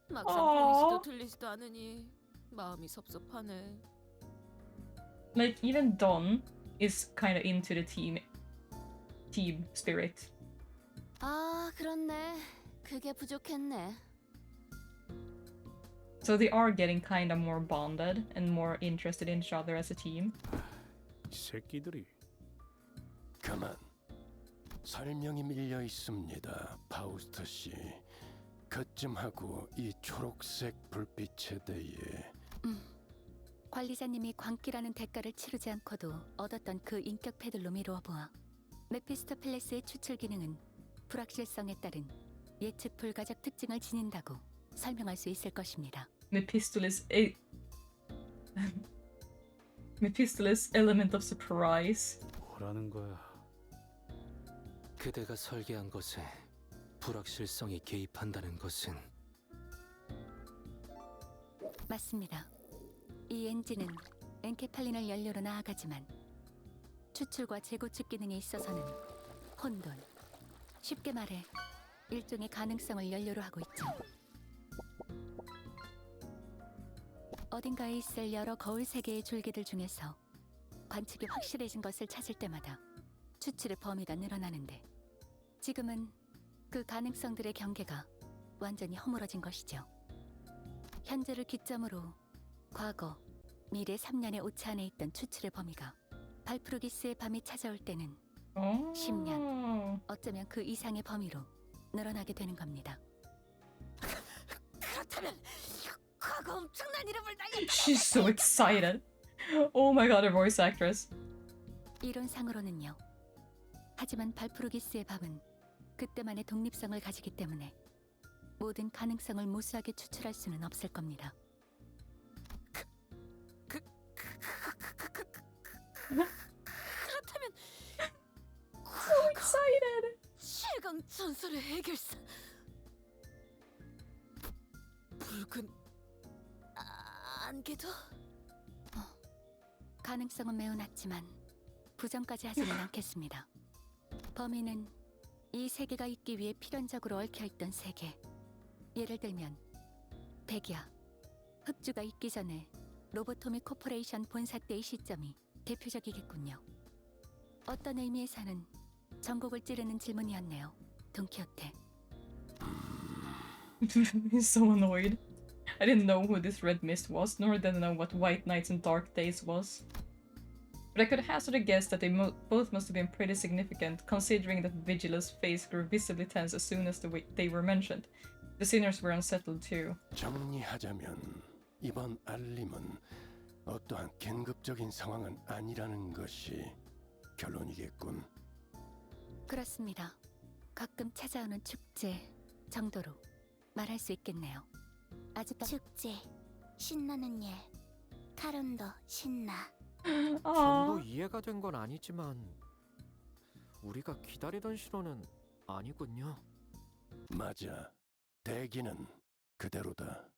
막상 보이지도 들리지도 않으니 마음이 섭섭하네. Like, even Don is kind of into the team spirit. 아, 그렇네. 그게 부족했네. So they are getting kind of more bonded and more interested in each other as a team. 이 새끼들이. 그만. 설명이 밀려 있습니다, 파우스트 씨. 그쯤 하고 이 초록색 불빛에 대해. 관리자님이 광기라는 대가를 치르지 않고도 얻었던 그 인격패들로 미루어 보아 메피스토펠레스의 추출 기능은 불확실성에 따른 예측 불가적 특징을 지닌다고 설명할 수 있을 것입니다. Mephistophilus element of surprise. 뭐라는 거야? 그대가 설계한 것에 불확실성이 개입한다는 것은 맞습니다. 이 엔진은 엔케팔린을 연료로 나아가지만 추출과 재구축 기능에 있어서는 혼돈, 쉽게 말해 일종의 가능성을 연료로 하고 있죠. 어딘가에 있을 여러 거울 세계의 줄기들 중에서 관측이 확실해진 것을 찾을 때마다 추출의 범위가 늘어나는데 지금은 그 가능성들의 경계가 완전히 허물어진 것이죠. 현재를 기점으로 과거, 미래 3년의 오차 안에 있던 추출의 범위가 발프루기스의 밤이 찾아올 때는 10년, 어쩌면 그 이상의 범위로 늘어나게 되는 겁니다. 그렇다면 과거 엄청난 이름을 날렸다. She's so excited. Oh my god, a voice actress. 이론상으로는요. 하지만 발프루기스의 밤은 그때만의 독립성을 가지기 때문에 모든 가능성을 무수하게 추출할 수는 없을 겁니다. 그렇다면 So excited. 최강 전설의 해결사 붉은 안개도 가능성은 매우 낮지만 부정까지 하지는 않겠습니다. 범인은 이 세계가 있기 위해 필연적으로 얽혀있던 세계. 예를 들면 백야, 흑주가 있기 전에 로보토미 코퍼레이션 본사 때의 시점이 대표적이겠군요. 어떤 의미에서는 전곡을 찌르는 질문이었네요. 돈키호테. He's so annoyed. I didn't know who this red mist was, nor did I know what white nights and dark days was. But I could hazard a guess that they both must have been pretty significant, considering that Vigila's face grew visibly tense as soon as they were mentioned. The sinners were unsettled too. 정리하자면 이번 알림은 어떠한 긴급적인 상황은 아니라는 것이 결론이겠군. 그렇습니다. 가끔 찾아오는 축제 정도로 말할 수 있겠네요. 아직도 축제 신나는 일 카론도 신나. 전부 이해가 된 건 아니지만 우리가 기다리던 신호는 아니군요. 맞아. 대기는 그대로다.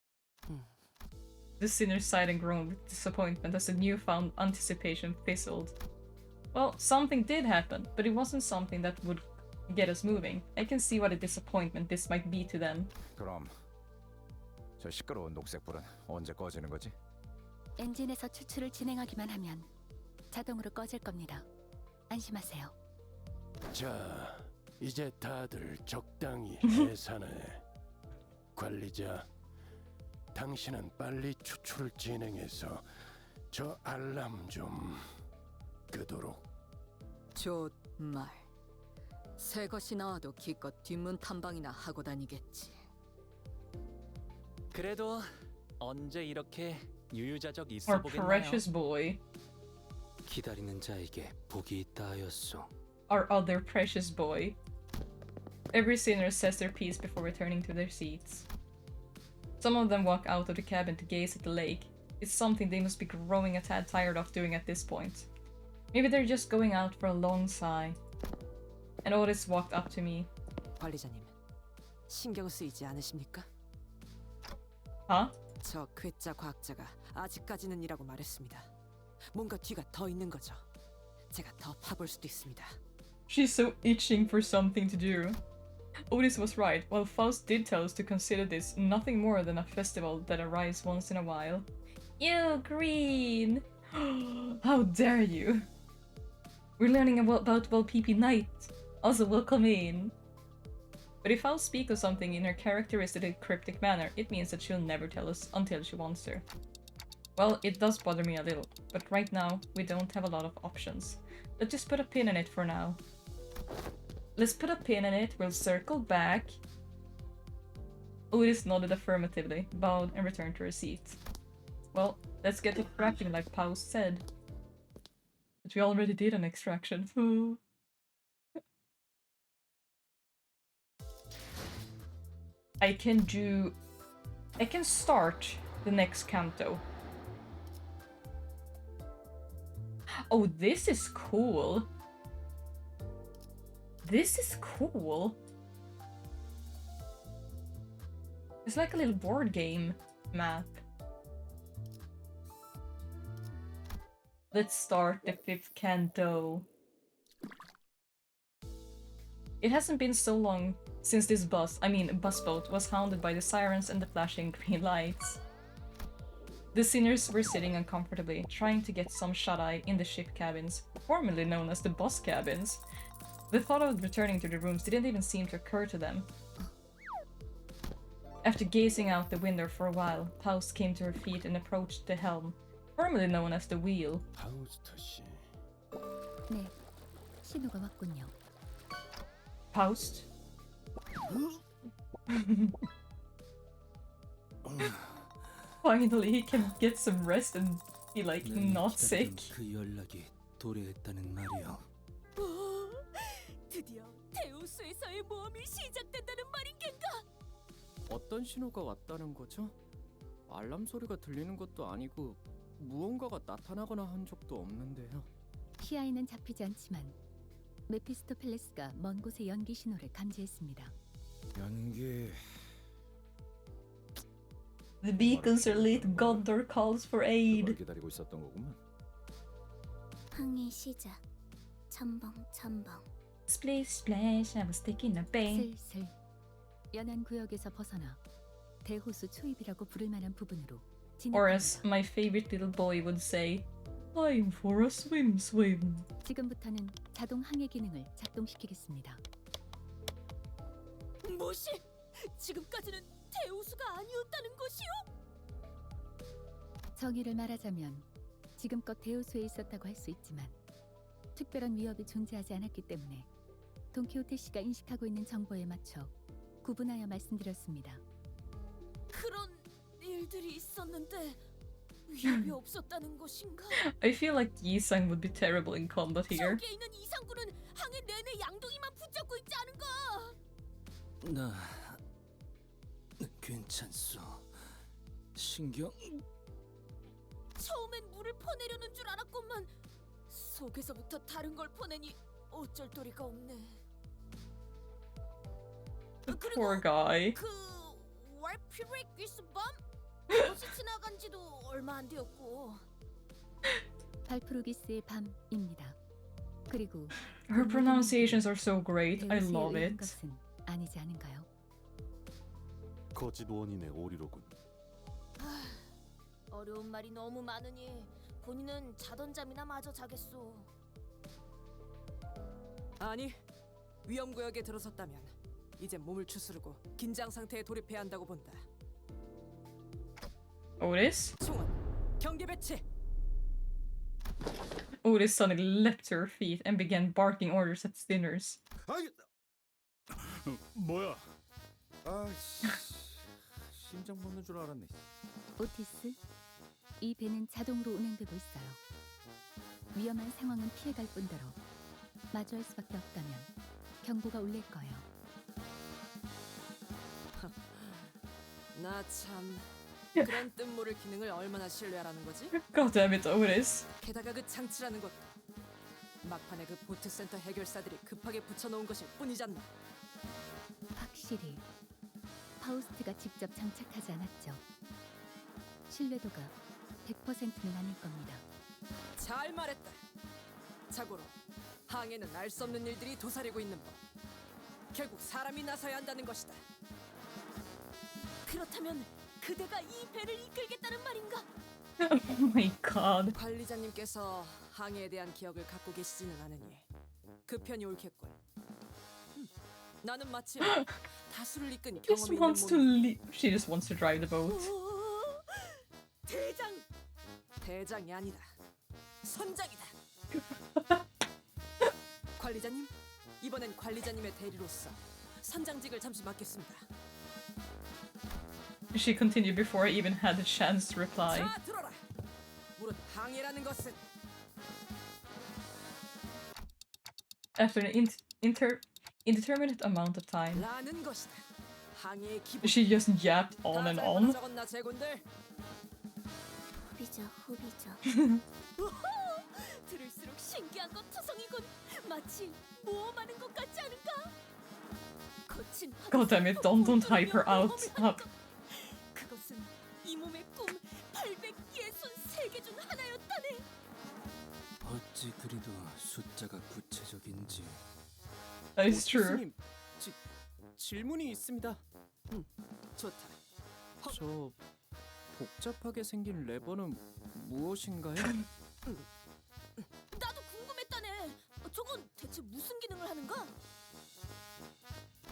The sinners sighed and groaned with disappointment as the newfound anticipation fizzled. Well, something did happen, but it wasn't something that would get us moving. I can see what a disappointment this might be to them. 그럼 저 시끄러운 녹색불은 언제 꺼지는 거지? 엔진에서 추출을 진행하기만 하면 자동으로 꺼질 겁니다. 안심하세요. 자, 이제 다들 적당히 해산해. 관리자, 당신은 빨리 추출을 진행해서 저 알람 좀 끄도록. 좋말. 새 것이 나와도 기껏 뒷문 탐방이나 하고 다니겠지. 그래도 언제 이렇게 유유자적 Our 있어 보겠나요? precious boy. 기다리는 자에게 복이 있다 하였소. Our other precious boy. Every sinner says their piece before returning to their seats. Some of them walk out of the cabin to gaze at the lake. It's something they must be growing a tad tired of doing at this point. Maybe they're just going out for a long sigh. And Otis walked up to me. 관리자님, 신경 쓰이지 않으십니까? Huh? 저 괴짜 과학자가 아직까지는이라고 말했습니다. 뭔가 뒤가 더 있는 거죠. 제가 더 파볼 수도 있습니다. She's so itching for something to do. Otis was right. While Faust did tell us to consider this nothing more than a festival that arrives once in a while. You green! How dare you! We're learning about Walpipi Night. Also welcome in. But if Faust speaks of something in her characteristically cryptic manner, it means that she'll never tell us until she wants to. Well, it does bother me a little, but right now we don't have a lot of options. Let's just put a pin in it for now. Let's put a pin in it, we'll circle back. Otis nodded affirmatively, bowed, and returned to her seat. Well, let's get extracting like Faust said. But we already did an extraction. I can start the next canto. Oh, this is cool. This is cool. It's like a little board game map. Let's start the 5th canto. It hasn't been so long since this busboat was hounded by the sirens and the flashing green lights. The sinners were sitting uncomfortably, trying to get some shut-eye in the ship cabins, formerly known as the boss cabins. The thought of returning to the rooms didn't even seem to occur to them. After gazing out the window for a while, Faust came to her feet and approached the helm, formerly known as the wheel. 파우스트 씨. 네, 신호가 왔군요. Faust? Finally, he can get some rest and He like 난 not 기다리던 sick. 그 연락이 도래했다는 말이요. 드디어 데우스에서의 모험이 시작된다는 말인 겐가? 어떤 신호가 왔다는 거죠? 알람 소리가 들리는 것도 아니고 무언가가 나타나거나 한 적도 없는데요. 시야에는 잡히지 않지만 메피스토펠레스가 먼 곳의 연기 신호를 감지했습니다. 연기. The beacons are lit. Gondor calls for 그걸 aid. 기다리고 있었던 거구만. 항해 시작. 첨벙 첨벙. Splish splash, I was taking a bath. 슬슬 연안 구역에서 벗어나 대호수 초입이라고 부를 만한 부분으로 Or as 진입합니다. my favorite little boy would say, I'm for a swim, swim. 지금부터는 자동 항해 기능을 작동시키겠습니다. 뭐시? 지금까지는 데우스가 아니었다는 것이요? 정의를 말하자면 지금껏 대호수에 있었다고 할 수 있지만 특별한 위협이 존재하지 않았기 때문에 돈키호테 씨가 인식하고 있는 정보에 맞춰 구분하여 말씀드렸습니다. 그런 일들이 있었는데 위협이 없었다는 것인가? I feel like Yi-sang would be terrible in combat here. 저기에 있는 이상구는 항해 내내 양동이만 붙잡고 있지 않은가? 나 괜찮소. 신경 처음엔 물을 퍼내려는 줄 알았건만 속에서부터 다른 걸 퍼내니 어쩔 도리가 없네. Poor guy. 그 월피레기스 밤? 그것이 지나간 지도 얼마 안 되었고 발프루기스의 밤입니다. 그리고 Her pronunciations are so great. I 데우스에 love 의한 it. 것은 아니지 않은가요? 거짓 원인의 오리로군. 어려운 말이 너무 많으니 본인은 자던 잠이나 마저 자겠소. 아니, 위험 구역에 들어섰다면 이제 몸을 추스르고 긴장 상태에 돌입해야 한다고 본다. Otis? 총원, 경계 배치. Otis suddenly leapt to her feet and began barking orders at Stinners. 뭐야? 심장 멎는 줄 알았네. 오티스, 이 배는 자동으로 운행되고 있어요. 위험한 상황은 피해갈 뿐더러 마주할 수밖에 없다면 경보가 울릴 거예요. 나 참 그런 뜻모를 기능을 얼마나 신뢰하라는 거지? God damn it, Otis. 게다가 그 장치라는 것도 막판에 그 보트 센터 해결사들이 급하게 붙여놓은 것일 뿐이잖아. 확실히 파우스트가 직접 장착하지 않았죠. 신뢰도가 100%는 아닐 겁니다. 잘 말했다. 자고로 항해는 알 수 없는 일들이 도사리고 있는 법. 결국 사람이 나서야 한다는 것이다. 그렇다면 그대가 이 배를 이끌겠다는 말인가? Oh my god. 관리자님께서 항해에 대한 기억을 갖고 계시지는 않으니 그 편이 옳겠군. 나는 마치 다수를 이끈 Just 경험이 있는 wants to 몸. leave. She just wants to drive the boat. 대장! 대장이 아니다. 선장이다. 관리자님, 이번엔 관리자님의 대리로서 선장직을 잠시 맡겠습니다. She continued before I even had a chance to reply. 자, 들어라. 물은 항해라는 것은 After an indeterminate amount of time, 라는 것이다. 항해의 기본. she just yapped on and on. 적었나 제군들? 후비죠. 들을수록 신기한 것 투성이군. 마치 모험하는 것 같지 않은가? 거친 God damn it, don't hype her out. 그것은 이 몸의 꿈 863개 중 하나였다네. 어찌 그리도 숫자가 구체적인지. That is true. 교수님, 질문이 있습니다. 좋다. 저 복잡하게 생긴 레버는 무엇인가요? 나도 궁금했다네. 저건 대체 무슨 기능을 하는가?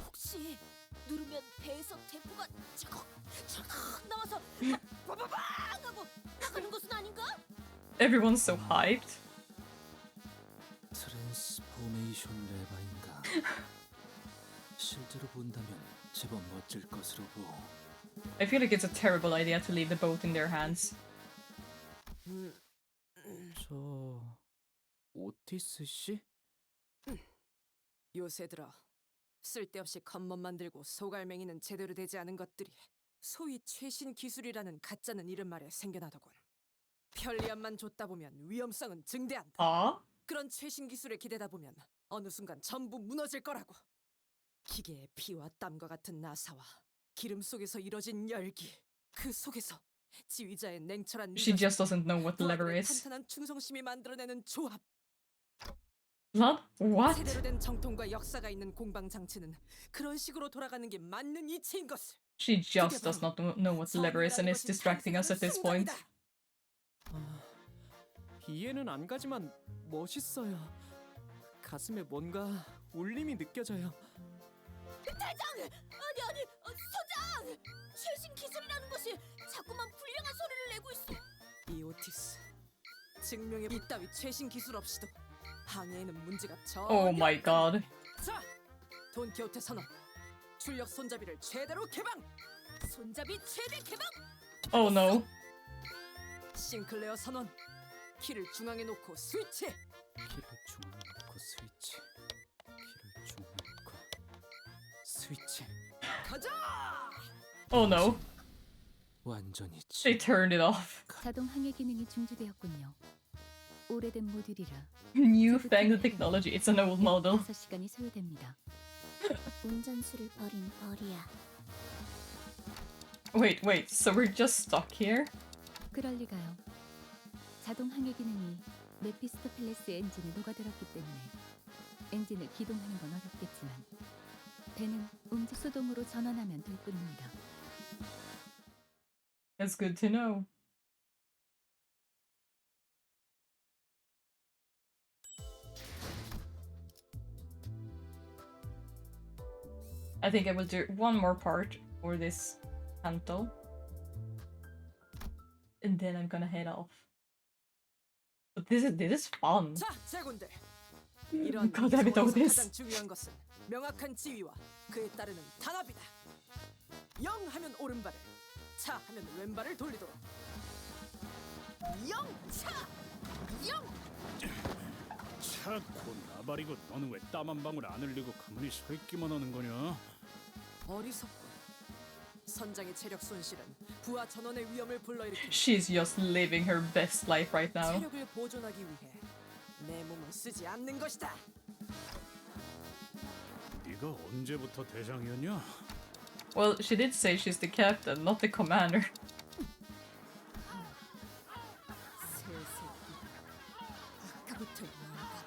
혹시 누르면 배에서 대포가 차곡 나와서 빠바방 하고 나가는 것은 아닌가? Everyone's so hyped. 트랜스포메이션 레바인가. 실제로 본다면 제법 멋질 것으로 보. I feel like it's a terrible idea to leave the boat in their hands. 오티스 씨? 요새 들어 쓸데없이 겉멋 만들고 소갈맹이는 제대로 되지 않은 것들이 소위 최신 기술이라는 가짜는 이름 말에 생겨나더군. 편리함만 줬다 보면 위험성은 증대한다. 아? 그런 최신 기술에 기대다 보면 어느 순간 전부 무너질 거라고. 기계의 피와 땀과 같은 나사와 기름 속에서 이뤄진 열기, 그 속에서 지휘자의 냉철한 She just doesn't know what the lever 부하들의 is. 탄탄한 충성심이 만들어내는 조합. What? What? 제대로 된 정통과 역사가 있는 공방 장치는 그런 식으로 돌아가는 게 맞는 이치인 것을. She just does not know what the lever is and is distracting us at this point. 이해는 안 가지만 멋있어요. 가슴에 뭔가 울림이 느껴져요. 대장! 아니 소장! 최신 기술이라는 것이 자꾸만 불량한 소리를 내고 있어. 이 오티스 증명해. 이따위 최신 기술 없이도 항해에는 문제가 전혀. Oh my god. 자, 돈키호테 선언. 출력 손잡이를 최대로 개방. 손잡이 최대 개방! Oh no. 싱클레어 선언. 키를 중앙에 놓고 스위치. 키를 중앙에 놓고 스위치. 키를 중앙에 놓고 스위치. 가자! Oh no. 완전히 They turned it off. 자동 항해 기능이 중지되었군요. 오래된 모듈이라 Newfangled technology. It's an old model. 5시간이 소요됩니다. 운전수를 버린 벌이야. Wait. So we're just stuck here? 그럴 리가요. 자동 항해 기능이 메피스토펠레스 엔진에 녹아들었기 때문에 엔진을 기동하는 건 어렵겠지만 배는 움직 수동으로 전환하면 될 뿐입니다. That's good to know. I think I will do one more part for this canto. And then I'm gonna head off. But this is fun. 자, 제군들. 이런 God damn it, all 상황에서 this. 가장 중요한 것은 명확한 지휘와 그에 따르는 단합이다. 영 하면 오른발을, 차 하면 왼발을 돌리도록. 영, 차, 영. 차고 나발이고 너는 왜 땀 한 방울 안 흘리고 가만히 서 있기만 하는 거냐? 어리석군. 선장의 체력 손실은 부하 전원의 위험을 불러일으키고 She's just living her best life right now. 체력을 보존하기 위해 내 몸을 쓰지 않는 것이다. 네가 언제부터 대장이었냐? Well, she did say she's the captain, not the commander. 아까부터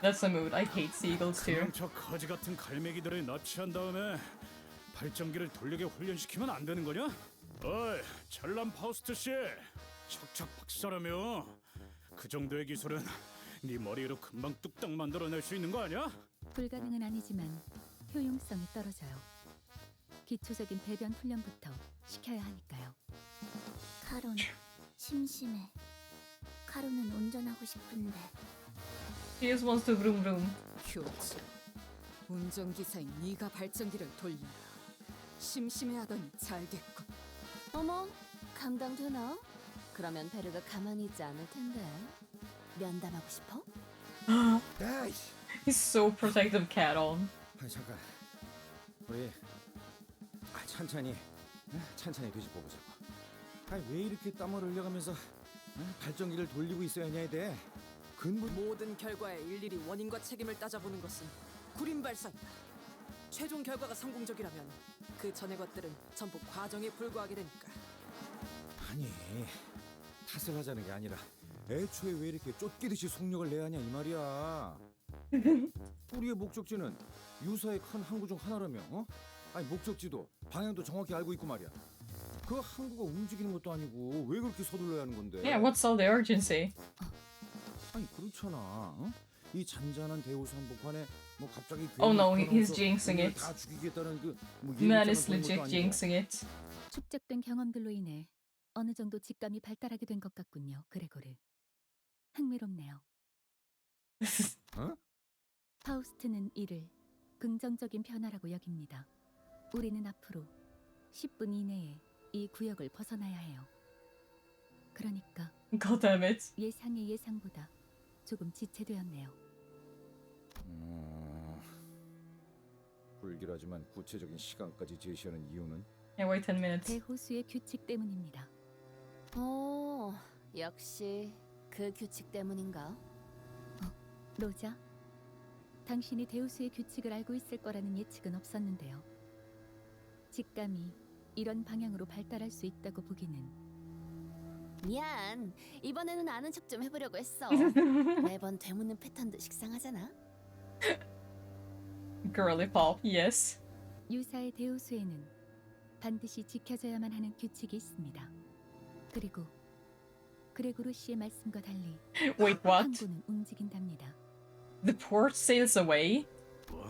That's a mood. I hate seagulls too. 그냥 저 거지 같은 갈매기들을 납치한 다음에 발전기를 돌리게 훈련시키면 안 되는 거냐? 어이, 잘난 파우스트 씨, 척척 박사라며. 그 정도의 기술은 네 머리로 금방 뚝딱 만들어낼 수 있는 거 아니야? 불가능은 아니지만 효용성이 떨어져요. 기초적인 배변 훈련부터 시켜야 하니까요. 카론, 심심해. 카론은 운전하고 싶은데. She just wants to vroom vroom. 효치, 운전기사인 네가 발전기를 돌려라. 심심해하더니 잘됐군. 어머, 감당되나? 그러면 베르가 가만히 있지 않을 텐데. 면담하고 싶어? He's so protective, cat on. 아니 잠깐. 우리 천천히 뒤집어 보자고. 아니 왜 이렇게 땀을 흘려가면서 발전기를 돌리고 있어야 하냐에 대해 근본 모든 결과에 일일이 원인과 책임을 따져보는 것은 구린 발상이다. 최종 결과가 성공적이라면 그 전의 것들은 전부 과정에 불과하게 되니까. 아니 탓을 하자는 게 아니라 애초에 왜 이렇게 쫓기듯이 속력을 내야 하냐 이 말이야. 우리의 목적지는 유사의 큰 항구 중 하나라며. 아니 목적지도 방향도 정확히 알고 있고 말이야. 그 항구가 움직이는 것도 아니고 왜 그렇게 서둘러야 하는 건데? Yeah, what's all the urgency? 아니 그렇잖아. 이 잔잔한 대우수 한복판에 뭐 갑자기 Oh no, he's jinxing it. 다 죽이겠다는 그뭐 Man is legit jinxing it. 축적된 경험들로 인해 어느 정도 직감이 발달하게 된 것 같군요, 그레고르. 흥미롭네요. 파우스트는 이를 긍정적인 변화라고 여깁니다. 우리는 앞으로 10분 이내에 이 구역을 벗어나야 해요. 그러니까 God damn it. 예상의 예상보다 조금 지체되었네요. 불길하지만 구체적인 시간까지 제시하는 이유는 Yeah, wait 10 minutes. 대호수의 규칙 때문입니다. 역시 그 규칙 때문인가? 로자, 당신이 대호수의 규칙을 알고 있을 거라는 예측은 없었는데요. 직감이 이런 방향으로 발달할 수 있다고 보기는. 미안. 이번에는 아는 척 좀 해보려고 했어. 매번 되묻는 패턴도 식상하잖아. Girly pop, yes. 유사의 대호수에는 반드시 지켜져야만 하는 규칙이 있습니다. 그리고 그레고르 씨의 말씀과 달리 Wait, what? 항구는 움직인답니다. The port sails away? 뭐?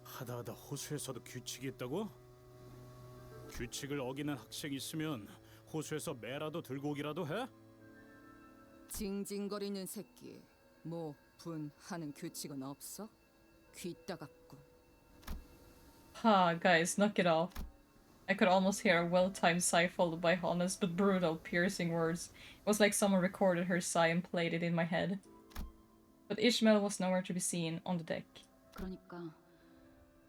하다하다 호수에서도 규칙이 있다고? 규칙을 어기는 학생이 있으면 호수에서 매라도 들고 오기라도 해? 징징거리는 새끼. 뭐, 분 하는 규칙은 없어? 귀 따갑군. Ha, guys, knock it off. I could almost hear a well-timed sigh followed by honest but brutal, piercing words. It was like someone recorded her sigh and played it in my head. But Ishmael was nowhere to be seen on the deck. 그러니까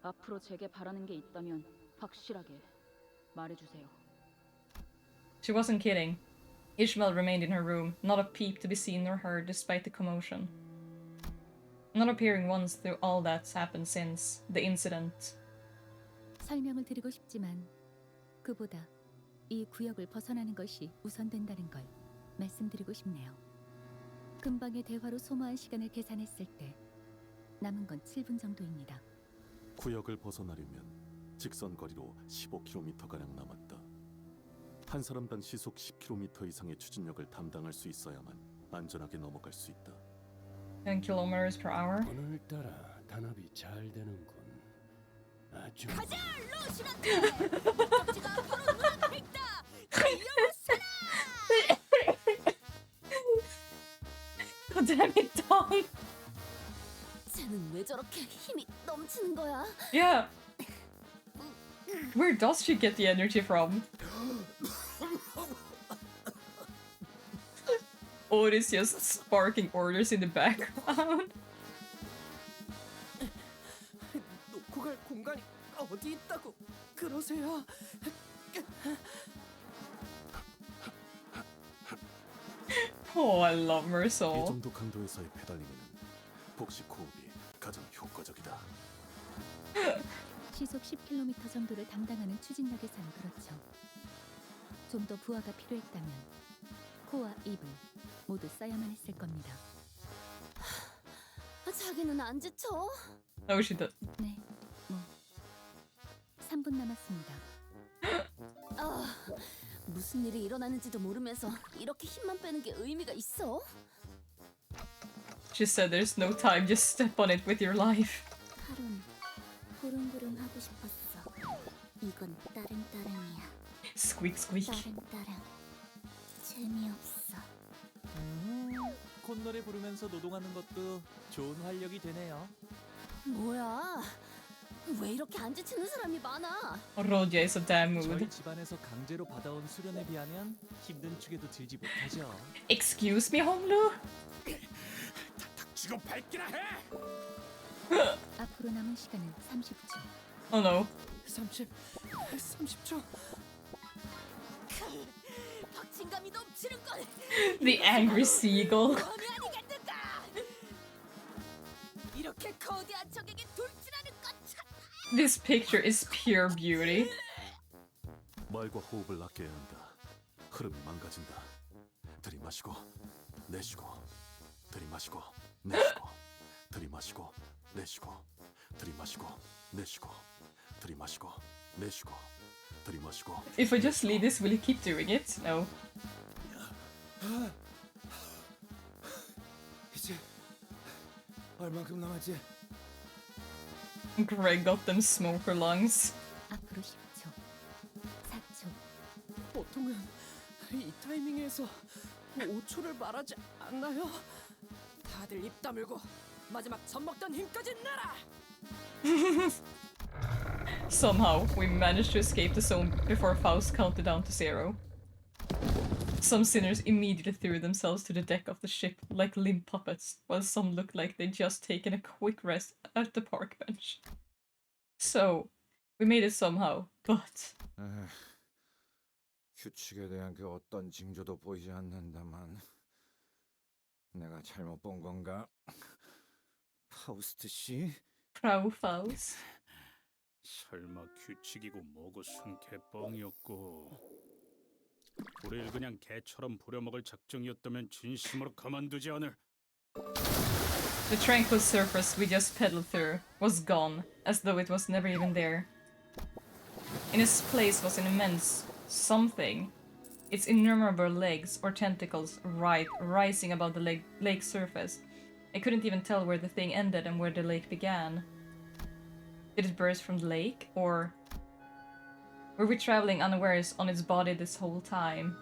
앞으로 제게 바라는 게 있다면 확실하게 말해주세요. She wasn't kidding. Ishmael remained in her room, not a peep to be seen nor heard despite the commotion. Not appearing once through all that's happened since the incident. 설명을 드리고 싶지만 그보다 이 구역을 벗어나는 것이 우선된다는 걸 말씀드리고 싶네요. 금방의 대화로 소모한 시간을 계산했을 때 남은 건 7분 정도입니다. 구역을 벗어나려면 직선 거리로 15km가량 남았다. 한 사람당 시속 10km 이상의 추진력을 담당할 수 있어야만 안전하게 넘어갈 수 있다. 10 kilometers per hour? 오늘따라 단합이 잘 되는군. 아주 가자, 로시란테! 목적지가 바로 눈앞에 있다! 달려보세라! God damn it, Tom! 쟤는 왜 저렇게 힘이 넘치는 거야? Yeah! Where does she get the energy from? Or it is just sparking orders in the background? 놓고 갈 공간이 어디 있다고 그러세요? Oh, I love 이 Mersault. 정도 강도에서의 페달링에는 복식 호흡이 가장 효과적이다. 시속 10km 정도를 담당하는 추진력에서는 그렇죠. 좀 더 부하가 필요했다면 코와 입을 모두 써야만 했을 겁니다. 자기는 안 지쳐? Oh, she did. 네, 3분 남았습니다. 무슨 일이 일어나는지도 모르면서 이렇게 힘만 빼는 게 의미가 있어? She said there's no time, just step on it with your life. 하룬, 부릉부릉 하고 싶었어. 이건 따릉따릉이야. Squeak, squeak. 따릉따릉. 재미없어. 콧노래 부르면서 노동하는 것도 좋은 활력이 되네요. 뭐야? 왜 이렇게 안 지치는 사람이 많아? Rodia is a damn mood. 저희 집안에서 강제로 받아온 수련에 비하면 힘든 축에도 들지 못하죠. Excuse me, Honglu? 닥치고 밟기나 해! 앞으로 남은 시간은 30초. Oh no. 30초. 박진감이 넘치는 건 The angry seagull. 범이 아니겠는가? 이렇게 거대한 적에게 돌진하는 것 참. This picture is pure beauty. 말과 호흡을 낮게 해야 한다. 흐름이 망가진다. 들이마시고 내쉬고 들이마시고 내쉬고 들이마시고 내쉬고 들이마시고 내쉬고 들이마시고 내쉬고 들이마시고. If I just leave this, will he keep doing it? No. 이제 얼만큼 남았지? Greg got them smoker lungs. 앞으로 10초, 4초. 보통은 이 타이밍에서 5초를 말하지 않나요? 다들 입 다물고 마지막 젖 먹던 힘까지 내라! Somehow, we managed to escape the zone before Faust counted down to 0. Some sinners immediately threw themselves to the deck of the ship like limp puppets, while some looked like they'd just taken a quick rest at the park bench. So, we made it somehow, but... 규칙에 대한 그 어떤 징조도 보이지 않는다만 내가 잘못 본 건가? 파우스트 씨? Frau Faust? 설마 규칙이고 뭐고 순 개뻥이었고 우릴 그냥 개처럼 부려먹을 작정이었다면 진심으로 가만두지 않을. The tranquil surface we just pedaled through was gone, as though it was never even there. In its place was an immense something, its innumerable legs or tentacles rising above the lake surface. I couldn't even tell where the thing ended and where the lake began. Did it burst from the lake, or were we traveling unawares on its body this whole time?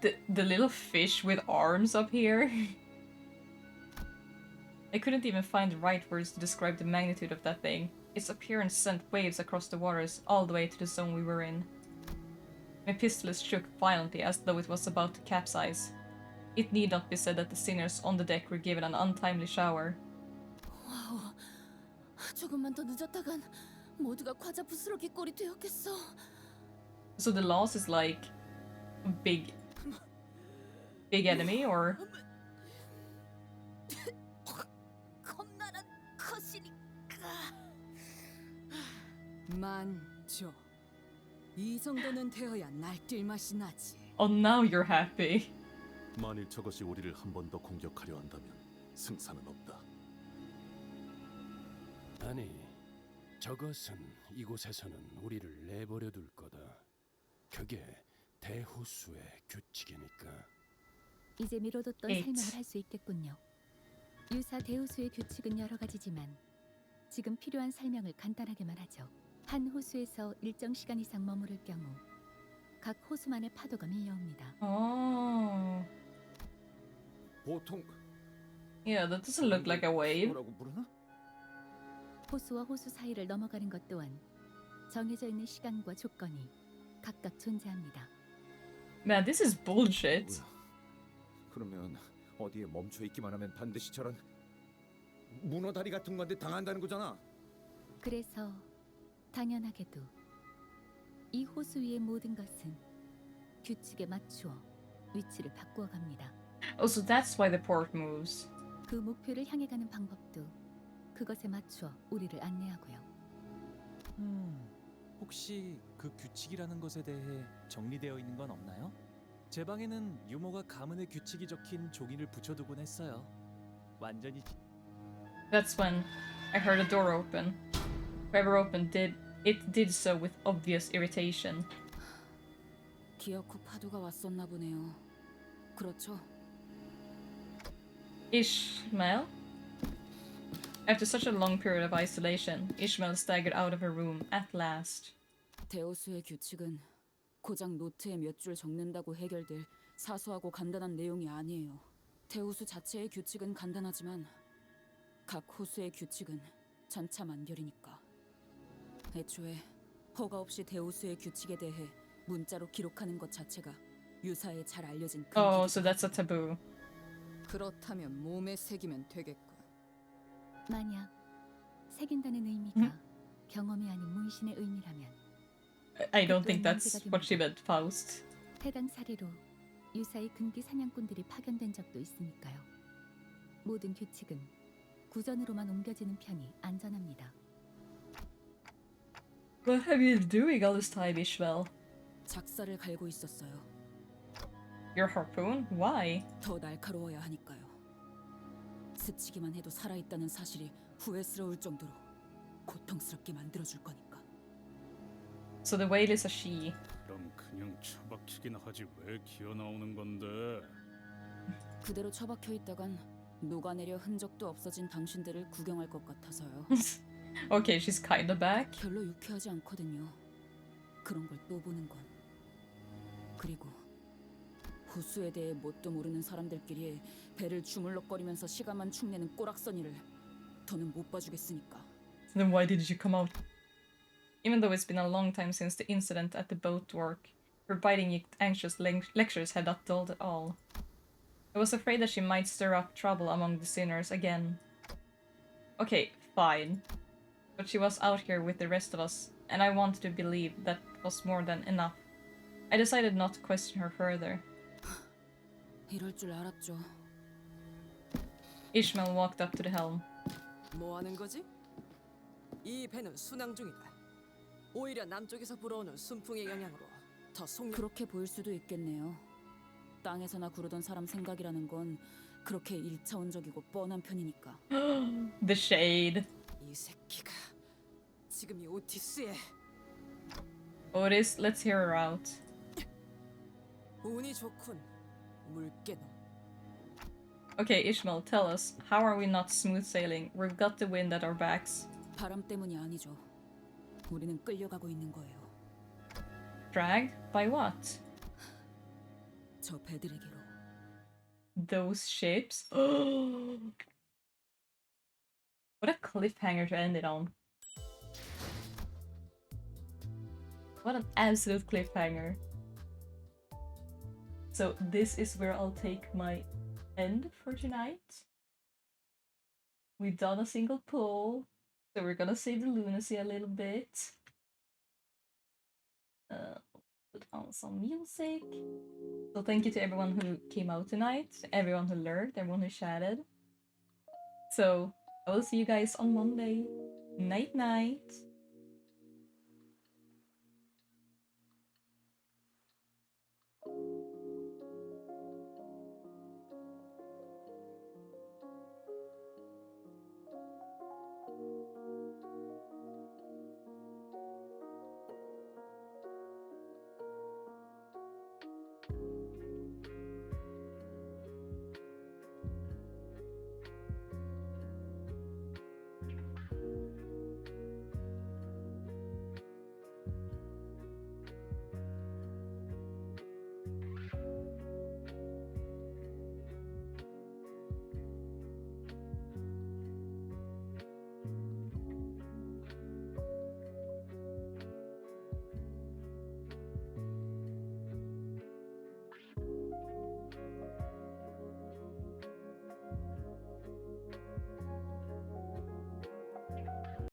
The little fish with arms up here? I couldn't even find the right words to describe the magnitude of that thing. Its appearance sent waves across the waters all the way to the zone we were in. My pistols shook violently as though it was about to capsize. It need not be said that the sinners on the deck were given an untimely shower. 와우, 조금만 더 늦었다간 모두가 과자 부스러기 꼴이 되었겠어. So the loss is like a big enemy, or? 겁나란 것이니까. 만조. 이 정도는 되어야 날뛸 맛이 나지. Oh, now you're happy. 만일 저것이 우리를 한 번 더 공격하려 한다면 승산은 없다. 아니, 저것은 이곳에서는 우리를 내버려 둘 거다. 그게 대호수의 규칙이니까. 이제 미뤄뒀던 Eight. 설명을 할 수 있겠군요. 유사 대호수의 규칙은 여러 가지지만 지금 필요한 설명을 간단하게만 하죠. 한 호수에서 일정 시간 이상 머무를 경우 각 호수만의 파도가 밀려옵니다. Oh. 보통 Yeah, that doesn't look like a wave. 뭐라고 부르나? 호수와 호수 사이를 넘어가는 것 또한 정해져 있는 시간과 조건이 각각 존재합니다. Man, this is bullshit. 그러면 어디에 멈춰 있기만 하면 반드시 저런 문어 다리 같은 건데 당한다는 거잖아. 그래서 당연하게도 이 호수 위의 모든 것은 규칙에 맞추어 위치를 바꾸어 갑니다. Oh, so that's why the port moves. 그 목표를 향해 가는 방법도 그것에 맞추어 우리를 안내하고요. 혹시 그 규칙이라는 것에 대해 정리되어 있는 건 없나요? 제 방에는 유머가 가문의 규칙이 적힌 종이를 붙여두곤 했어요. 완전히 That's when I heard a door open. Whoever opened did so with obvious irritation. 기억 후 파도가 왔었나 보네요. 그렇죠? Ishmael? After such a long period of isolation, Ishmael staggered out of her room at last. 대호수의 규칙은 고작 노트에 몇 줄 적는다고 해결될 사소하고 간단한 내용이 아니에요. 대호수 자체의 규칙은 간단하지만 각 호수의 규칙은 천차만별이니까. 애초에 허가 없이 대호수의 규칙에 대해 문자로 기록하는 것 자체가 유사에 잘 알려진 Oh, so that's a taboo. 그렇다면 몸에 새기면 되겠군. 만약 새긴다는 의미가 경험이 아닌 문신의 의미라면 I don't think that's what she meant, Faust. 해당 사례로 유사의 금기 사냥꾼들이 파견된 적도 있으니까요. 모든 규칙은 구전으로만 옮겨지는 편이 안전합니다. What have you been doing all this time, Ishmael? 작사를 갈고 있었어요. Your harpoon? Why? 더 날카로워야 하니까요. 스치기만 해도 살아있다는 사실이 후회스러울 정도로 고통스럽게 만들어줄 거니까. So the whale is a she. 그럼 그냥 처박히긴 하지 왜 기어 나오는 건데? 그대로 처박혀 있다간 녹아내려 흔적도 없어진 당신들을 구경할 것 같아서요. Okay, she's kinda back. 별로 유쾌하지 않거든요. 그런 걸 또 보는 건. 그리고 호수에 대해 뭣도 모르는 사람들끼리 배를 주물럭거리면서 시간만 축내는 꼬락서니를 더는 못 봐주겠으니까. Then why did you come out? Even though it's been a long time since the incident at the boat work, her biting yet anxious lectures had not dulled at all. I was afraid that she might stir up trouble among the sinners again. Okay, fine. But she was out here with the rest of us, and I wanted to believe that was more than enough. I decided not to question her further. 이럴 줄 알았죠. Ishmael walked up to the helm. 뭐 하는 거지? 이 배는 순항 중이다. 오히려 남쪽에서 불어오는 순풍의 영향으로 더 속력. 그렇게 보일 수도 있겠네요. 땅에서나 구르던 사람 생각이라는 건 그렇게 일차원적이고 뻔한 편이니까. The shade. 이 새끼가 지금 이 오티스에. Otis, let's hear her out. 운이 좋군. 물개놈. Okay, Ishmael, tell us, how are we not smooth sailing? We've got the wind at our backs. 바람 때문이 아니죠. 우리는 끌려가고 있는 거예요. Dragged? By what? 저 배들에게로. Those ships? What a cliffhanger to end it on. What an absolute cliffhanger. So this is where I'll take my end for tonight. We've done a single pull, so we're gonna save the lunacy a little bit. Put on some music. So thank you to everyone who came out tonight, everyone who lurked, everyone who chatted. So I will see you guys on Monday. Night night.